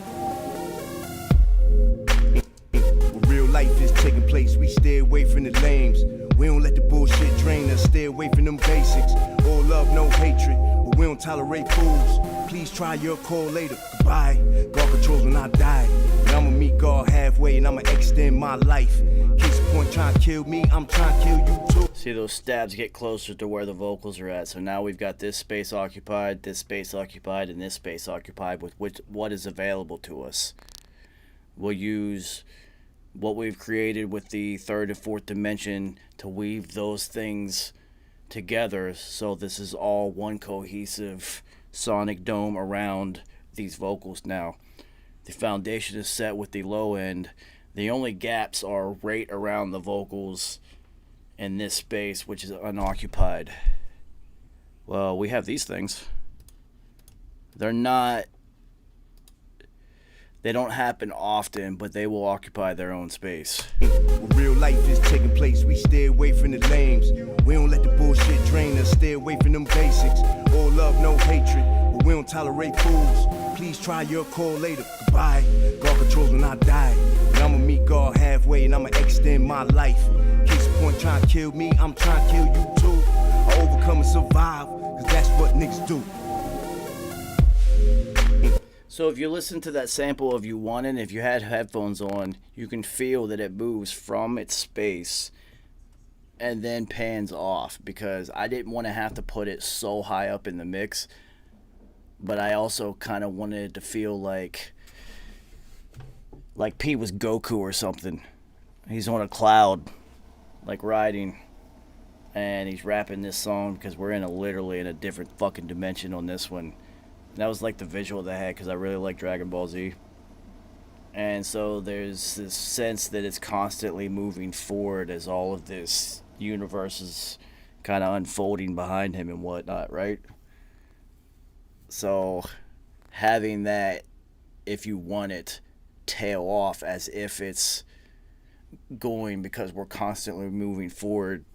Real life is taking place. We stay away from the lames. We don't let the bullshit drain us. Stay away from them basics. All love, no hatred. But we don't tolerate fools. Please try your call later. Goodbye. God controls when I die. But I'ma meet God halfway and I'ma extend my life. Case in point, trying to kill me, I'm trying to kill you too. See, those stabs get closer to where the vocals are at. So now we've got this space occupied, and this space occupied with what is available to us. We'll use what we've created with the third and fourth dimension to weave those things together, so this is all one cohesive sonic dome around these vocals now. The foundation is set with the low end. The only gaps are right around the vocals in this space, which is unoccupied. Well, we have these things. They don't happen often, but they will occupy their own space. Real life is taking place. We stay away from the lames. We don't let the bullshit drain us. Stay away from them basics. All love, no hatred. But we don't tolerate fools. Please try your call later. Goodbye. God controls when I die. But I'ma meet God halfway and I'ma extend my life. Case in point, trying to kill me, I'm trying to kill you too. I overcome and survive, cause that's what niggas do. So if you listen to that sample of You Want It, if you had headphones on, you can feel that it moves from its space and then pans off, because I didn't want to have to put it so high up in the mix, but I also kind of wanted it to feel like P was Goku or something. He's on a cloud, like riding, and he's rapping this song because we're literally in a different fucking dimension on this one. That was like the visual that I had because I really like Dragon Ball Z. And so there's this sense that it's constantly moving forward as all of this universe is kind of unfolding behind him and whatnot, right? So having that, if you want it, tail off as if it's going because we're constantly moving forward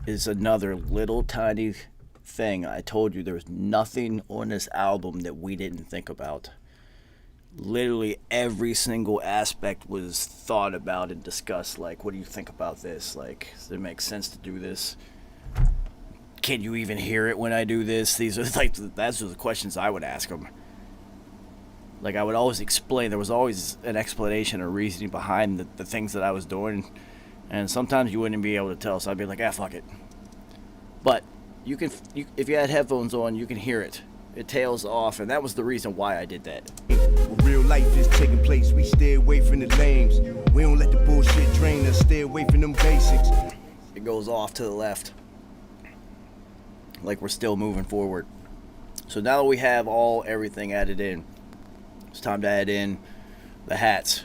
is another little tiny thing. I told you there was nothing on this album that we didn't think about. Literally every single aspect was thought about and discussed. Like, what do you think about this? Like, does it make sense to do this? Can you even hear it when I do this? These are that's the questions I would ask them. Like, I would always explain. There was always an explanation or reasoning behind the things that I was doing, and sometimes you wouldn't be able to tell. So I'd be like, fuck it. But if you had headphones on, you can hear it. It tails off, and that was the reason why I did that. Real life is taking place. We stay away from the lames. We don't let the bullshit drain us. Stay away from them basics. It goes off to the left, like we're still moving forward. So now that we have everything added in, it's time to add in the hats.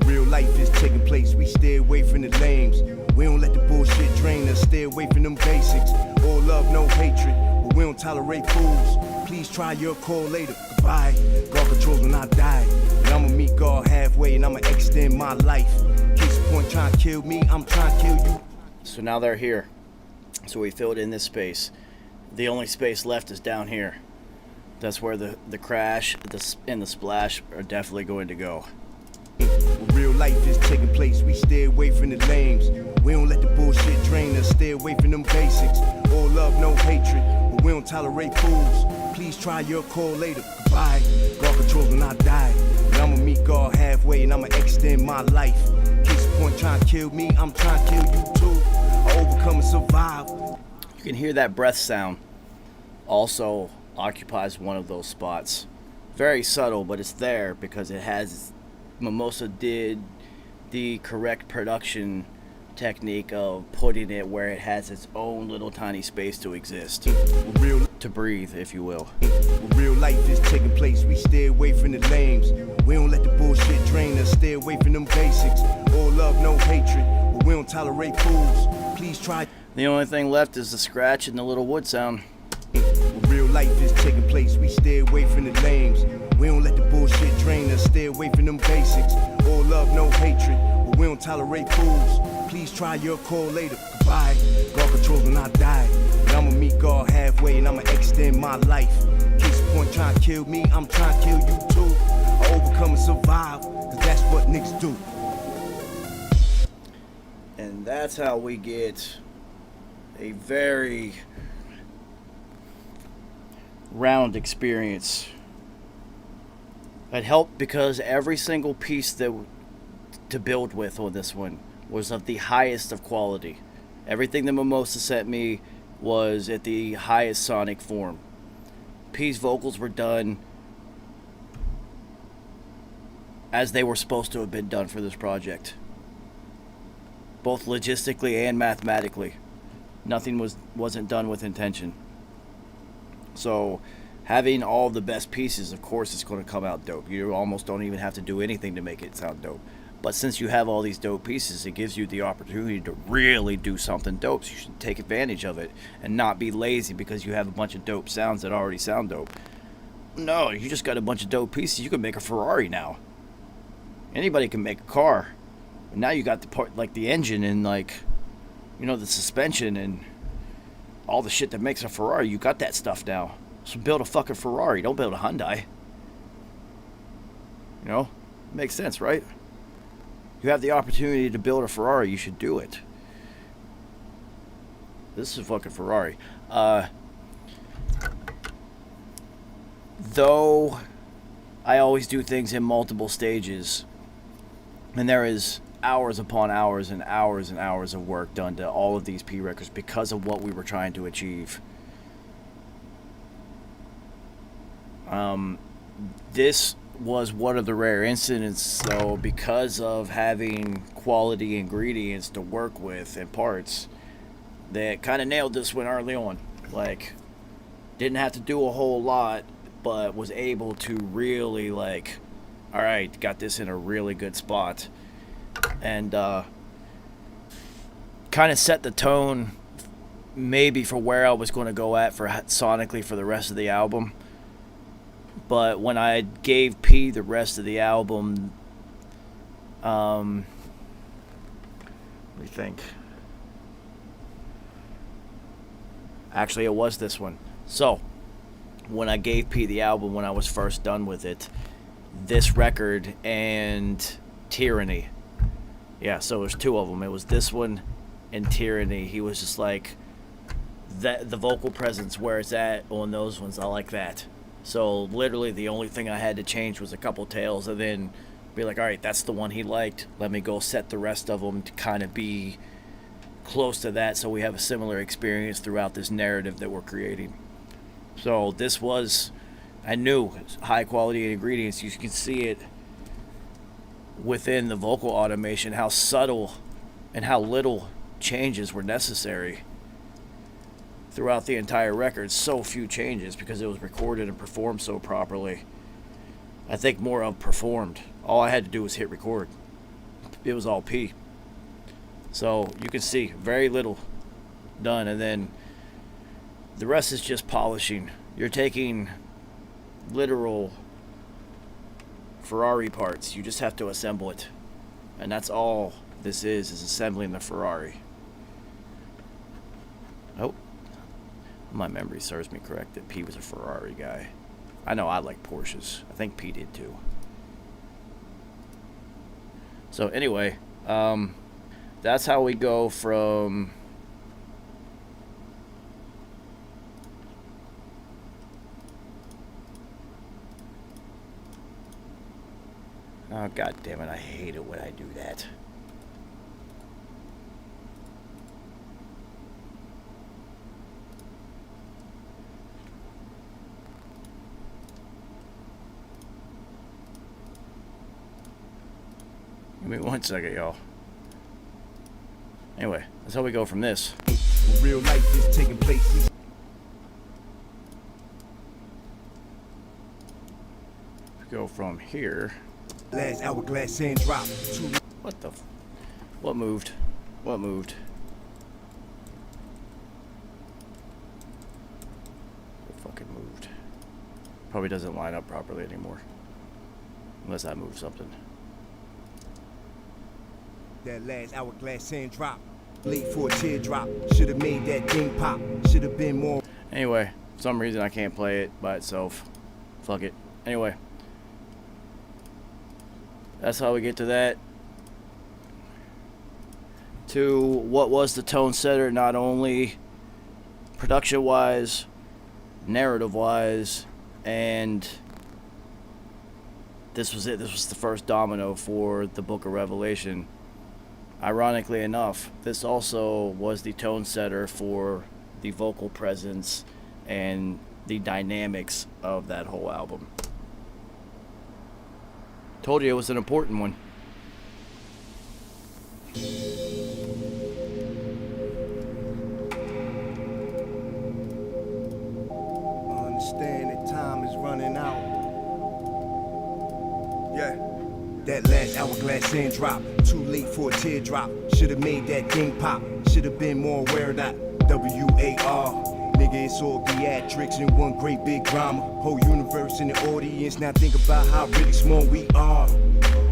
Real life is taking place. We stay away from the lames. We don't let the bullshit drain us. Stay away from them basics. All love, no hatred. But we don't tolerate fools. Please try your call later. Goodbye. God controls when I die. But I'ma meet God halfway and I'ma extend my life. Case in point, trying to kill me, I'm trying to kill you. So now they're here. So we filled in this space. The only space left is down here. That's where the crash and the splash are definitely going to go. When real life is taking place, we stay away from the lames. We don't let the bullshit drain us, stay away from them basics. All love, no hatred, but we don't tolerate fools. Please try your call later. Goodbye. God controls when I die. And I'ma meet God halfway and I'ma extend my life. Case in point trying to kill me, I'm trying to kill you too. I overcome and survive. You can hear that breath sound. Also occupies one of those spots. Very subtle, but it's there because it has. Mimosa did the correct production technique of putting it where it has its own little tiny space to exist, to breathe, if you will. When real life is taking place, we stay away from the lames. We don't let the bullshit drain us, stay away from them basics. All love, no hatred, but we don't tolerate fools. Please try. The only thing left is the scratch and the little wood sound. When real life is taking place, we stay away from the lames. We don't let the bullshit drain us, stay away from them basics. All love, no hatred, but we don't tolerate fools. Please try your call later. Goodbye. God controls when I die. And I'ma meet God halfway and I'ma extend my life. Case in point trying to kill me, I'm trying to kill you too. I overcome and survive, cause that's what niggas do. And that's how we get a very round experience. It helped because every single piece that to build with on this one was of the highest of quality. Everything that Mimosa sent me was at the highest sonic form. P's vocals were done as they were supposed to have been done for this project, both logistically and mathematically. Nothing wasn't done with intention. So having all the best pieces, of course, it's going to come out dope. You almost don't even have to do anything to make it sound dope. But since you have all these dope pieces, it gives you the opportunity to really do something dope. So you should take advantage of it and not be lazy because you have a bunch of dope sounds that already sound dope. No, you just got a bunch of dope pieces. You can make a Ferrari now. Anybody can make a car. And now you got the part, like the engine and like, you know, the suspension and all the shit that makes a Ferrari. You got that stuff now. So build a fucking Ferrari. Don't build a Hyundai. You know? Makes sense, right? You have the opportunity to build a Ferrari. You should do it. This is a fucking Ferrari. Though I always do things in multiple stages, and there is hours upon hours and hours and hours of work done to all of these P records because of what we were trying to achieve. This was one of the rare incidents, though, because of having quality ingredients to work with and parts, that kind of nailed this one early on. Like, didn't have to do a whole lot, but was able to really, like, all right, got this in a really good spot. And kind of set the tone maybe for where I was going to go at for sonically for the rest of the album. But when I gave P the rest of the album, let me think. Actually, it was this one. So, when I gave P the album, when I was first done with it, this record and Tyranny. Yeah, so there's two of them. It was this one and Tyranny. He was just like, that the vocal presence where it's at on those ones, I like that. So literally the only thing I had to change was a couple tails and then be like, all right, that's the one he liked. Let me go set the rest of them to kind of be close to that so we have a similar experience throughout this narrative that we're creating. So this was, I knew, high quality ingredients. You can see it within the vocal automation, how subtle and how little changes were necessary throughout the entire record. So few changes because it was recorded and performed so properly. I think more of performed. All I had to do was hit record. It was all P. So you can see very little done, and then the rest is just polishing. You're taking literal Ferrari parts. You just have to assemble it. And that's all this is assembling the Ferrari. My memory serves me correct that P was a Ferrari guy. I know I like Porsches. I think P did too. So anyway, that's how we go from oh god damn it, I hate it when I do that. Give me 1 second, y'all. Anyway, that's how we go from this. Real life is taking place. We go from here. Last hourglass and drop. What the? What moved? What moved? What fucking moved? Probably doesn't line up properly anymore. Unless I move something. That last hourglass and drop. Late for a teardrop. Should've made that thing pop. Should've been more. Anyway, for some reason I can't play it by itself. Fuck it. Anyway. That's how we get to that. To what was the tone setter, not only production-wise, narrative-wise, and this was it. This was the first domino for the Book of Revelation. Ironically enough, this also was the tone setter for the vocal presence and the dynamics of that whole album. Told you it was an important one. Understand that time is running out. Yeah. That last hourglass and drop. Too late for a teardrop. Should've made that thing pop. Should've been more aware of that. WAR. Nigga, it's all theatrics in one great big drama. Whole universe in the audience. Now think about how really small we are.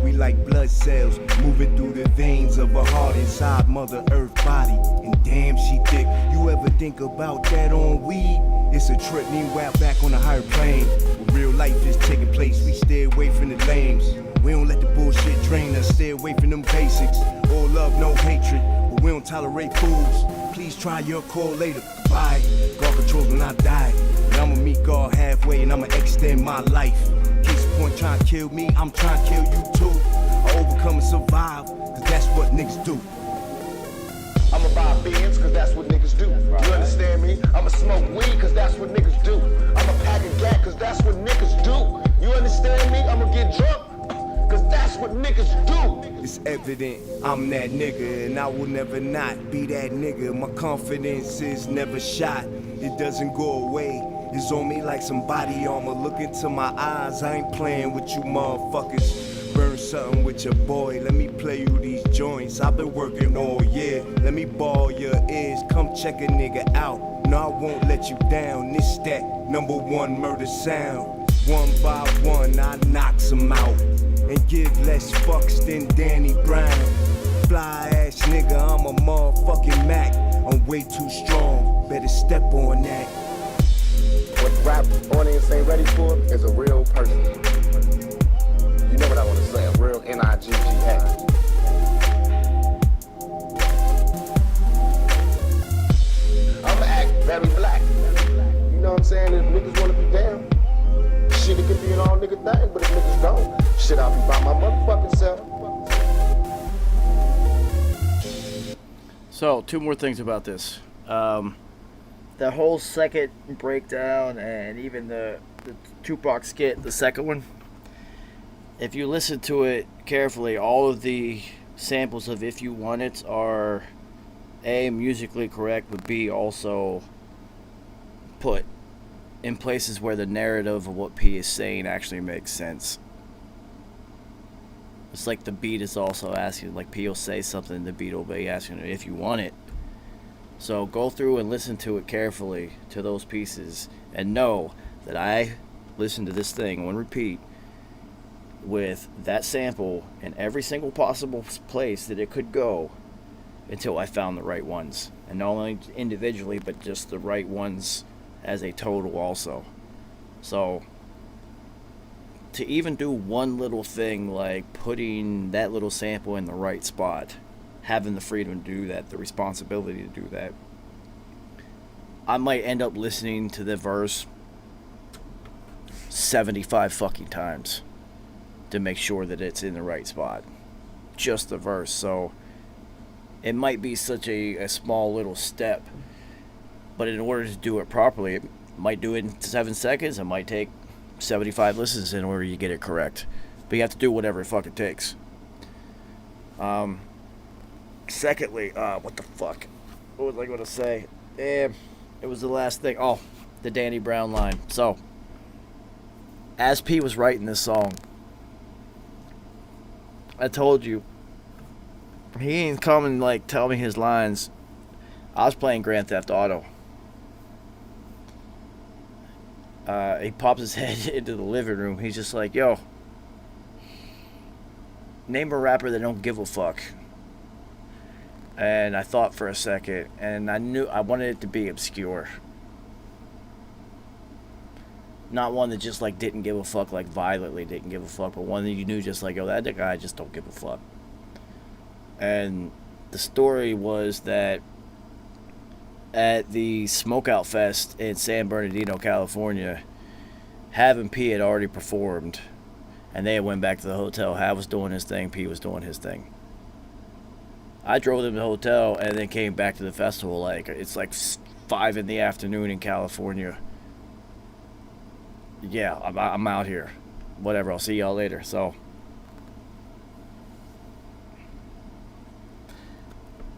We like blood cells moving through the veins of a heart inside Mother Earth body. And damn, she thick. You ever think about that on weed? It's a trip, meanwhile back on a higher plane. Where real life is taking place, we stay away from the lames. We don't let the bullshit drain us, stay away from them basics. All love, no hatred, but we don't tolerate fools. Please try your call later. Goodbye. God controls when I die. And I'ma meet God halfway and I'ma extend my life. Case point trying to kill me, I'm trying to kill you too. I overcome and survive, cause that's what niggas do. I'ma buy beans, cause that's what niggas do. You understand me? I'ma smoke weed, cause that's what niggas do. I'ma pack a gat, cause that's what niggas do. You understand me? I'ma get drunk, cause that's what niggas do. It's evident I'm that nigga, and I will never not be that nigga. My confidence is never shot, it doesn't go away. It's on me like some body armor. Look into my eyes, I ain't playing with you motherfuckers. Burn something with your boy, let me play you these joints. I've been working all year, let me ball your ears. Come check a nigga out, no I won't let you down. This that #1 murder sound. One by one I knocks them out and give less fucks than Danny Brown. Fly ass nigga, I'm a motherfucking Mac. I'm way too strong, better step on that. What the rap audience ain't ready for is a real person. You know what I want to say, a real N-I-G-G-A. I'ma act very black. You know what I'm saying? If niggas wanna be down, shit, it could be an all nigga thing, but if niggas don't, shit, I'll be by my motherfucking self. So, two more things about this. The whole second breakdown and even the Tupac skit, the second one, if you listen to it carefully, all of the samples of If You Want It are A, musically correct, but B, also put in places where the narrative of what P is saying actually makes sense. It's like the beat is also asking, like P will say something, the beat will be asking if you want it. So go through and listen to it carefully, to those pieces, and know that I listened to this thing on repeat with that sample in every single possible place that it could go until I found the right ones. And not only individually, but just the right ones as a total also. So to even do one little thing like putting that little sample in the right spot, having the freedom to do that, the responsibility to do that, I might end up listening to the verse 75 fucking times to make sure that it's in the right spot. Just the verse. So it might be such a small little step, but in order to do it properly, it might do it in 7 seconds. It might take 75 listens in order you get it correct. But you have to do whatever it fucking takes. Secondly, what the fuck? What was I going to say? It was the last thing. Oh, the Danny Brown line. So, as P was writing this song, I told you, he ain't come and like tell me his lines. I was playing Grand Theft Auto. He pops his head into the living room. He's just like, yo, name a rapper that don't give a fuck. And I thought for a second, and I knew I wanted it to be obscure. Not one that just like didn't give a fuck, like violently didn't give a fuck, but one that you knew just like, yo, that guy just don't give a fuck. And the story was that at the Smokeout Fest in San Bernardino, California, Hav and P had already performed, and they went back to the hotel. Hav was doing his thing, P was doing his thing. I drove them to the hotel and then came back to the festival. Like, it's like 5 in the afternoon in California. Yeah, I'm out here. Whatever, I'll see y'all later. So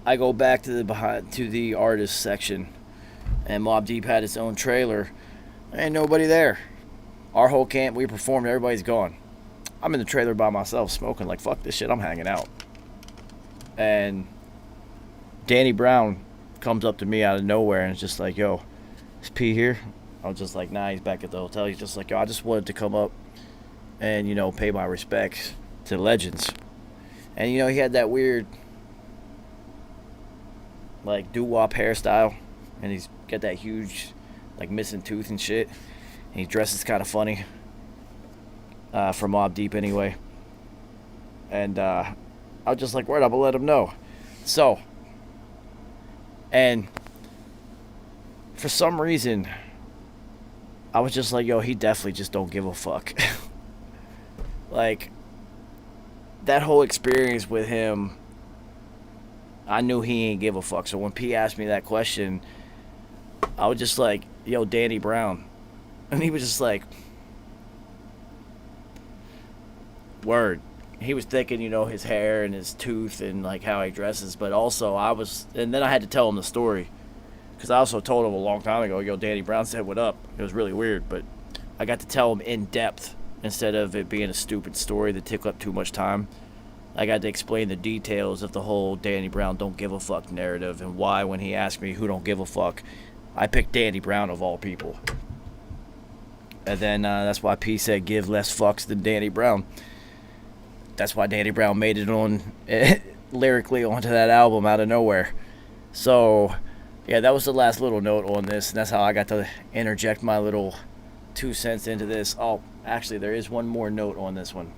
I go back to the artist section, and Mobb Deep had its own trailer. Ain't nobody there. Our whole camp, we performed, everybody's gone. I'm in the trailer by myself smoking, like, fuck this shit, I'm hanging out. And Danny Brown comes up to me out of nowhere and is just like, yo, is P here? I was just like, nah, he's back at the hotel. He's just like, yo, I just wanted to come up and, you know, pay my respects to legends. And, you know, he had that weird, like, doo-wop hairstyle. And he's got that huge, like, missing tooth and shit. And he dresses kind of funny. For Mobb Deep anyway. And, I was just like, word, I'm gonna let him know. So, and for some reason, I was just like, yo, he definitely just don't give a fuck. Like, that whole experience with him, I knew he ain't give a fuck. So when P asked me that question, I was just like, yo, Danny Brown. And he was just like, word. He was thinking, you know, his hair and his tooth and, like, how he dresses. But also, and then I had to tell him the story. Because I also told him a long time ago, yo, Danny Brown said, what up? It was really weird. But I got to tell him in depth instead of it being a stupid story that took up too much time. I got to explain the details of the whole Danny Brown don't give a fuck narrative and why, when he asked me who don't give a fuck, I picked Danny Brown of all people. And then that's why P said give less fucks than Danny Brown. That's why Danny Brown made it on lyrically onto that album out of nowhere. So, yeah, that was the last little note on this, and that's how I got to interject my little 2 cents into this. Oh, actually, there is one more note on this one.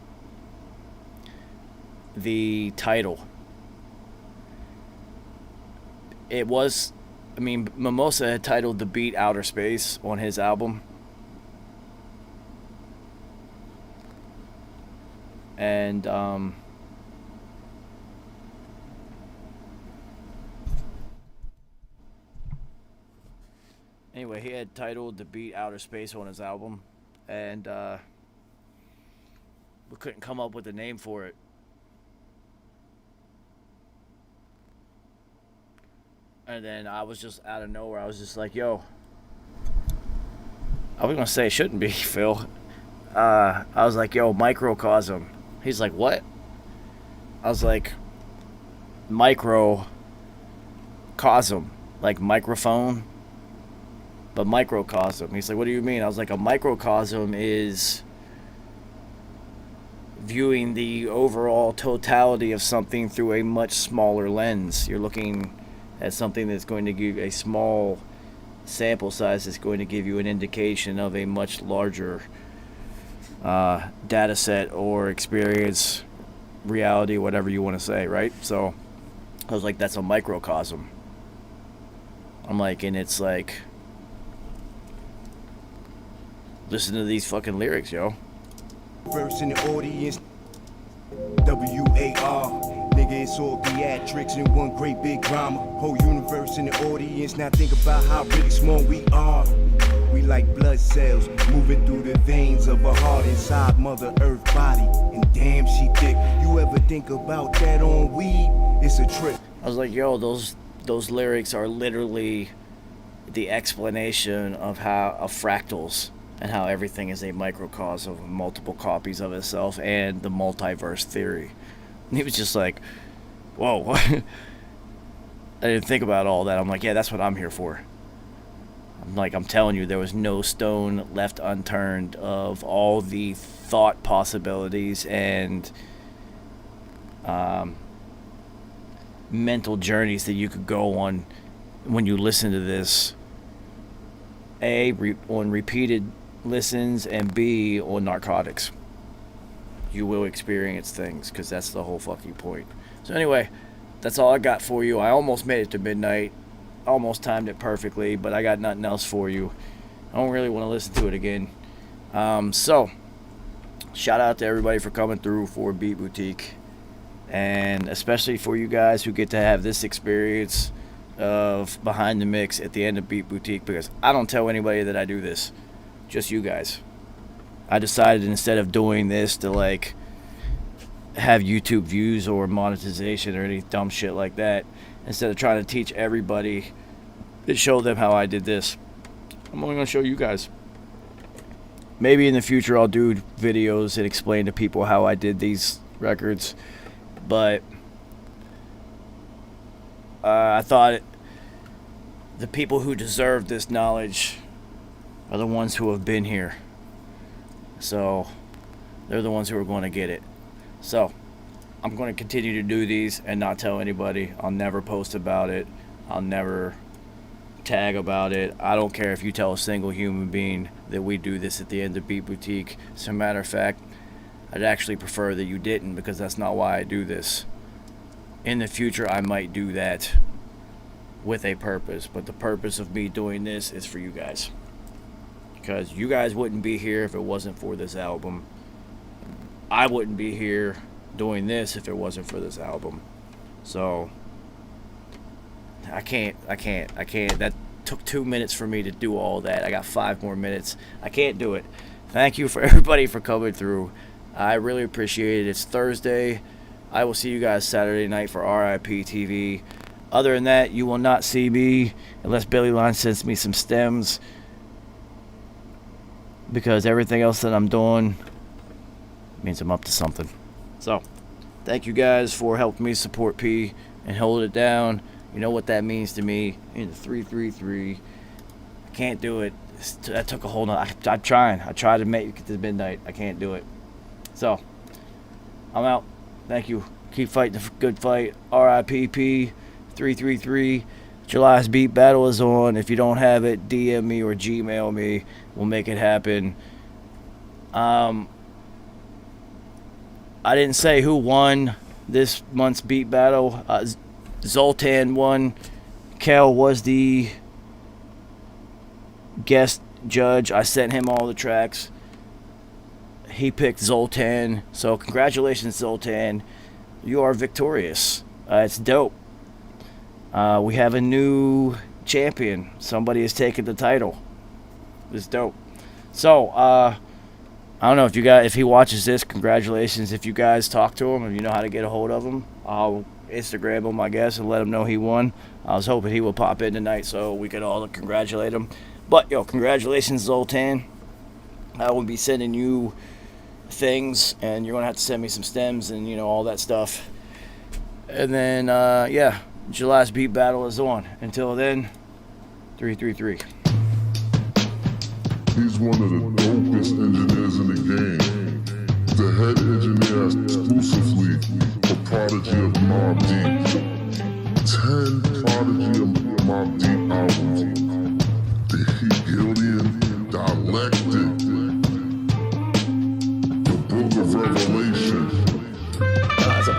The title. It was, I mean, Mimosa had titled the beat Outer Space on his album. And anyway, he had titled the beat Outer Space on his album, and we couldn't come up with a name for it. And then I was just out of nowhere, I was just like, yo, I was gonna say it shouldn't be, Phil. I was like, yo, microcosm. He's like, what? I was like, microcosm, like microphone, but microcosm. He's like, what do you mean? I was like, a microcosm is viewing the overall totality of something through a much smaller lens. You're looking at something that's going to give a small sample size is going to give you an indication of a much larger data set or experience, reality, whatever you want to say, right? So I was like, that's a microcosm. I'm like, and it's like, listen to these fucking lyrics, yo. Verse in the audience, WAR. Nigga, it's all theatrics in one great big drama. Whole universe in the audience. Now think about how really small we are. We like blood cells moving through the veins of a heart inside Mother Earth body. And damn, she thick. You ever think about that on weed? It's a trip. I was like, yo, those lyrics are literally the explanation of fractals and how everything is a microcosm of multiple copies of itself and the multiverse theory. And he was just like, whoa. I didn't think about all that. I'm like, yeah, that's what I'm here for. I'm telling you, there was no stone left unturned of all the thought possibilities and mental journeys that you could go on when you listen to this. On repeated listens, and B, on narcotics. You will experience things, because that's the whole fucking point. So anyway, that's all I got for you. I almost made it to midnight. Almost timed it perfectly, but I got nothing else for you. I don't really want to listen to it again. So, shout out to everybody for coming through for Beat Boutique. And especially for you guys who get to have this experience of behind the mix at the end of Beat Boutique, because I don't tell anybody that I do this. Just you guys. I decided instead of doing this to like have YouTube views or monetization or any dumb shit like that, instead of trying to teach everybody to show them how I did this, I'm only going to show you guys. Maybe in the future I'll do videos and explain to people how I did these records, but I thought the people who deserve this knowledge are the ones who have been here. So they're the ones who are going to get it. So I'm going to continue to do these and not tell anybody. I'll never post about it. I'll never tag about it. I don't care if you tell a single human being that we do this at the end of Beat Boutique. As a matter of fact, I'd actually prefer that you didn't, because that's not why I do this. In the future, I might do that with a purpose, but the purpose of me doing this is for you guys. Because you guys wouldn't be here if it wasn't for this album. I wouldn't be here doing this if it wasn't for this album. So I can't. That took 2 minutes for me to do all that. I got 5 more minutes. I can't do it. Thank you for everybody for coming through. I really appreciate it. It's Thursday. I will see you guys Saturday night for RIP TV. Other than that, you will not see me unless Billy Line sends me some stems, because everything else that I'm doing means I'm up to something. So, thank you guys for helping me support P and hold it down. You know what that means to me. In the 333. I can't do it. That took a whole nother. I'm trying. I tried to make it to midnight. I can't do it. So, I'm out. Thank you. Keep fighting the good fight. RIPP 333. July's Beat Battle is on. If you don't have it, DM me or Gmail me. We'll make it happen. I didn't say who won this month's Beat Battle. Zoltan won. Kel was the guest judge. I sent him all the tracks. He picked Zoltan. So congratulations, Zoltan. You are victorious. It's dope. We have a new champion. Somebody has taken the title. It's dope. So, I don't know if he watches this. Congratulations. If you guys talk to him, if you know how to get a hold of him, I'll Instagram him, I guess, and let him know he won. I was hoping he would pop in tonight so we could all congratulate him. But, congratulations, Zoltan. I will be sending you things, and you're going to have to send me some stems and, all that stuff. And then, July's Beat Battle is on. Until then, 333. He's one of the dopest engineers in the game. The head engineer exclusively for Prodigy of Mobb Deep. 10 Prodigy of Mobb Deep albums.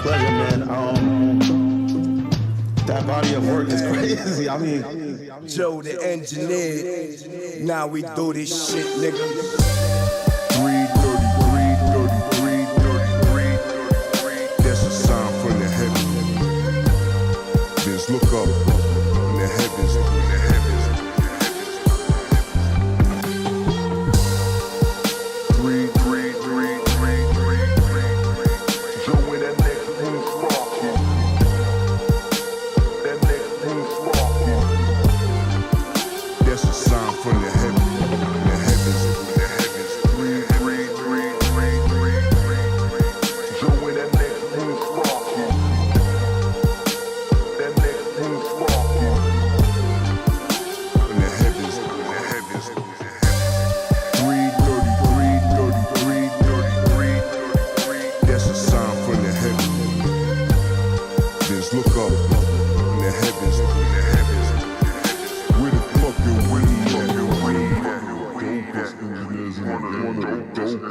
pleasure, man. That body of work is crazy. I mean, Joe the engineer. Now we do this shit, nigga. 333. That's a sign from the heavens. Just look up in the heavens. That's a sign from the heavens. Look up in the heavens. Where the fuck you Dopest engineers in the game. One of the dopest